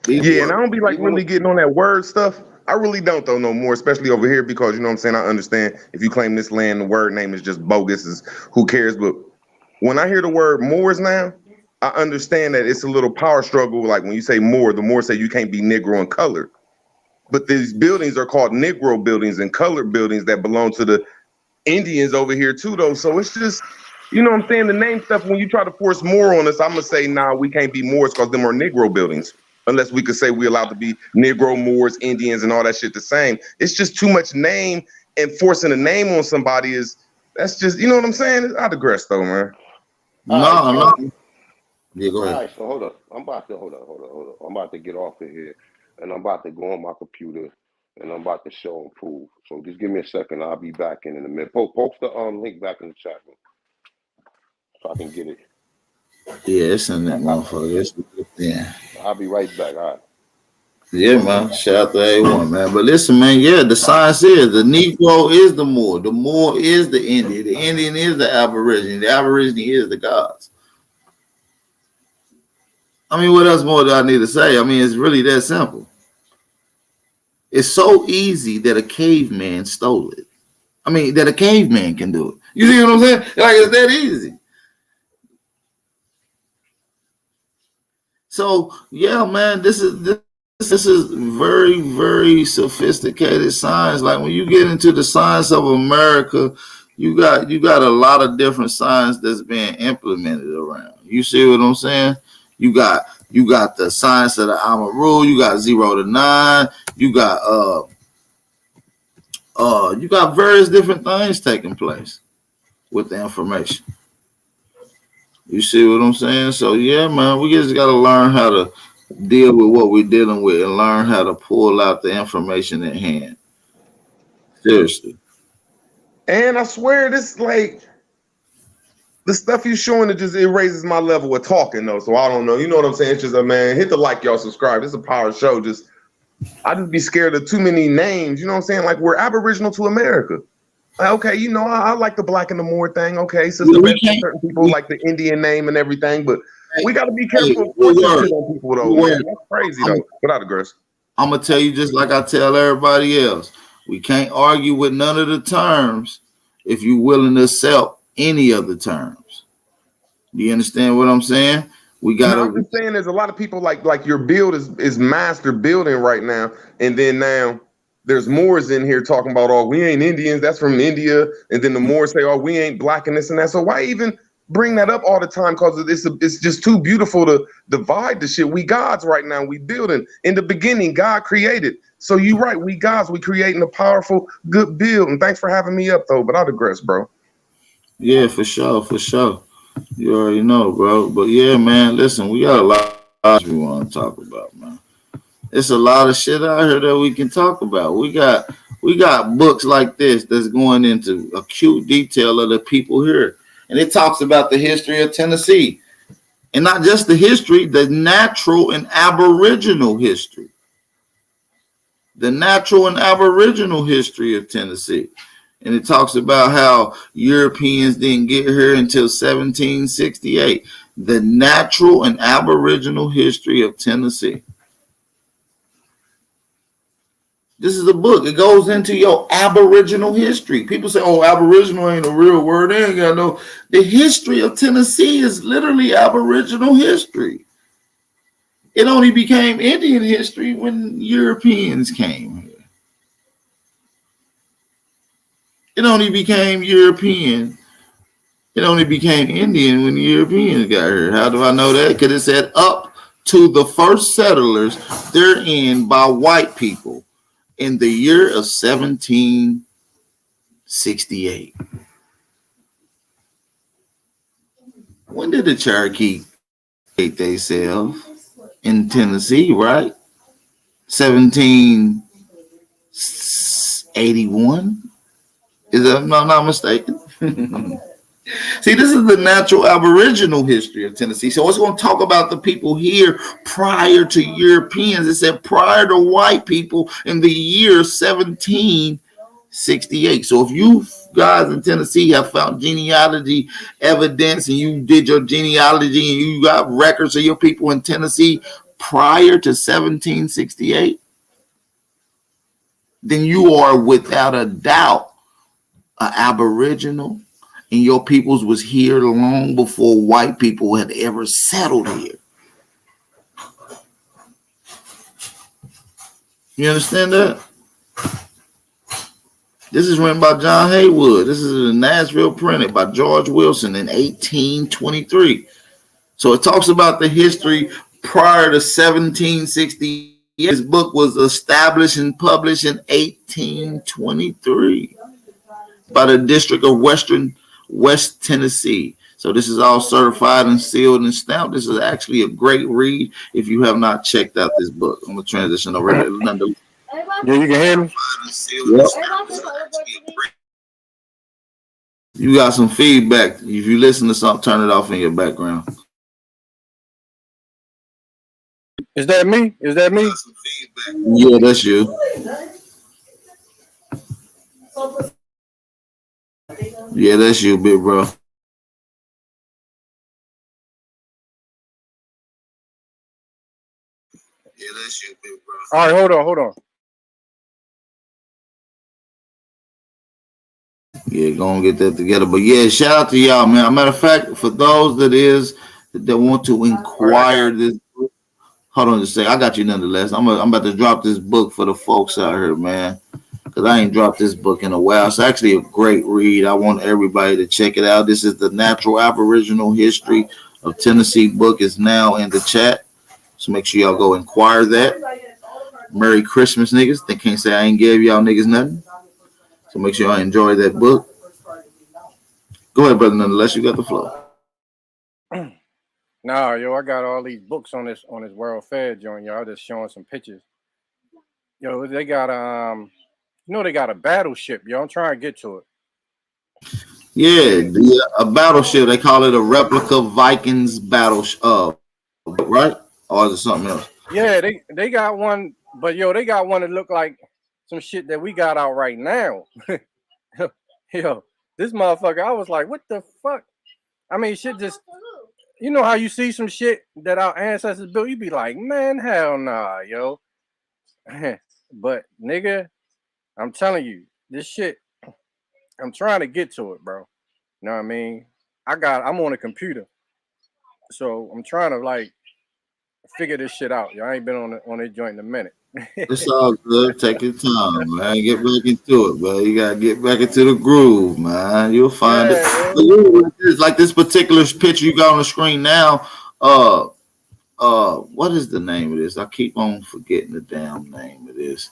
These Yeah, and I words. don't be like Even really getting on that word stuff. I really don't though no more, especially over here because you know what I'm saying. I understand if you claim this land, the word name is just bogus. Is who cares? But when I hear the word Moors now, I understand that it's a little power struggle. Like when you say Moor, the Moors say you can't be Negro and colored. But these buildings are called Negro buildings and colored buildings that belong to the Indians over here too, though. So it's just, you know what I'm saying? The name stuff, when you try to force more on us, I'm gonna say, nah, we can't be Moors because them are Negro buildings. Unless we could say we're allowed to be Negro, Moors, Indians, and all that shit the same. It's just too much name, and forcing a name on somebody that's just, you know what I'm saying? I digress though, man. All right, No, so no. Yeah, go all ahead. right, so hold up. Hold up. I'm about to get off of here and I'm about to go on my computer and I'm about to show and prove. So just give me a second. I'll be back in a minute. Post the link back in the chat room so I can get it. Yeah, it's in that motherfucker. Yeah. I'll be right back. All right. Yeah, man. Shout out to A1, man. But listen, man, yeah, the science is the Negro is the Moor is the Indian is the Aborigine is the gods. I mean, what else more do I need to say? I mean, it's really that simple. It's so easy that a caveman stole it. I mean, that a caveman can do it. You see what I'm saying? Like, it's that easy. So, yeah, man, this is very, very sophisticated science. Like when you get into the science of America, you got a lot of different science that's being implemented around. You see what I'm saying? You got the science of the Alma rule. You got 0 to 9. You got various different things taking place with the information. You see what I'm saying? So yeah, man, we just got to learn how to deal with what we're dealing with and learn how to pull out the information at hand. Seriously. And I swear, this like the stuff you're showing, it raises my level of talking though. So I don't know. You know what I'm saying? It's just a man. Hit the like, y'all subscribe. It's a power show. I just be scared of too many names. You know what I'm saying? Like we're Aboriginal to America. Okay, you know, I like the black and the Moor thing. Okay, Sister Beth, certain people like the Indian name and everything, but we got to be careful of pushing shit on people though. Man. That's crazy though. Without aggress. I'm gonna tell you just like I tell everybody else. We can't argue with none of the terms if you're willing to accept any of the terms. Do you understand what I'm saying? We got to. I'm just saying, there's a lot of people like your build is master building right now, and then now there's Moors in here talking about, oh, we ain't Indians, that's from India, and then the Moors say, oh, we ain't black and this and that. So why even bring that up all the time? Because it's just too beautiful to divide the shit. We gods right now. We building. In the beginning, God created. So you right, we gods. We creating a powerful, good build. And thanks for having me up though. But I digress, bro. Yeah, for sure, for sure. You already know, bro. But yeah, man, listen, we got a lot we want to talk about, man. It's a lot of shit out here that we can talk about. We got books like this that's going into acute detail of the people here. And it talks about the history of Tennessee. And not just the history, the natural and aboriginal history. The natural and aboriginal history of Tennessee. And it talks about how Europeans didn't get here until 1768. The natural and aboriginal history of Tennessee. This is a book. It goes into your aboriginal history. People say, oh, aboriginal ain't a real word. They ain't got no. The history of Tennessee is literally aboriginal history. It only became Indian history when Europeans came here. It only became European. It only became Indian when the Europeans got here. How do I know that? Because it said up to the first settlers therein by white people in the year of 1768. When did the Cherokee take themselves in Tennessee, right? 1781? Is that, if I'm not mistaken? See, this is the natural aboriginal history of Tennessee. So it's going to talk about the people here prior to Europeans. It said prior to white people in the year 1768. So if you guys in Tennessee have found genealogy evidence and you did your genealogy and you got records of your people in Tennessee prior to 1768, then you are without a doubt an aboriginal. And your peoples was here long before white people had ever settled here. You understand that? This is written by John Haywood. This is in Nashville printed by George Wilson in 1823. So it talks about the history prior to 1760. This book was established and published in 1823 by the District of West Tennessee. So this is all certified and sealed and stamped. This is actually a great read if you have not checked out this book. I'm going to transition over to Linda. Yeah, you can hear me? Yep. You got some feedback. If you listen to something, turn it off in your background. Is that me? Is that me? Yeah, that's you. Yeah, that's you, big bro. Yeah, that's you, big bro. All right, hold on. Yeah, go and get that together. But yeah, shout out to y'all, man. A matter of fact, for those that want to All right, I got inquire it. this, hold on just a second. I got you nonetheless. I'm about to drop this book for the folks out here, man. Because I ain't dropped this book in a while. It's actually a great read. I want everybody to check it out. This is the Natural Aboriginal History of Tennessee book. Is now in the chat. So make sure y'all go inquire that. Merry Christmas, niggas. They can't say I ain't gave y'all niggas nothing. So make sure y'all enjoy that book. Go ahead, brother. Nonetheless, you got the flow. Nah, yo, I got all these books on this World Fair joint, y'all. Just showing some pictures. Yo, they got they got a battleship, yo. I'm trying to get to it. Yeah, a battleship. They call it a replica Vikings battleship, right? Or is it something else? Yeah, they got one, but yo, they got one that look like some shit that we got out right now. Yo, this motherfucker, I was like, what the fuck? I mean, shit just, you know how you see some shit that our ancestors built, you be like, man, hell nah, yo. But nigga, I'm telling you, this shit, I'm trying to get to it, bro. You know what I mean? I'm on a computer, so I'm trying to like figure this shit out. Yo, I ain't been on it joint in a minute. It's all good. Take your time, man. Get back into it, man. You gotta get back into the groove, man. You'll find it. Yeah, But yeah, like this particular picture you got on the screen now. Uh, what is the name of this? I keep on forgetting the damn name of this.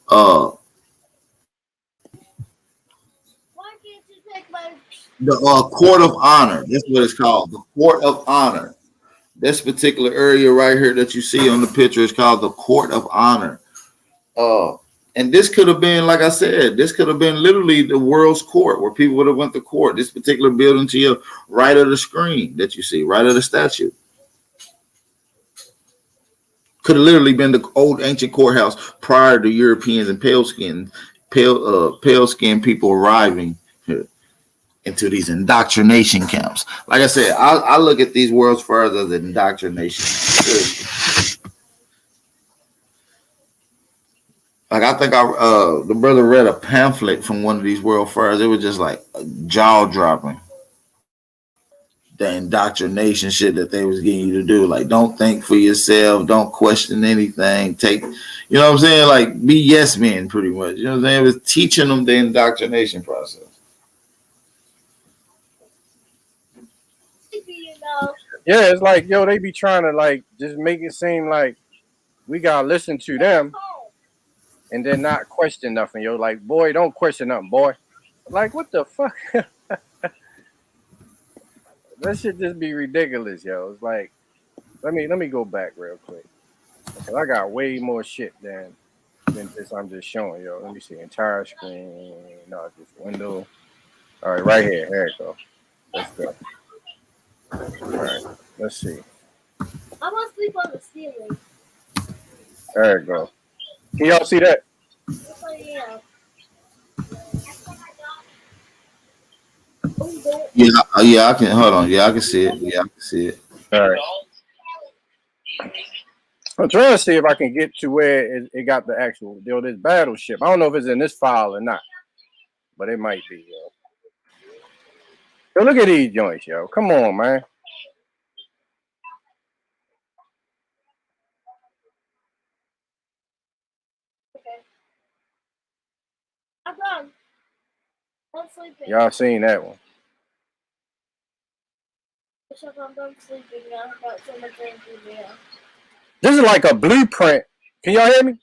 Uh, the Court of Honor. That's what it's called. The Court of Honor. This particular area right here that you see on the picture is called the Court of Honor. Uh, and this could have been, like I said, this could have been literally the world's court where people would have went to court. This particular building to your right of the screen that you see, right of the statue, could have literally been the old ancient courthouse prior to Europeans and pale skinned people arriving here into these indoctrination camps. Like I said, I look at these world's fairs as indoctrination. Like I think the brother read a pamphlet from one of these world fairs. It was just like jaw dropping. The indoctrination shit that they was getting you to do. Like, don't think for yourself, don't question anything. Take, you know what I'm saying? Like, be yes men, pretty much. You know what I'm saying? It was teaching them the indoctrination process. yeah, it's like, yo, they be trying to like just make it seem like we gotta listen to them and then not question nothing, yo. Like, boy, don't question nothing, boy. Like, what the fuck? That shit just be ridiculous, yo. It's like, let me go back real quick. Because I got way more shit than this I'm just showing, yo. Let me see. Entire screen. No, it's just window. All right, right here. There you go. Let's go. All right. Let's see. I'm gonna sleep on the ceiling. There you go. Can y'all see that? Yeah. Yeah, I can. Hold on. Yeah, I can see it. Yeah, I can see it. All right. I'm trying to see if I can get to where it got the actual this battleship. I don't know if it's in this file or not, but it might be, yo. Yo, look at these joints, yo. Come on, man. Okay. I'm done. I'm sleeping. Y'all seen that one? I'm done sleeping now. I've got so much energy now. This is like a blueprint. Can y'all hear me?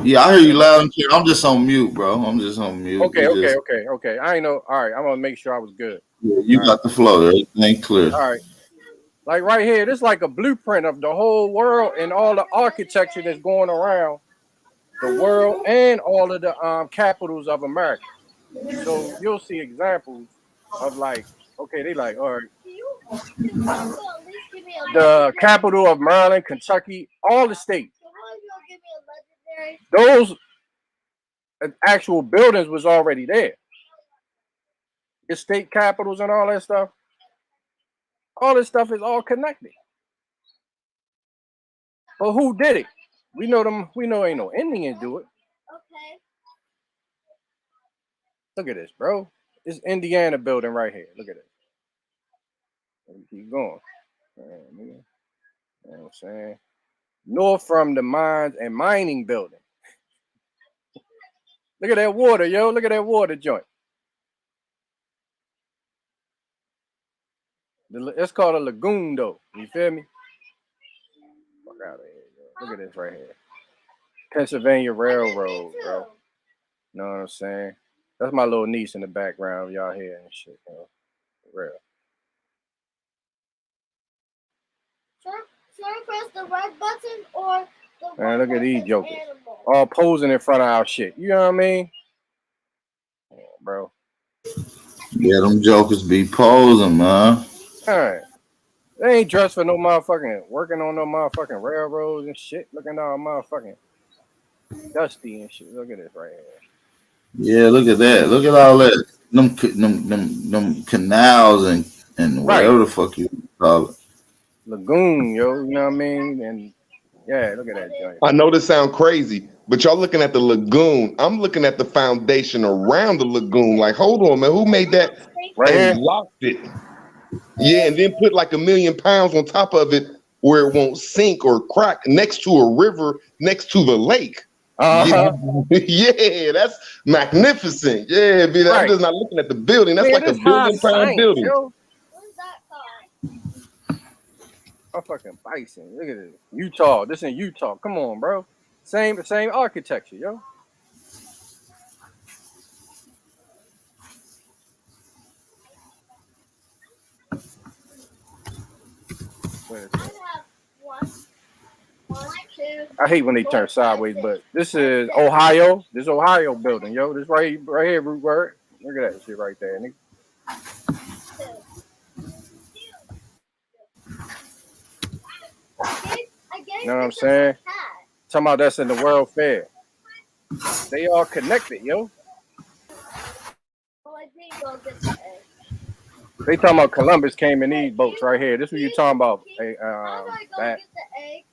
Yeah, I hear you loud and clear. I'm just on mute, bro. I'm just on mute. Okay. I ain't know. All right, I'm gonna make sure I was good. Yeah, you all got right. the flow. Everything clear. All right. Like right here, this is like a blueprint of the whole world and all the architecture that's going around the world and all of the capitals of America. So you'll see examples of like, okay, they like, all right, the capital of Maryland, Kentucky, all the states. Those actual buildings was already there. The state capitals and all that stuff. All this stuff is all connected. But who did it? We know them. We know ain't no Indians do it. Okay. Look at this, bro. It's Indiana building right here. Look at it. Keep going. You know what I'm saying? North from the mines and mining building. Look at that water, yo. Look at that water joint. It's called a lagoon, though. You feel me? Fuck out of here, yo. Look at this right here. Pennsylvania Railroad, bro. Know what I'm saying? That's my little niece in the background. Y'all hear and shit, yo. For real. Should I press the red button or the Man, look at these jokers. animal? All posing in front of our shit. You know what I mean? Yeah, bro. Yeah, them jokers be posing, man. All right. They ain't dressed for no motherfucking working on no motherfucking railroads and shit. Looking all motherfucking dusty and shit. Look at this right here. Yeah, look at that. Look at all that. Them canals and whatever the fuck you call it. Lagoon, yo. You know what I mean? And yeah, look at that joint. I know this sounds crazy, but y'all looking at the lagoon. I'm looking at the foundation around the lagoon. Like, hold on, man. Who made that? Right and here? locked it. Yeah, and then put like 1 million pounds on top of it where it won't sink or crack next to a river, next to the lake. Uh-huh. Yeah, that's magnificent. Yeah, I'm Right. just not looking at the building. That's Man, like a this high billion pound science, building. What yo. is that called? A fucking bison. Look at this. Utah. This in Utah. Come on, bro. Same architecture, yo. I have one, two. I hate when they turn sideways, but this is Ohio. This Ohio building, yo. This right here, root word. Look at that shit right there, nigga. You know what I'm saying? Talking about that's in the World Fair. They all connected, yo. Oh, I think I'll get the egg. They talking about Columbus came in these boats right here. This is what you talking about. Hey, How do I go that. get the egg?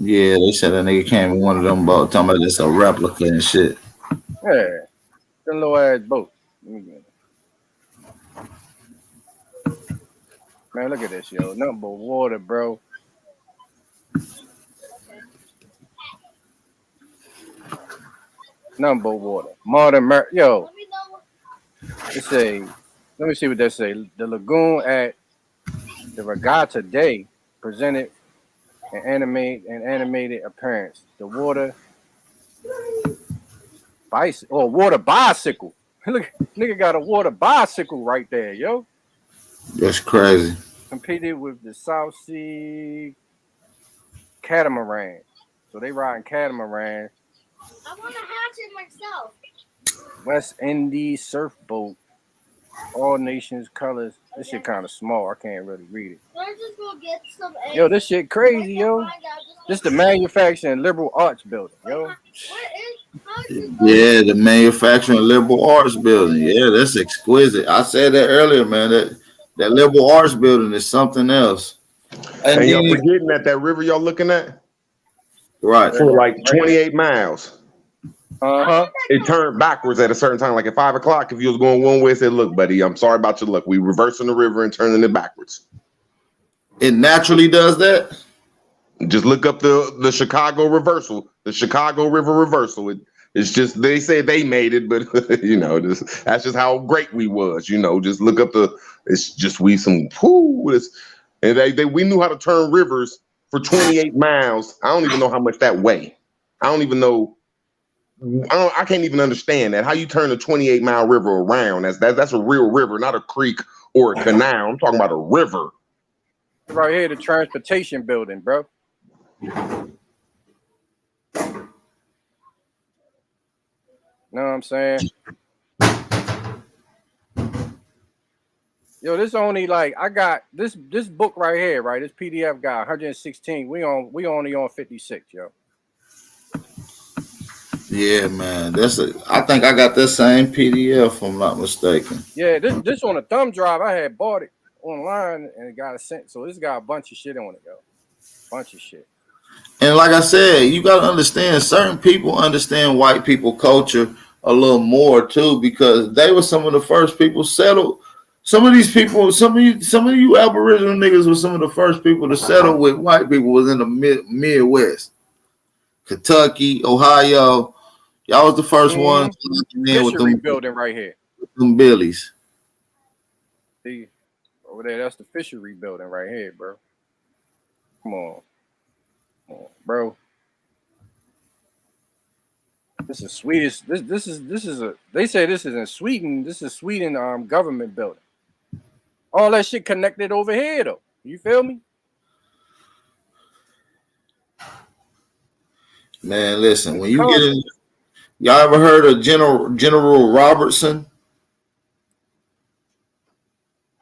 Yeah, they said that nigga came in one of them boats talking about this a replica and shit. Yeah, them little ass boats. Let me get it. Man, look at this, yo. Nothing but water, bro. Nothing but water. Modern, yo. Let me know. It say, let me see what they say. The lagoon at the Regatta Day presented an animated appearance. The water bicycle. Look, nigga got a water bicycle right there, yo. That's crazy. Competed with the South Sea catamaran. So they riding catamaran. I want to hatch it myself. West Indies surfboat. All nations colors. This shit kind of small. I can't really read it. Can I just go get some eggs? Yo, this shit crazy, yo. This the manufacturing liberal arts building, yo. Yeah, the manufacturing liberal arts building. Yeah, that's exquisite. I said that earlier, man. That liberal arts building is something else. And y'all forgetting that river y'all looking at? Right. For like 28 miles. Uh-huh. It turned backwards at a certain time, like at 5 o'clock. If you was going one way, it said, "Look, buddy, I'm sorry about your luck. We reversing the river and turning it backwards." It naturally does that. Just look up the Chicago reversal, the Chicago River reversal. It's just they say they made it, but that's just how great we was. Just look up it's just we some and we knew how to turn rivers for 28 miles. I don't even know how much that weigh. I don't even know. I can't even understand that. How you turn a 28-mile river around? That's a real river, not a creek or a canal. I'm talking about a river. Right here, the transportation building, bro. Know what I'm saying? Yo, this only like I got this book right here, right? This PDF got 116. We only on 56, yo. Yeah, man. I think I got that same PDF if I'm not mistaken. Yeah, this on a thumb drive. I had bought it online and it got a sent. So this got a bunch of shit on it, yo. Bunch of shit. And like I said, you got to understand, certain people understand white people culture a little more too, because they were some of the first people settled. Some of these people, some of you Aboriginal niggas were some of the first people to settle with white people. Was in the Midwest, Kentucky, Ohio. Y'all was the first ones with Fishery building right here. Them Billies. See, over there, that's the fishery building right here, bro. Come on, bro. This is Swedish. This is a. They say this is in Sweden. This is Sweden government building. All that shit connected over here though. You feel me? Man, listen. When you get in, y'all ever heard of General Robertson?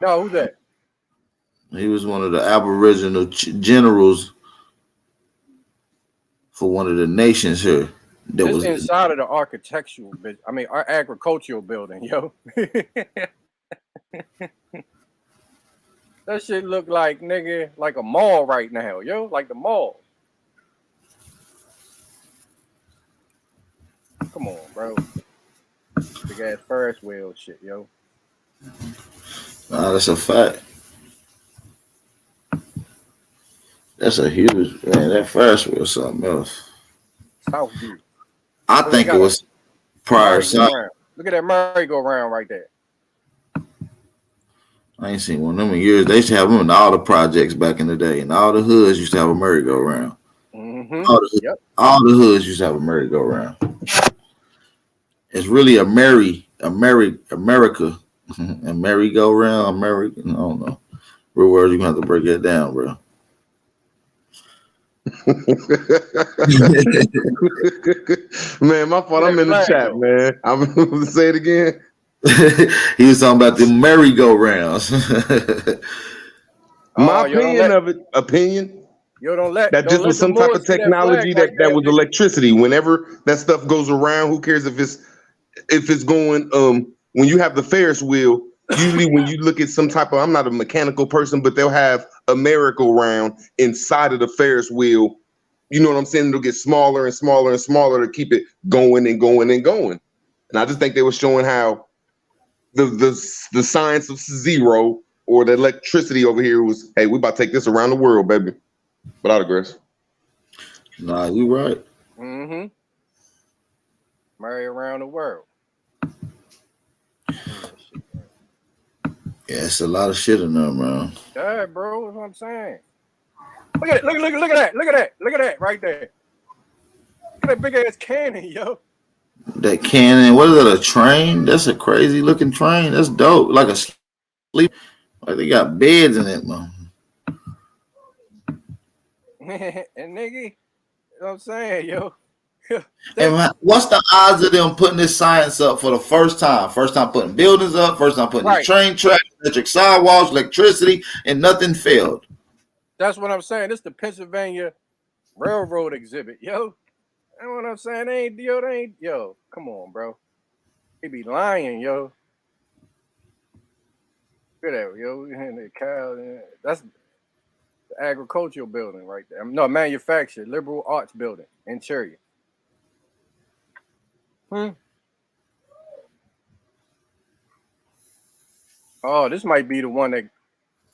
No, who's that? He was one of the Aboriginal generals for one of the nations here. This was inside of the architectural, our agricultural building, yo. That shit look like, nigga, like a mall right now, yo, like the mall. Come on, bro. Big ass Ferris wheel shit, yo. Nah, that's a fact. That's a huge, man. That Ferris wheel was something else. South View. I think it was prior. Look at that merry-go-round right there. I ain't seen one of them in years. They used to have them in all the projects back in the day, and all the hoods used to have a merry-go-round. Mm-hmm. All the hoods used to have a merry-go-round. It's really a America, a merry-go-round, American. I don't know. Real words, you gonna have to break that down, bro. Man, my fault. I'm in the chat, man. I'm gonna say it again. He was talking about the merry-go-rounds. My opinion. You don't let that this was some type of technology that was electricity. Whenever that stuff goes around, who cares if it's going? When you have the Ferris wheel, usually when you look at some type of, I'm not a mechanical person, but they'll have a merry-go-round inside of the Ferris wheel. You know what I'm saying? It'll get smaller and smaller and smaller to keep it going and going and going. And I just think they were showing how the science of zero or the electricity over here was, hey, we about to take this around the world, baby. But I digress. Nah, you right. Mm-hmm. Marry around the world. Yeah, it's a lot of shit in there, man. Yeah, bro, that's what I'm saying. Look at it. Look at that. Look at that. Look at that right there. Look at that big ass cannon, yo. That cannon, what is that, a train? That's a crazy looking train. That's dope. Like a sleep. Like they got beds in it, man. And nigga, you know what I'm saying, yo. And man, what's the odds of them putting this science up for the first time? First time putting buildings up, first time putting train tracks, electric sidewalks, electricity, and nothing failed. That's what I'm saying. This is the Pennsylvania Railroad exhibit, yo. That's what I'm saying. They ain't, yo. Come on, bro. They be lying, yo. Look at that, yo. And the cow. That's the agricultural building right there. No, manufactured liberal arts building, interior. Oh, this might be the one that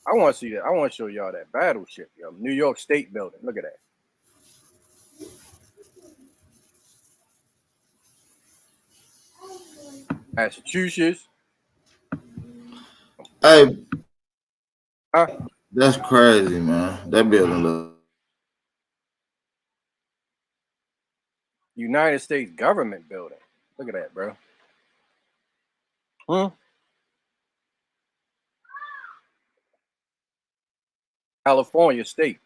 I want to see. That I want to show y'all that battleship, yo. New York State building. Look at that. Massachusetts. Hey, that's crazy, man. That building look. United States government building. Look at that, bro. California State.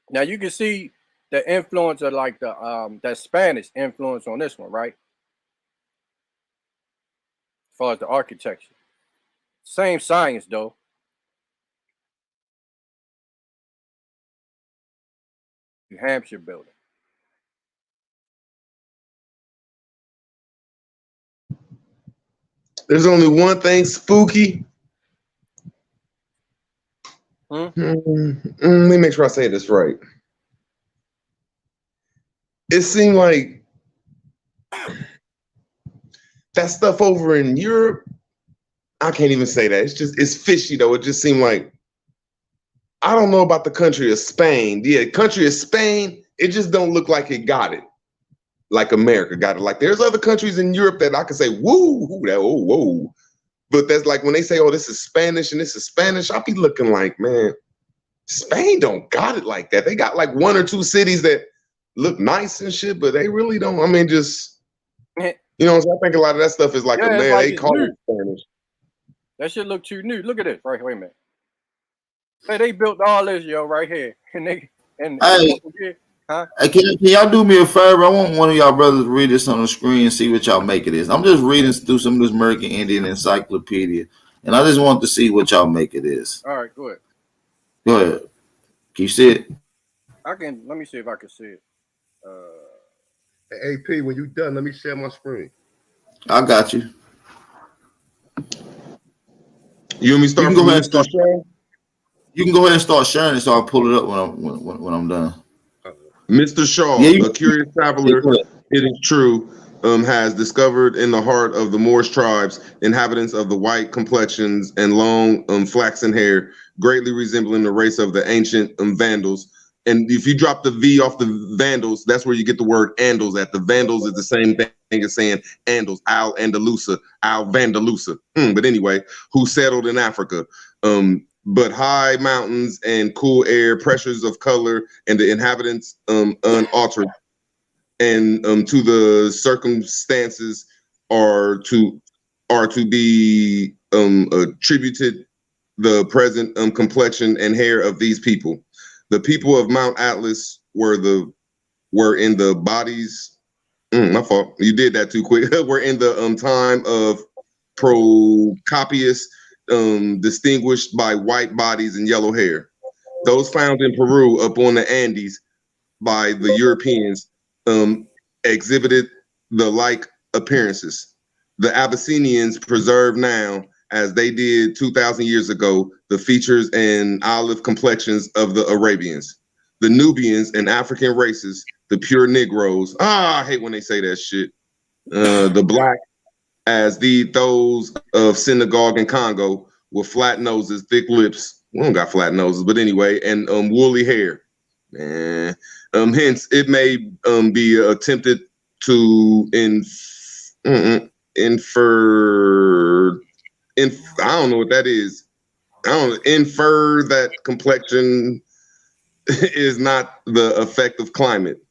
Now you can see the influence of like the that Spanish influence on this one, right? As far as the architecture. Same science though. New Hampshire building. There's only one thing spooky. Hmm? Let me make sure I say this right. It seemed like that stuff over in Europe, I can't even say that. It's fishy though. It just seemed like, I don't know about the country of Spain. Yeah, country of Spain, it just don't look like it got it. Like America got it. Like there's other countries in Europe that I can say, woo, that, oh, whoa. But that's like when they say, oh, this is Spanish and this is Spanish, I'll be looking like, man, Spain don't got it like that. They got like one or two cities that look nice and shit, but they really don't. I mean, just, you know, so I think a lot of that stuff is like, Yeah, it's man, like they it's call new. it Spanish. That shit look too new. Look at this. Right, wait a minute. Hey, they built all this, yo, right here. And they Hey, huh? hey, can y'all do me a favor? I want one of y'all brothers to read this on the screen and see what y'all make of this. I'm just reading through some of this American Indian encyclopedia, and I just want to see what y'all make of this. All right, go ahead. Go ahead. Can you see it? Let me see if I can see it. Hey, AP, when you done, let me share my screen. I got you. You want me to start from Mr. Shaw? You can go ahead and start sharing it, so I'll pull it up when I'm done. Mr. Shaw, Yeah, a curious traveler, it is true, has discovered in the heart of the Moorish tribes, inhabitants of the white complexions and long flaxen hair, greatly resembling the race of the ancient Vandals. And if you drop the V off the Vandals, that's where you get the word Andals at. The Vandals is the same thing as saying Andals, Al Andalusa, Al Vandalusa. But anyway, who settled in Africa. But high mountains and cool air, pressures of color, and the inhabitants unaltered, and to the circumstances are to be attributed the present complexion and hair of these people. The people of Mount Atlas were in the bodies. My fault. You did that too quick. We're in the time of Procopius, distinguished by white bodies and yellow hair. Those found in Peru up on the Andes by the Europeans exhibited the like appearances. The Abyssinians preserve now, as they did 2,000 years ago, the features and olive complexions of the Arabians. The Nubians and African races, the pure Negroes. I hate when they say that shit. The black, as those of Senegal and Congo, with flat noses, thick lips. We don't got flat noses, but anyway, and woolly hair. Man. Hence, it may be attempted to infer. I don't know what that is. Infer that complexion is not the effect of climate.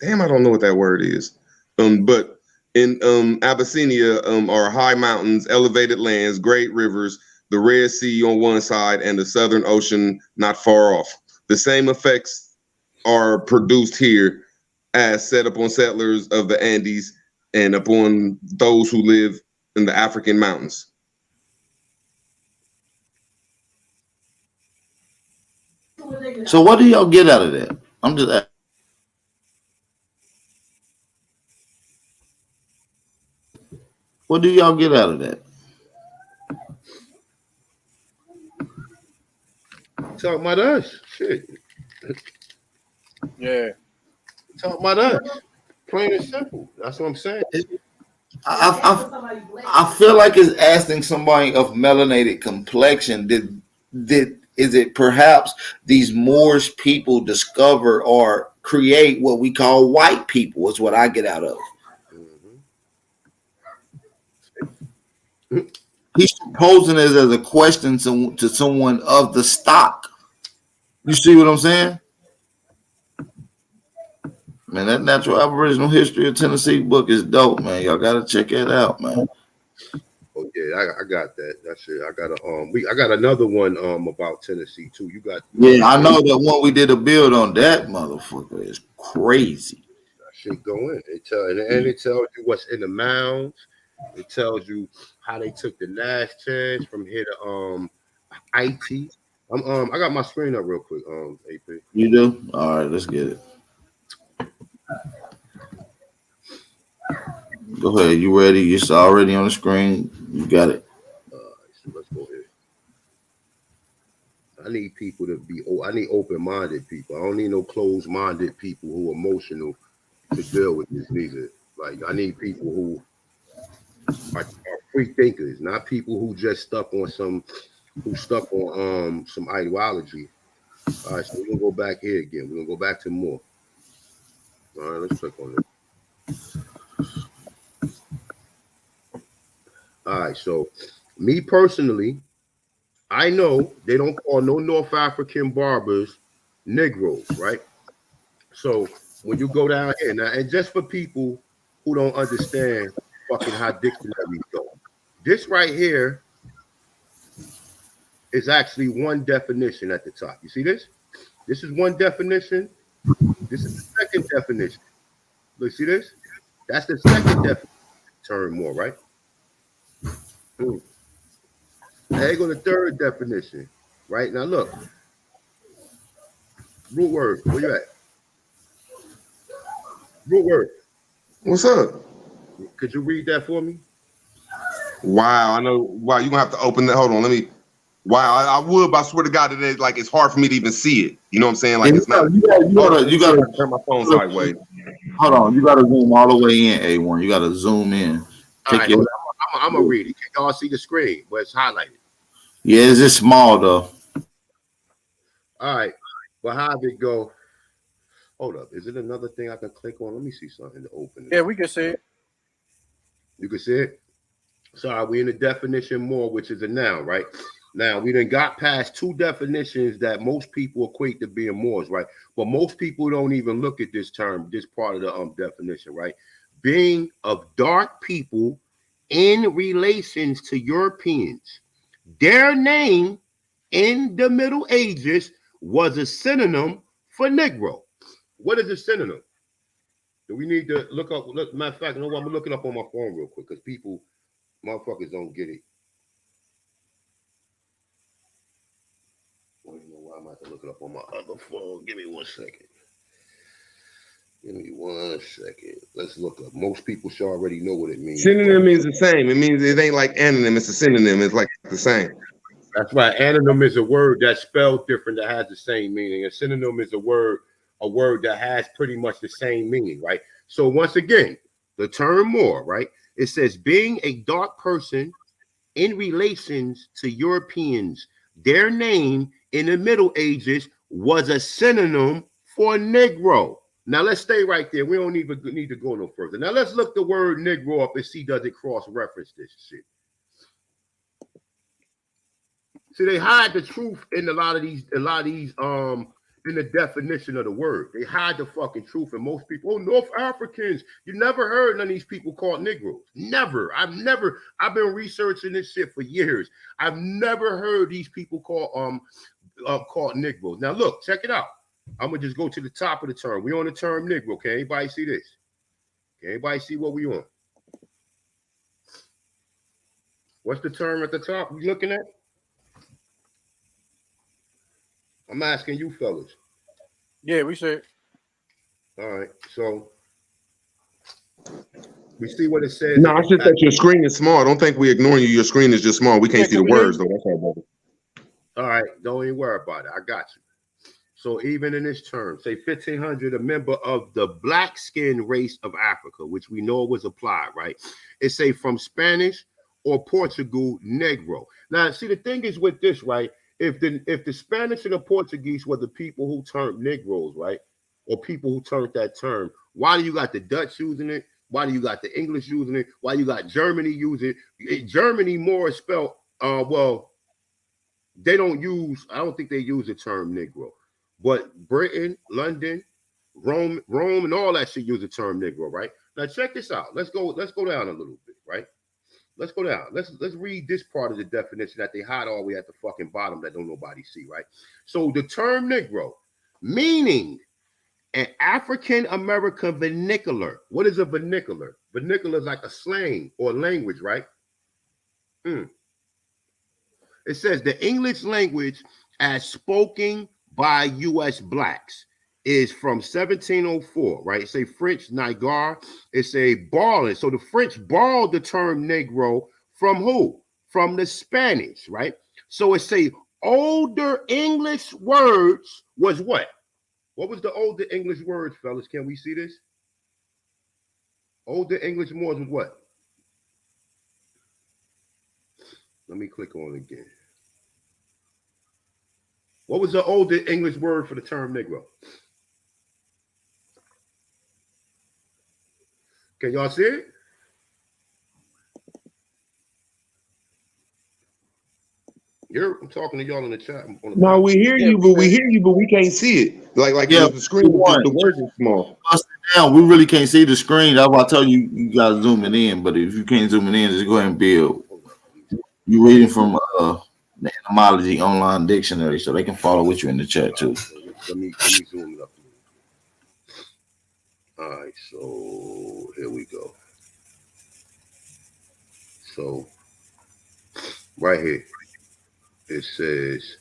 Damn, I don't know what that word is. But in Abyssinia are high mountains, elevated lands, great rivers, the Red Sea on one side, and the Southern Ocean not far off. The same effects are produced here as set upon settlers of the Andes and upon those who live in the African mountains. So what do y'all get out of that? I'm just what do y'all get out of that? Talking about us. Shit. Yeah. Talking about us. Plain and simple. That's what I'm saying. I feel like it's asking somebody of melanated complexion. Is it perhaps these Moorish people discover or create what we call white people? Is what I get out of. He's posing it as a question to someone of the stock. You see what I'm saying? Man, that Natural Aboriginal History of Tennessee book is dope, man. Y'all gotta check it out, man. Oh yeah, I got that. That's it. I got I got another one about Tennessee too. You got I know that one we did a build on. That motherfucker is crazy. That shit go in. It tells you what's in the mounds. It tells you how they took the last chance from here to IT. I got my screen up real quick. AP. You do? All right, let's get it. Go ahead. You ready? It's already on the screen. You got it. So let's go here. I need people to be. I need open-minded people. I don't need no closed-minded people who are emotional to deal with this neither. Like I need people who are free thinkers, not people who just stuck on some ideology. All right, so we're gonna go back here again. We're gonna go back to more. All right, let's click on it. All right, so me personally, I know they don't call no North African barbers Negroes, right? So when you go down here now, and just for people who don't understand fucking how dictionaries go, this right here is actually one definition at the top. You see this? This is one definition. This is the second definition. Look, see this? That's the second definition. Term more, right? There go the third definition. Right now, look. Root word. Where you at? Root word. What's up? Could you read that for me? Wow, I know. Wow, you're gonna have to open that. Hold on, let me. Wow, I would, but I swear to God, that it's like it's hard for me to even see it. You know what I'm saying? Like And it's not. you gotta turn my phone sideways. hold on. You gotta zoom all the way in. A1. You gotta zoom in. All right, I'm gonna read it. Can y'all see the screen where it's highlighted? Yeah, it's just small though. All right. Well, how did it go? Hold up. Is it another thing I can click on? Let me see something to open it. Yeah, we can see it. You can see it? Sorry, we in the definition more, which is a noun, right? Now, we done got past two definitions that most people equate to being Moors, right? But most people don't even look at this term, this part of the definition, right? Being of dark people in relations to Europeans. Their name in the Middle Ages was a synonym for Negro. What is a synonym? Do we need to look up? Matter of fact, you know what? I'm looking up on my phone real quick because people, motherfuckers don't get it. I don't even know why I'm going to have to look it up on my other phone. Give me 1 second. Give me 1 second. Let's look up. Most people should already know what it means. Synonym means the same. It means it ain't like anonym. It's a synonym. It's like the same. That's right. Anonym is a word that's spelled different that has the same meaning. A synonym is a word that has pretty much the same meaning, right? So once again, the term Moor, right? It says being a dark person in relations to Europeans. Their name in the Middle Ages was a synonym for Negro. Now let's stay right there. We don't even need to go no further. Now let's look the word Negro up and see does it cross-reference this shit. See, they hide the truth in a lot of these, in the definition of the word. They hide the fucking truth. And most people, North Africans, you never heard none of these people called Negroes. Never. I've been researching this shit for years. I've never heard these people called Negroes. Now look, check it out. I'm gonna just go to the top of the term. We on the term Negro. Can anybody see this? Can anybody see what we on? What's the term at the top we looking at? I'm asking you fellas. Yeah, we see it. All right, so we see what it says. No, it's just that your screen is small. I don't think we're ignoring you. Your screen is just small. We can't see the words, though. That's all, brother. All right, don't even worry about it. I got you. So even in this term, say 1500, a member of the black skin race of Africa, which we know was applied, right? It say from Spanish or Portugal, Negro. Now, see, the thing is with this, right? If the Spanish and the Portuguese were the people who turned Negroes, right? Or people who turned that term, why do you got the Dutch using it? Why do you got the English using it? Why you got Germany using it? Germany more is spelled, well, they don't use, I don't think they use the term Negro. But Britain, London, Rome, and all that shit use the term Negro, right? Now check this out. Let's go down a little bit, right? Let's go down. Let's read this part of the definition that they hide all the way at the fucking bottom that don't nobody see, right? So the term Negro, meaning an African American vernacular. What is a vernacular? Vernacular is like a slang or language, right? It says the English language as spoken by U.S. blacks is from 1704, right? It's a French Nigar. It's a borrowing. So the French borrowed the term Negro from who? From the Spanish, right? So it's a older English words was what? What was the older English words, fellas? Can we see this? Older English words was what? Let me click on it again. What was the older English word for the term Negro? Can y'all see it? I'm talking to y'all in the chat. No, we hear you, but we can't see it. Like Yeah, the screen, the words are small. Now we really can't see the screen. That's why I tell you, you gotta zoom it in. But if you can't zoom it in, just go ahead and build. You reading from the etymology online dictionary, so they can follow with you in the chat too. Let me zoom it up. All right, so here we go. So right here, it says,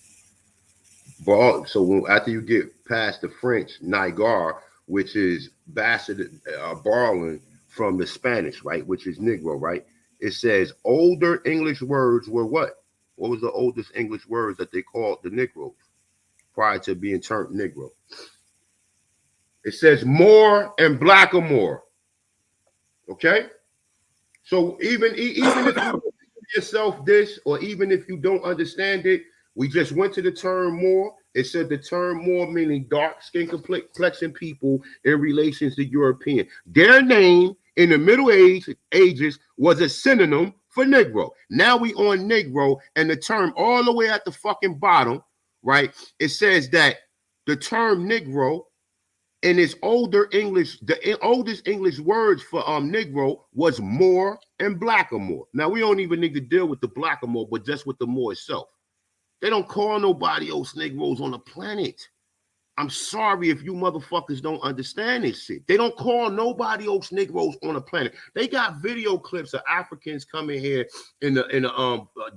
so after you get past the French Nigar, which is borrowing from the Spanish, right, which is Negro, right? It says older English words were what? What was the oldest English words that they called the Negroes prior to being termed Negro? It says more and blackamoor. Okay? So even if you yourself this, or even if you don't understand it, we just went to the term more. It said the term more meaning dark skin complexion people in relations to European. Their name in the Middle Ages was a synonym for Negro. Now we on Negro, and the term all the way at the fucking bottom, right? It says that the term Negro in its older English, the oldest English words for Negro was more and blackamoor. Now we don't even need to deal with the blackamoor, but just with the more itself. They don't call nobody else Negroes on the planet. I'm sorry if you motherfuckers don't understand this shit. They don't call nobody else Negroes on the planet. They got video clips of Africans coming here in the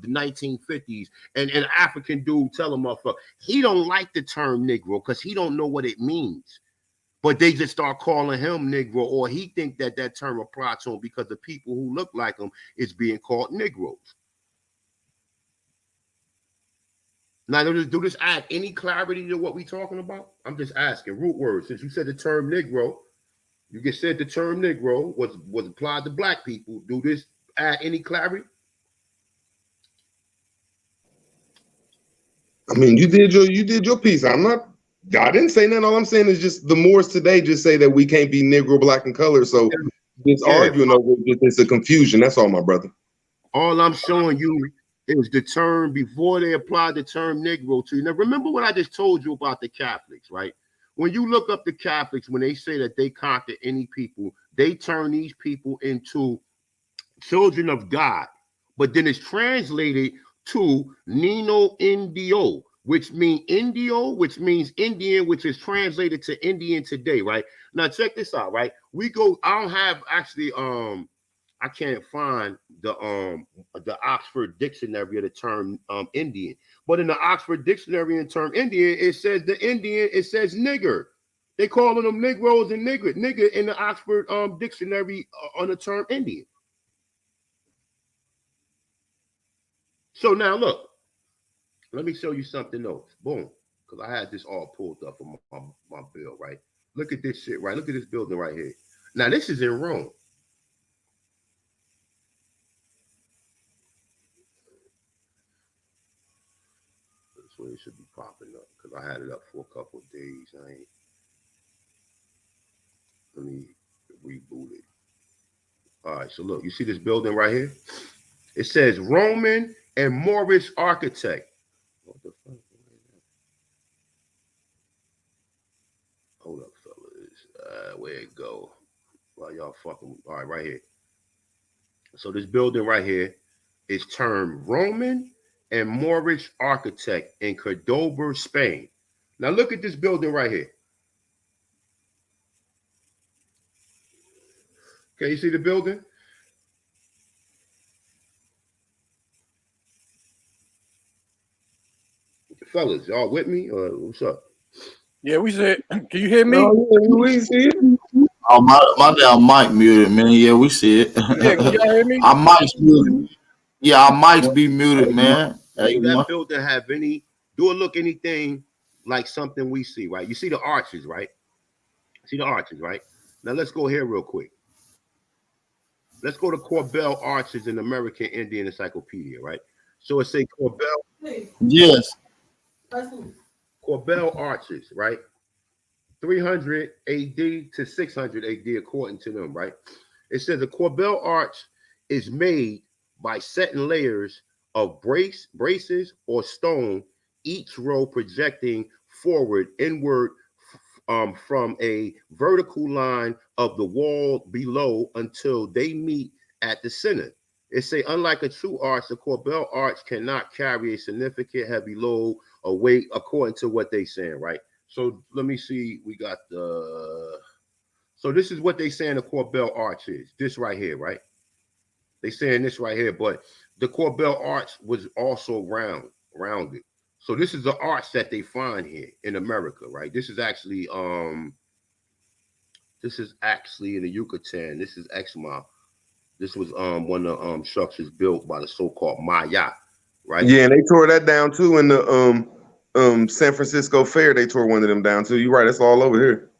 1950s, and an African dude tell a motherfucker he don't like the term Negro because he don't know what it means. But they just start calling him Negro, or he think that term applies to him because the people who look like him is being called Negroes. Now, do this add any clarity to what we talking about? I'm just asking. Root words. Since you said the term Negro, you just said the term Negro was applied to black people. Do this add any clarity? I mean, you did your piece. I didn't say nothing. All I'm saying is just the Moors today just say that we can't be Negro, black, and color. So just arguing over it's a confusion. That's all, my brother. All I'm showing you is the term before they applied the term Negro to you. Now, remember what I just told you about the Catholics, right? When you look up the Catholics, when they say that they conquer any people, they turn these people into children of God. But then it's translated to Nino Indio, which means Indian, which is translated to Indian today, right? Now check this out, right? I don't have actually I can't find the Oxford Dictionary of the term Indian. But in the Oxford Dictionary in term Indian, it says nigger. They calling them Negroes and nigger in the Oxford Dictionary on the term Indian. So now look, let me show you something else. Boom, because I had this all pulled up on my bill, right? Look at this shit, right? Look at this building right here. Now this is in Rome. This way it should be popping up because I had it up for a couple of days. Let me reboot it. All right, so look, you see this building right here? It says Roman and Moorish architect. What the fuck? Hold up, fellas. Where it go? Well, y'all fucking. All right, right here. So this building right here is termed Roman and Moorish architect in Cordoba, Spain. Now look at this building right here. Okay, you see the building? Fellas, y'all with me or what's up? Yeah, we said. Can you hear me? Oh, yeah, we see it. Oh, my damn mic muted, man. Yeah, we see it. Yeah, can y'all hear me? Our mic's muted. Yeah, our mics be muted, man. Hey, Do that building have any? Do it look anything like something we see? Right. You see the arches, right? See the arches, right? Now let's go here real quick. Let's go to Corbell Arches in American Indian Encyclopedia, right? So it say Corbell. Yes. Corbell Arches, right? 300 AD to 600 AD, according to them, right? It says a Corbell arch is made by setting layers of braces or stone, each row projecting forward, inward from a vertical line of the wall below until they meet at the center. It say, unlike a true arch, the Corbell arch cannot carry a significant heavy load or weight, according to what they saying, right? So let me see. We got the. So this is what they saying the Corbell arch is. This right here, right? They saying this right here, but the Corbell arch was also rounded. So this is the arch that they find here in America, right? This is actually in the Yucatan. This is Exma. This was one of the structures built by the so-called Maya, right? Yeah, and they tore that down too in the San Francisco Fair. They tore one of them down too. You're right, it's all over here.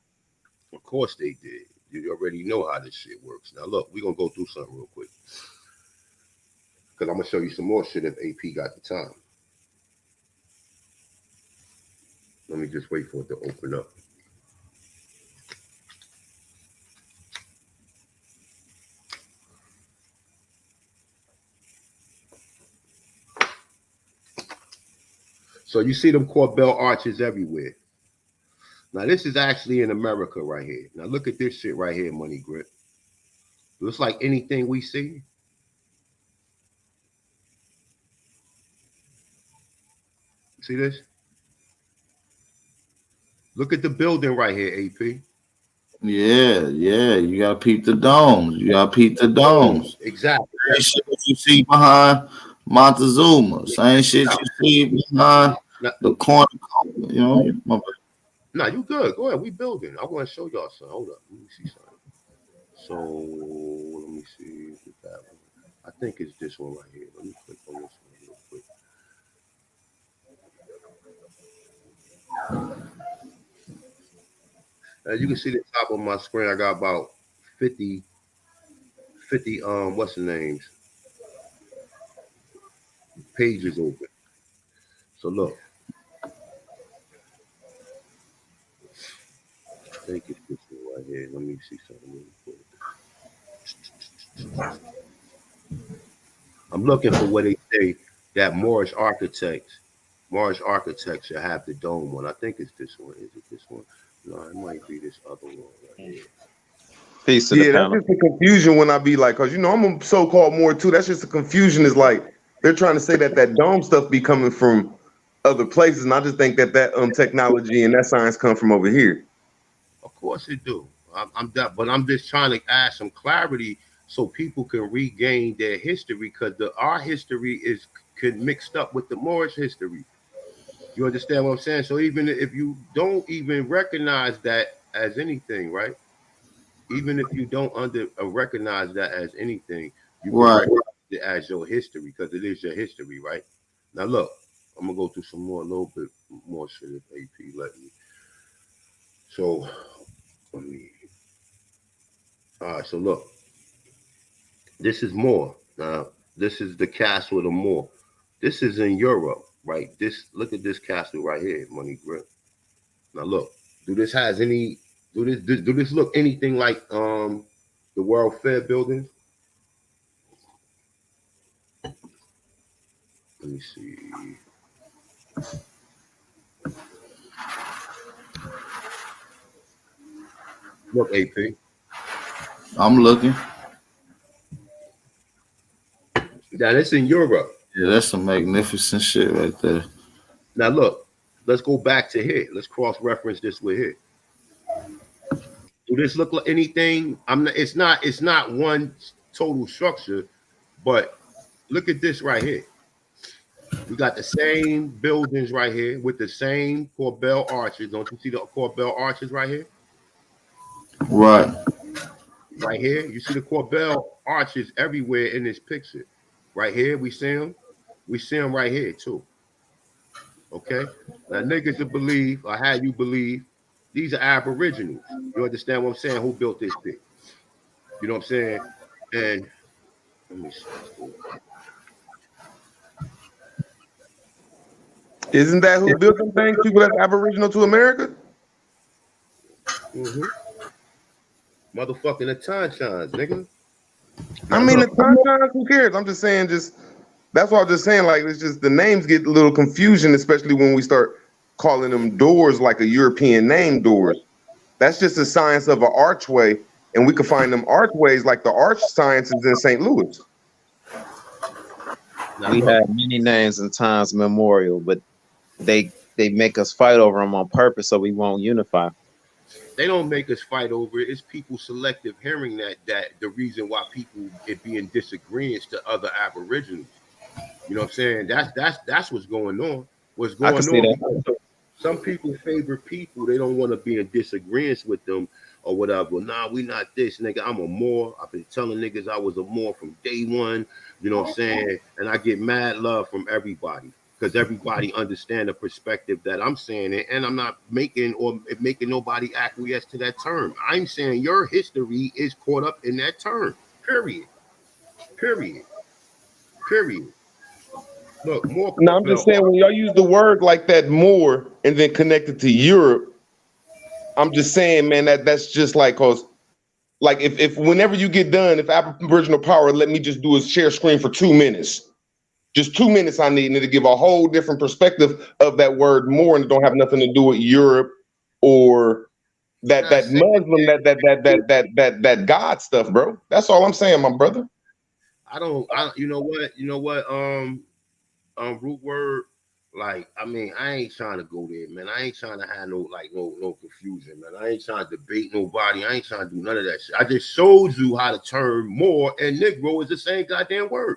Of course they did. You already know how this shit works. Now look, we're gonna go through something real quick. Because I'm gonna show you some more shit if AP got the time. Let me just wait for it to open up. So you see them Corbell arches everywhere. Now this is actually in America right here. Now look at this shit right here, Money Grip. Looks like anything we see. See this? Look at the building right here, AP. Yeah. You gotta peep the domes. Exactly. Same shit you see behind Montezuma. Same shit you see behind the corner. You know. Nah, you good. Go ahead. We building. I want to show y'all something. Hold up. Let me see something. So let me see that one. I think it's this one right here. Let me click on this one real quick. As you can see the top of my screen, I got about 50 what's the names? Pages open. So look. I think it's this one right here. Let me see something really quick. I'm looking for what they say that Moorish architecture have the dome one. I think it's this one. Is it this one? No, it might be this other one right here. Peace to the Yeah, that's panel. just a confusion when I be like, cause I'm a so-called Moor too. That's just a confusion. Is like they're trying to say that dome stuff be coming from other places, and I just think that technology and that science come from over here. Of course it do. I'm but I'm just trying to add some clarity so people can regain their history, because our history is mixed up with the Moorish history. You understand what I'm saying? So even if you don't even recognize that as anything, right? Even if you don't recognize that as anything, you can recognize it as your history, because it is your history, right? Now look, I'm gonna go through a little bit more shit if AP let me. So all right, so look, this is Moor. Now this is the castle of the Moor. This is in Europe, right? Look at this castle right here, Money Grip. Now look, do this look anything like the World Fair building? Let me see. Look, AP. I'm looking. Now that's in Europe. Yeah, that's some magnificent shit right there. Now look, let's go back to here. Let's cross-reference this with here. Do this look like anything? It's not one total structure, but look at this right here. We got the same buildings right here with the same Corbel arches. Don't you see the Corbel arches right here? Right. Right here, you see the Corbel arches everywhere in this picture. Right here, we see them. We see them right here too. Okay. Now niggas to believe or how you believe these are Aboriginals. You understand what I'm saying? Who built this shit? You know what I'm saying? And let me see. Isn't that who built them things? People that's Aboriginal to America? Mm-hmm. Motherfucking the Tonchons, nigga. I Now mean, the look, Tonchons, who cares? I'm just saying, that's what I'm just saying. Like, it's just the names get a little confusion, especially when we start calling them doors like a European name, doors. That's just the science of an archway, and we can find them archways like the arch sciences in St. Louis. now We look. have many names in times memorial, but they make us fight over them on purpose so we won't unify. They don't make us fight over it. It's people selective hearing that the reason why people it be in disagreement to other Aboriginals. You know what I'm saying? That's what's going on. What's I can going see on that. because some people favor people. They don't want to be in disagreement with them or whatever. Nah, we not this, nigga. I'm a Moor. I've been telling niggas I was a Moor from day one. You know what I'm saying? And I get mad love from everybody because everybody understand the perspective that I'm saying it, and I'm not making nobody acquiesce to that term. I'm saying your history is caught up in that term. Period. Period. Period. Look, more Now, I'm just saying, when y'all use the word like that more and then connect it to Europe, I'm just saying, man, that's just like, cause like if whenever you get done, if Aboriginal Power let me just do a share screen for 2 minutes, just 2 minutes I need, and it'll give a whole different perspective of that word more, and it don't have nothing to do with Europe or that Muslim, that God stuff, bro. That's all I'm saying, my brother. You know what, root word, like, I mean, I ain't trying to go there, man. I ain't trying to have no confusion, man. I ain't trying to debate nobody. I ain't trying to do none of that shit. I just showed you how to turn more and Negro is the same goddamn word.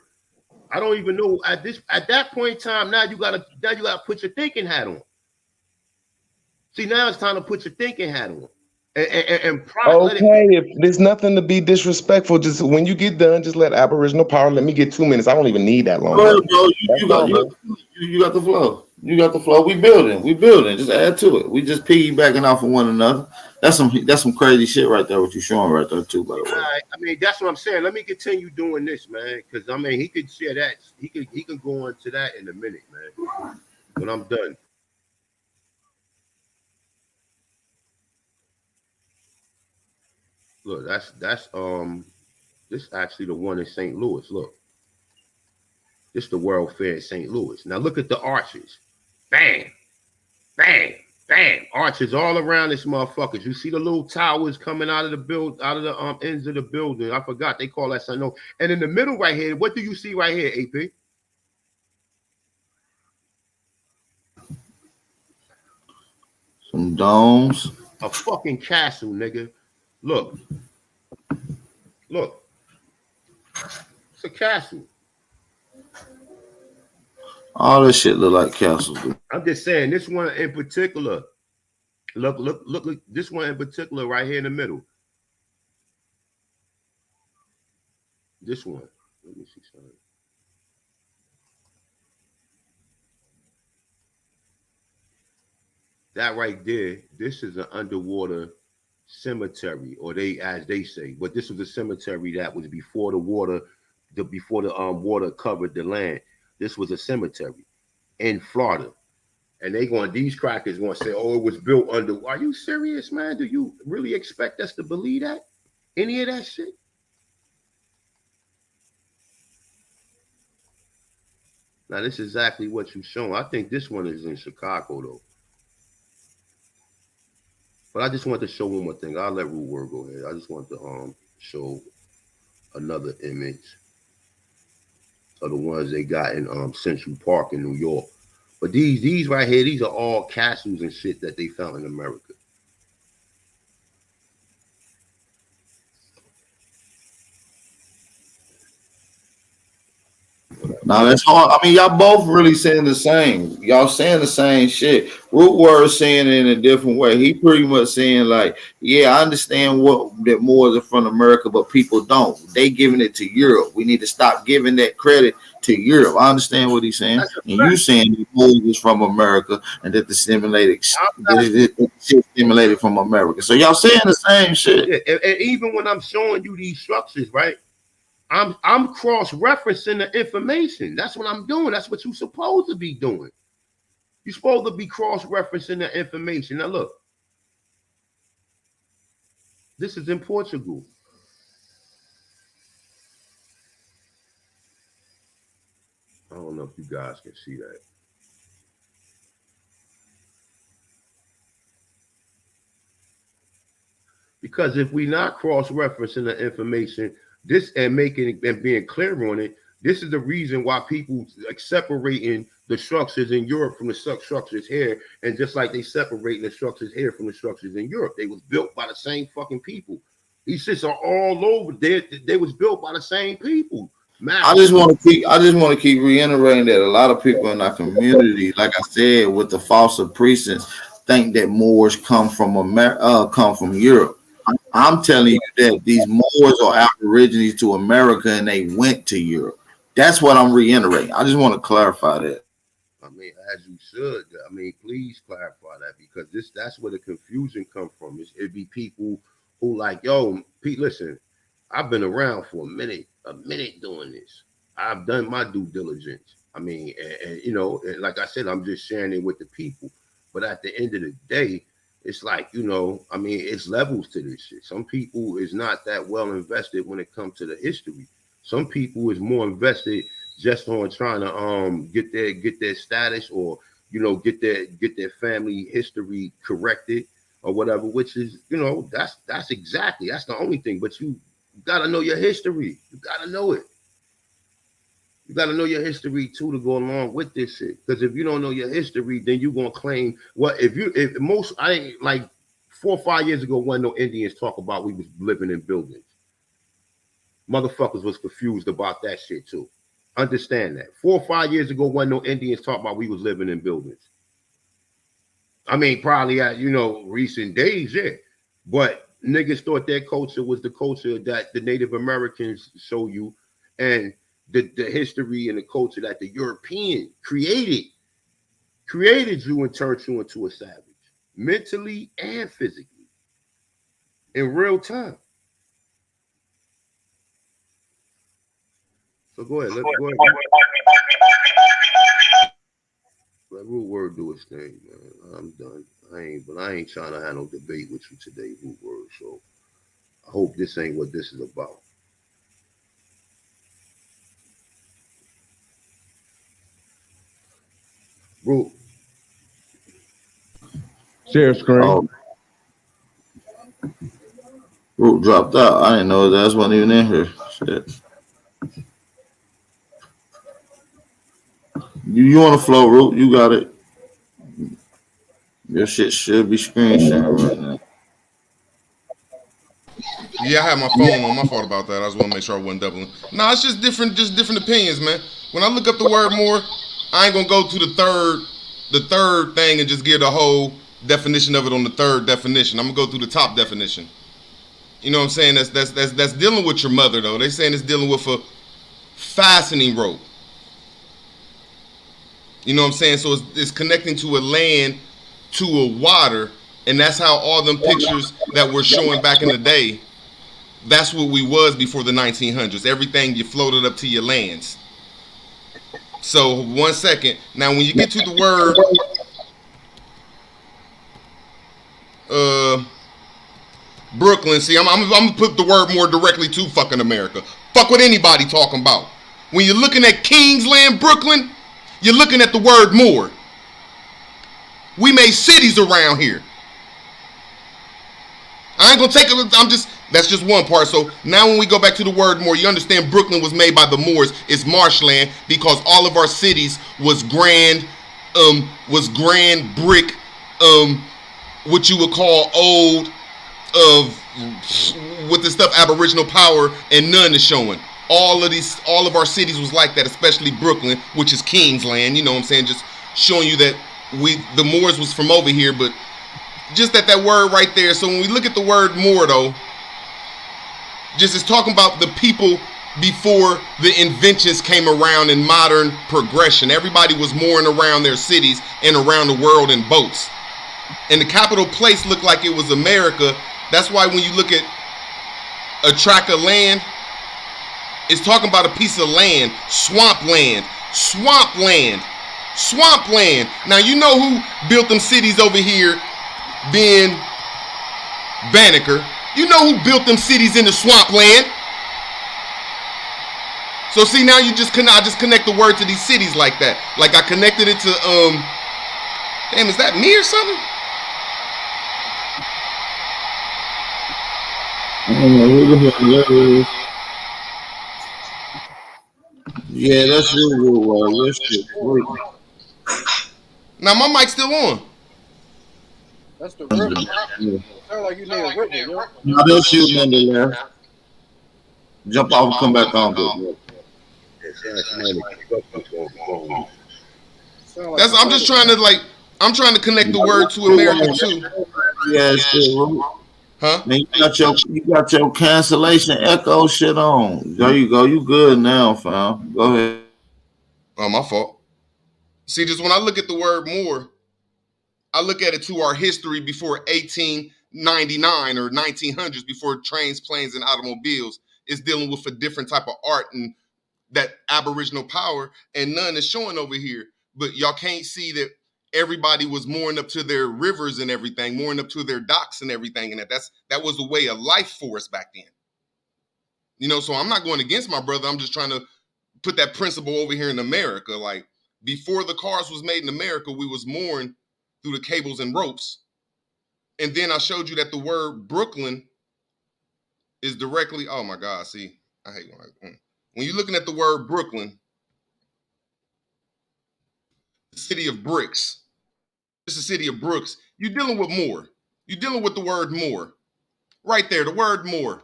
I don't even know at that point in time. Now you gotta put your thinking hat on. See, now it's time to put your thinking hat on. Okay, if there's nothing to be disrespectful, just when you get done, just let Aboriginal Power let me get 2 minutes. I don't even need that long. Go ahead, bro. You got the flow. You got the flow. We building. Just add to it. We just piggybacking off of one another. That's some crazy shit right there. What you showing right there too, by the way. I mean, that's what I'm saying. Let me continue doing this, man, because I mean, he could share that. He could go into that in a minute, man. When I'm done. Look, that's this actually the one in St. Louis. Look, this the World Fair in St. Louis. Now look at the arches. Bang, bang, bang. Arches all around this motherfucker. You see the little towers coming out of the ends of the building. I forgot they call that something. And in the middle right here, what do you see right here, AP? Some domes. A fucking castle, nigga. Look. It's a castle. All this shit look like castles. I'm just saying, this one in particular. Look. This one in particular, right here in the middle. This one. Let me see something. That right there. This is an underwater cemetery, or as they say. But this was a cemetery that was before the water covered the land. This was a cemetery in Florida. And these crackers going to say, oh, it was built under. Are you serious, man? Do you really expect us to believe that? Any of that shit? Now, this is exactly what you're showing. I think this one is in Chicago, though. But I just want to show one more thing. I'll let Root Word go ahead. I just want to show another image of the ones they got in Central Park in New York. But these right here, these are all castles and shit that they found in America. Whatever. Now that's hard. I mean, y'all both really saying the same. Y'all saying the same shit. Root Word saying it in a different way. He pretty much saying like, yeah, I understand what that Moors are from America, but people don't. They giving it to Europe. We need to stop giving that credit to Europe. I understand what he's saying, and you saying the Moors is from America and that the shit stimulated from America. So y'all saying the same shit. Yeah, and even when I'm showing you these structures, right? I'm cross-referencing the information. That's what I'm doing. That's what you're supposed to be doing. You're supposed to be cross-referencing the information. Now look, this is in Portugal. I don't know if you guys can see that. Because if we not cross-referencing the information, this and making it and being clear on it, this is the reason why people like separating the structures in Europe from the structures here, and just like they separating the structures here from the structures in Europe, they was built by the same fucking people. These shits are all over. They was built by the same people. Man, I just want to keep reiterating that a lot of people in our community, like I said, with the false precincts, think that Moors come from Europe. I'm telling you that these Moors are Aborigines to America and they went to Europe. That's what I'm reiterating. I just want to clarify that. I mean, as you should. I mean, please clarify that because that's where the confusion come from. It'd be people who like, yo, Pete, listen, I've been around for a minute doing this. I've done my due diligence. I mean, and you know, like I said, I'm just sharing it with the people. But at the end of the day, it's like, you know, I mean, it's levels to this shit. Some people is not that well invested when it comes to the history. Some people is more invested just on trying to get their status or, you know, get their family history corrected or whatever, which is, you know, that's the only thing. But you gotta know your history. You gotta know it. You got to know your history too to go along with this shit. Because if you don't know your history, then you gonna claim I ain't like 4 or 5 years ago when no Indians talk about we was living in buildings. Motherfuckers was confused about that shit too. Understand that. 4 or 5 years ago when no Indians talk about we was living in buildings. I mean, probably at, you know, recent days, yeah. But niggas thought their culture was the culture that the Native Americans show you, and the history and the culture that the European created you and turned you into a savage, mentally and physically, in real time. So go ahead. Let Root Word do his thing, man. I'm done. I ain't trying to have no debate with you today, Root Word. So I hope this ain't what this is about. Root. Share screen. Oh. Root dropped out. I didn't know that wasn't even in here. Shit. You on the flow, Root? You got it. Your shit should be screen sharing right now. Yeah, I had my phone on. My fault about that. I just want to make sure I wasn't doubling. No, it's just different opinions, man. When I look up the word more, I ain't gonna go to the third thing and just give the whole definition of it on the third definition. I'm gonna go through the top definition. You know what I'm saying? That's dealing with your mother though. They saying it's dealing with a fastening rope. You know what I'm saying? So it's connecting to a land, to a water, and that's how all them pictures that we're showing back in the day, that's what we was before the 1900s. Everything you floated up to your lands. So 1 second. Now when you get to the word Brooklyn, see, I'm gonna put the word more directly to fucking America. Fuck what anybody talking about. When you're looking at Kingsland, Brooklyn, you're looking at the word more. We made cities around here. I ain't gonna take it. That's just one part. So now when we go back to the word more, you understand Brooklyn was made by the Moors. It's marshland because all of our cities was grand brick, what you would call old, with the stuff Aboriginal power, and none is showing. all of our cities was like that, especially Brooklyn, which is King's land. You know what I'm saying? Just showing you that the Moors was from over here, but just that word right there. So when we look at the word Moor, though, just it's talking about the people before the inventions came around in modern progression. Everybody was mooring around their cities and around the world in boats. And the capital place looked like it was America. That's why when you look at a tract of land, it's talking about a piece of land, swampland. Now you know who built them cities over here, being Banneker. You know who built them cities in the swampland. So see, now I just connect the word to these cities like that. Like I connected it to damn, is that me or something? Yeah, that's your shit. Now my mic's still on. That's the river. Sound like you need a river, yo. No, they'll shoot in there. Jump off and come back on. I'm just trying to I'm trying to connect the word to America too. Yeah, shit. Huh? Man, you got your cancellation echo shit on. There you go. You good now, fam. Go ahead. Oh, my fault. See, just when I look at the word Moor, I look at it to our history before 1899 or 1900s, before trains, planes, and automobiles. It's dealing with a different type of art and that Aboriginal power, and none is showing over here. But y'all can't see that everybody was mooring up to their rivers and everything, mooring up to their docks and everything, and that was a way of life for us back then. You know, so I'm not going against my brother. I'm just trying to put that principle over here in America. Like, before the cars was made in America, we was mooring through the cables and ropes. And then I showed you that the word Brooklyn is directly, oh my God, see, I hate when you're looking at the word Brooklyn, the city of bricks. It's the city of brooks. You're dealing with Moor. You're dealing with the word Moor. Right there, the word Moor.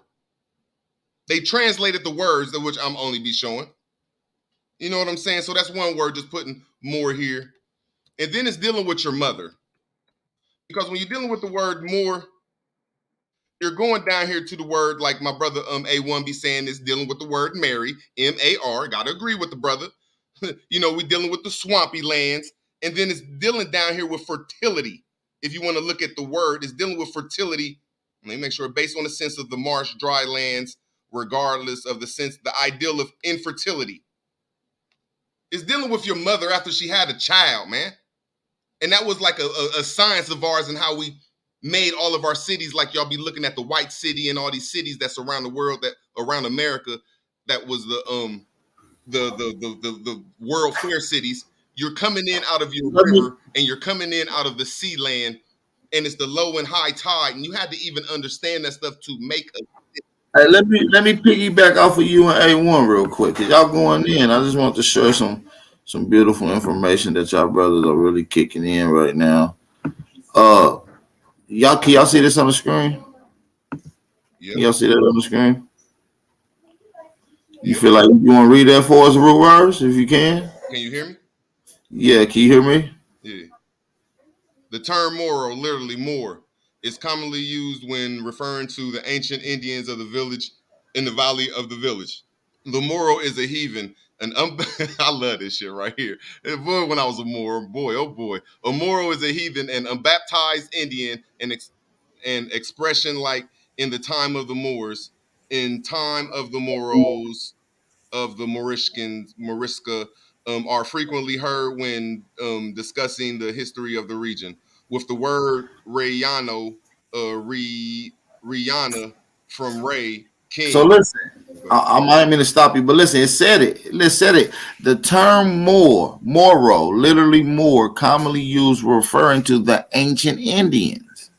They translated the words of which I'm only be showing. You know what I'm saying? So that's one word, just putting Moor here. And then it's dealing with your mother. Because when you're dealing with the word Moor, you're going down here to the word, like my brother A1 be saying, is dealing with the word Mary, M-A-R. Gotta agree with the brother. You know, we're dealing with the swampy lands. And then it's dealing down here with fertility. If you want to look at the word, it's dealing with fertility. Let me make sure, based on the sense of the marsh, dry lands, regardless of the sense, the ideal of infertility. It's dealing with your mother after she had a child, man. And that was like a science of ours and how we made all of our cities. Like y'all be looking at the White City and all these cities that's around the world, that around America, that was the World Fair cities. You're coming in out of your river and you're coming in out of the sea land, and it's the low and high tide, and you had to even understand that stuff to make a. Hey, let me piggyback off of you and A1 real quick, cause y'all going in. I just want to share some beautiful information that y'all brothers are really kicking in right now. Y'all, can y'all see this on the screen? Yep. Can y'all see that on the screen? You feel like you want to read that for us, root words, if you can? Can you hear me? Yeah, can you hear me? Yeah. The term Moro, literally Moor, is commonly used when referring to the ancient Indians of the village in the valley of the village. The Moro is a heathen. I love this shit right here. And boy, when I was a Moro, boy, oh boy. A Moro is a heathen, an unbaptized Indian, and expression like in the time of the Moors, in time of the Moros, of the Morisca, are frequently heard when discussing the history of the region. With the word Rayano, Rihanna from Ray, king. So listen, I might mean to stop you, but listen, it said it. The term Moro, literally Moor, commonly used referring to the ancient Indians.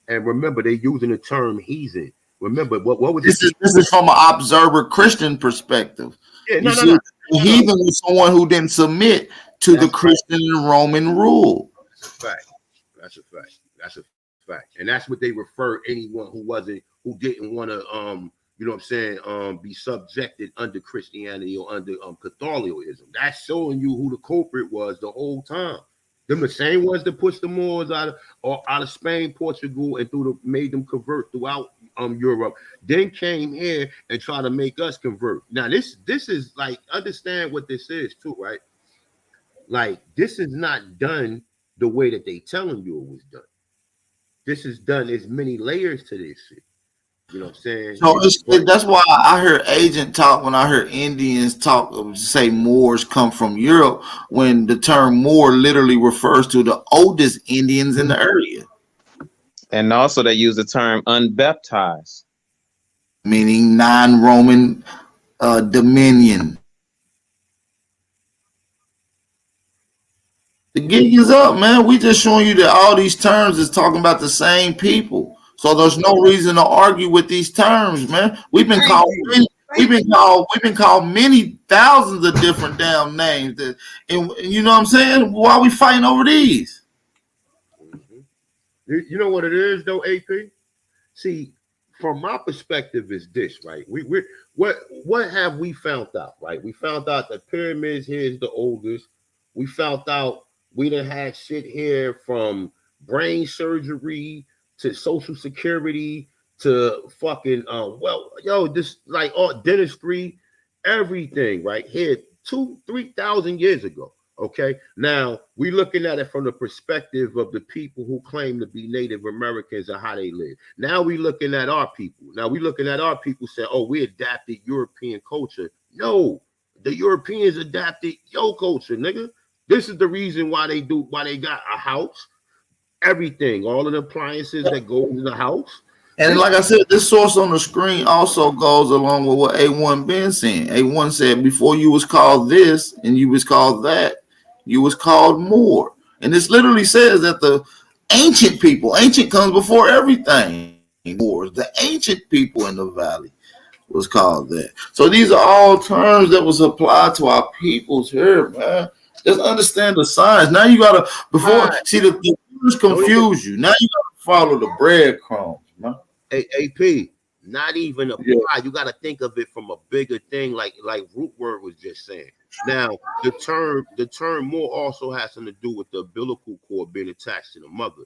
And remember, they're using the term heathen. Remember, what was this? This is from an observer Christian perspective. Yeah, no. Heathen was someone who didn't submit to the Christian and Roman rule. That's a fact. And that's what they refer anyone who didn't want to you know what I'm saying, be subjected under Christianity or under Catholicism. That's showing you who the culprit was the whole time. Them the same ones that pushed the Moors out of Spain, Portugal, and made them convert throughout Europe. Then came here and tried to make us convert. Now this is like, understand what this is too, right? Like, this is not done the way that they telling you it was done. This is done. There's many layers to this shit. You know what I'm saying? So that's why I heard Agent talk when I heard Indians talk, say Moors come from Europe, when the term Moor literally refers to the oldest Indians in the area. And also they use the term unbaptized, meaning non-Roman dominion. The gig is up, man. We just showing you that all these terms is talking about the same people. So there's no reason to argue with these terms, man. We've been called many thousands of different damn names. And you know what I'm saying? Why are we fighting over these? You know what it is though, AP? See, from my perspective is this, right? What have we found out, right? We found out that pyramids here is the oldest. We found out we done had shit here from brain surgery to social security to fucking this like all dentistry, everything right here 2,000-3,000 years ago. Okay, now we looking at it from the perspective of the people who claim to be Native Americans and how they live. Now we looking at our people. Say, oh, we adapted European culture. No, the Europeans adapted your culture, nigga. This is the reason why they got a house, everything, all of the appliances that go in the house. And like I said, this source on the screen also goes along with what A1 been saying. A1 said before you was called this and you was called that, you was called Moor. And this literally says that the ancient people, ancient comes before everything. Moors, the ancient people in the valley was called that. So these are all terms that was applied to our peoples here, man. Just understand the signs. Now you gotta see the words confuse you. Now you gotta follow the breadcrumbs, man. AP, not even apply. Yeah. You gotta think of it from a bigger thing, like Root Word was just saying. Now the term Moor also has something to do with the umbilical cord being attached to the mother.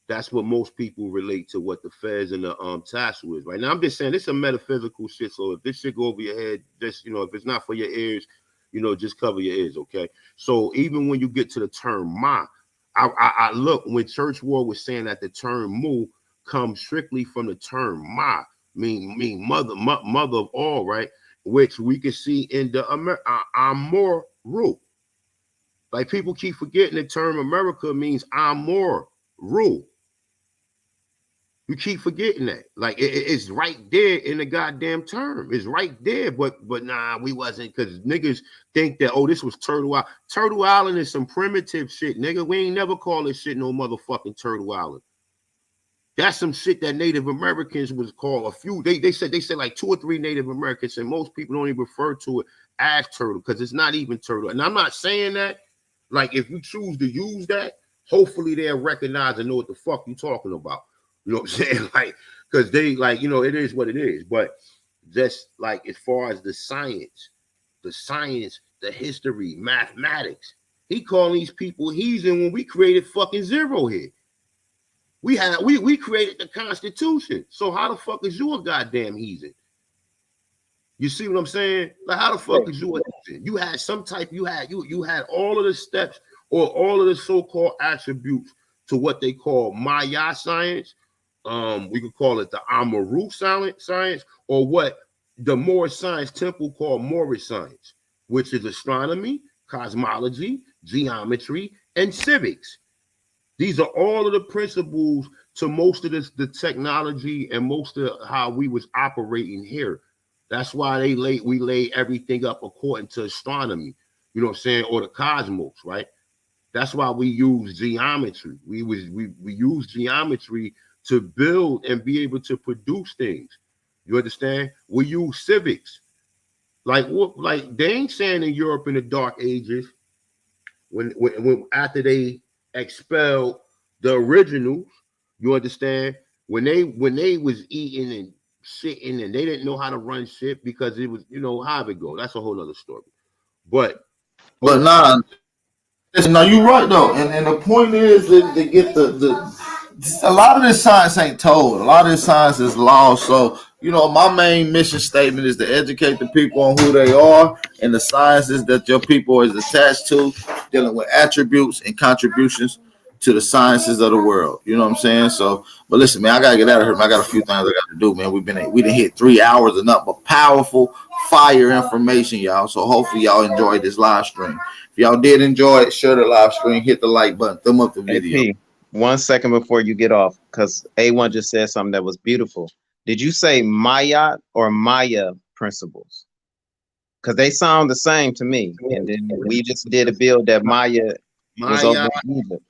That's what most people relate to what the fez and the tassel is. Right now, I'm just saying this is a metaphysical shit. So if this shit go over your head, just if it's not for your ears, just cover your ears, okay? So even when you get to the term Ma, I look when Church War was saying that the term Mu comes strictly from the term Ma, mean mother of all, right? Which we can see in the Amor rule. Like people keep forgetting the term America means Amor rule. You keep forgetting that. Like it's right there in the goddamn term. It's right there, but nah, we wasn't, because niggas think that, oh, this was Turtle Island. Turtle Island is some primitive shit, nigga. We ain't never call this shit no motherfucking Turtle Island. That's some shit that Native Americans was called. A few, they said like 2 or 3 Native Americans, and most people don't even refer to it as turtle because it's not even turtle. And I'm not saying that. Like if you choose to use that, hopefully they'll recognize and know what the fuck you talking about. You know what I'm saying? Like, because they like, it is what it is. But just like as far as the science, the history, mathematics, he calling these people heathen when we created fucking zero here. We created the Constitution. So how the fuck is you a goddamn heathen? You see what I'm saying? Like how the fuck is you a heathen? You had some type, you had all of the steps or all of the so-called attributes to what they call Maya science. We could call it the Amaru science, or what the Moorish science temple called Moorish science, which is astronomy, cosmology, geometry, and civics. These are all of the principles to most of the technology and most of how we was operating here. That's why we lay everything up according to astronomy, you know what I'm saying, or the cosmos, right? That's why we use geometry. We use geometry to build and be able to produce things. You understand? We use civics. Like they ain't saying in Europe in the Dark Ages, when after they expelled the originals, you understand? When they was eating and sitting and they didn't know how to run shit because it was, you know, how it go. That's a whole other story. But nah, listen, no, you're right though, and the point is that they get the a lot of this science ain't told. A lot of this science is lost. So, you know, my main mission statement is to educate the people on who they are and the sciences that your people is attached to, dealing with attributes and contributions to the sciences of the world. You know what I'm saying? So, but listen, man, I gotta get out of here. Man. I got a few things I gotta do, man. We done hit 3 hours of nothing but powerful fire information, y'all. So hopefully y'all enjoyed this live stream. If y'all did enjoy it, share the live stream, hit the like button, thumb up the video. AP, 1 second before you get off, because A1 just said something that was beautiful. Did you say Maya or Maya principles? Because they sound the same to me. And then we just did a build that Maya was over in Egypt.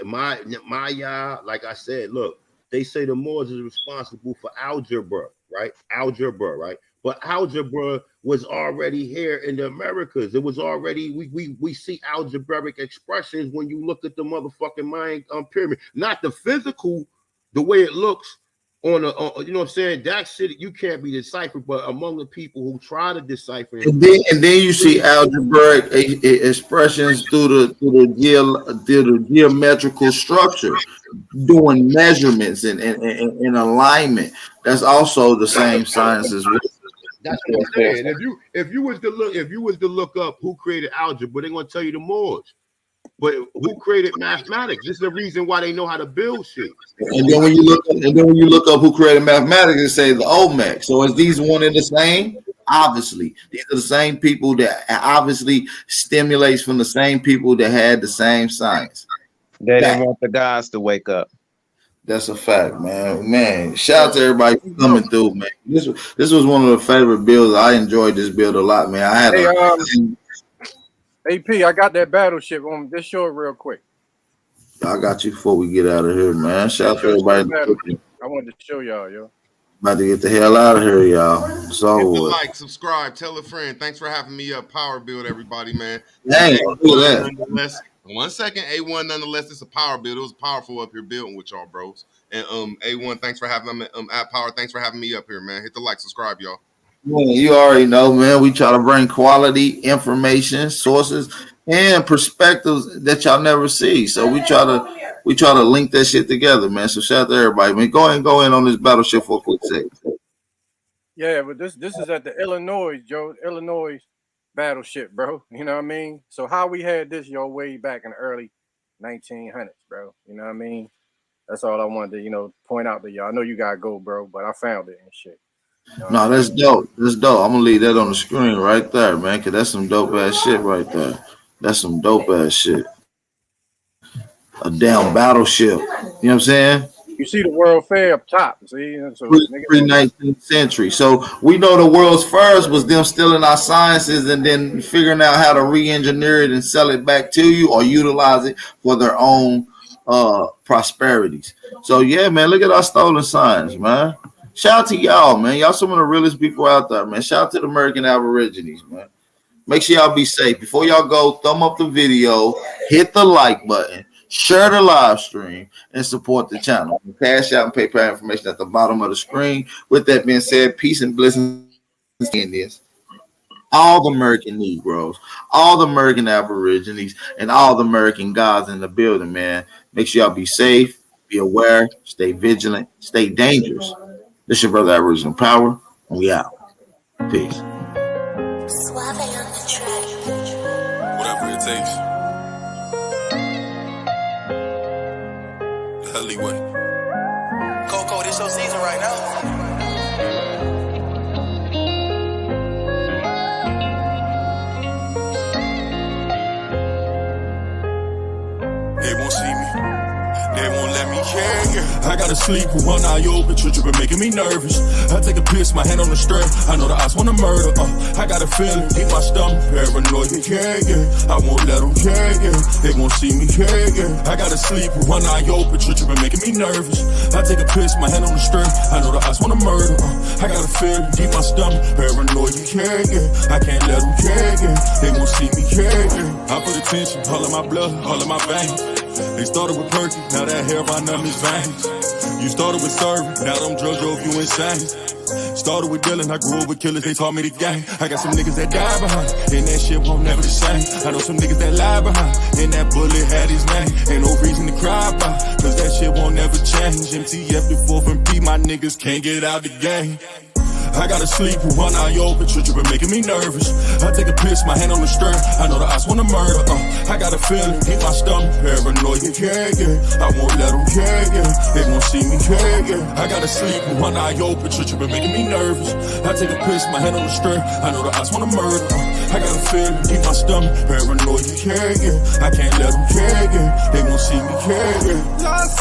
Maya, like I said, look, they say the Moors is responsible for algebra, right? Algebra, right? But algebra was already here in the Americas. It was already, we see algebraic expressions when you look at the motherfucking Mayan pyramid. Not the physical, the way it looks on a, you know what I'm saying? That shit, you can't be deciphered, but among the people who try to decipher it. And then you see algebraic expressions through the geometrical structure, doing measurements and alignment. That's also the same science as well. That's what I'm saying. If you was to look up who created algebra, they're gonna tell you the Moors. But who created mathematics? This is the reason why they know how to build shit. And then when you look up who created mathematics, they say the Olmec. So is these one and the same? Obviously, these are the same people that obviously stimulates from the same people that had the same science. They didn't want the guys to wake up. That's a fact, man. Man, shout out to everybody coming through, man. This was one of the favorite builds. I enjoyed this build a lot, man. I had AP, I got that battleship on. Just show it real quick. I got you before we get out of here, man. Shout out to everybody. I wanted to show y'all, yo. About to get the hell out of here, y'all. So hit the like, subscribe, tell a friend. Thanks for having me up. Power build, everybody, man. Hey, do that. 1 second, A1. Nonetheless, it's a power build. It was powerful up here building with y'all, bros. And A1, thanks for having me. At Power, thanks for having me up here, man. Hit the like, subscribe, y'all. Man, you already know, man. We try to bring quality information, sources, and perspectives that y'all never see. So we try to link that shit together, man. So shout out to everybody, man. Go in on this battleship for a quick second. Yeah, but this is at the Illinois battleship, bro. You know what I mean? So how we had this, yo, way back in the early 1900s, bro. You know what I mean? That's all I wanted to, point out to y'all. I know you gotta go, bro, but I found it and shit. No, that's dope. That's dope. I'm gonna leave that on the screen right there, man, because that's some dope ass shit right there. That's some dope ass shit. A damn battleship. You know what I'm saying? You see the World Fair up top. See, so pre-19th century. So we know the world's first was them stealing our sciences and then figuring out how to re-engineer it and sell it back to you or utilize it for their own prosperities. So yeah, man, look at our stolen science, man. Shout out to y'all, man. Y'all some of the realest people out there, man. Shout out to the American Aborigines, man. Make sure y'all be safe. Before y'all go, thumb up the video, hit the like button, share the live stream, and support the channel. Cash out and PayPal information at the bottom of the screen. With that being said, peace and blessings to Indians, all the American Negroes, all the American Aborigines, and all the American gods in the building, man. Make sure y'all be safe, be aware, stay vigilant, stay dangerous. This is your brother Aboriginal Power, and we out. Peace. Whatever it takes. The alleyway. Coco, this your season right now. They won't see me. They won't let me care. I gotta sleep with one eye open. Trippin' making me nervous. I take a piss, my hand on the strap. I know the eyes wanna murder. I got a feeling deep my stomach. Paranoid, yeah. I won't let them, yeah. They won't see me, yeah. I gotta sleep with one eye open. Trippin' making me nervous. I take a piss, my hand on the strap. I know the eyes wanna murder. I got a feeling deep my stomach. Paranoid, yeah. I can't let them, yeah. They won't see me, yeah. I put attention, all of my blood, all of my veins. They started with Perky, now that hair on them is veins. You started with serving, now them drugs drove you insane. Started with Dylan, I grew up with killers, they taught me the game. I got some niggas that die behind, and that shit won't never the same. I know some niggas that lie behind, and that bullet had his name. Ain't no reason to cry about, cause that shit won't never change. MTF the 4th and P, my niggas can't get out the game. I gotta sleep with one eye open, trippin' making me nervous. I take a piss, my hand on the stern, I know the eyes wanna murder. I got a feeling in my stomach, paranoid, yeah. I won't let them they gon' see me, yeah. I gotta sleep with one eye open, trippin' making me nervous. I take a piss, my hand on the stern, I know the eyes wanna murder. I got a feeling in my stomach, paranoid, yeah. I can't let them they gon' see me, yeah.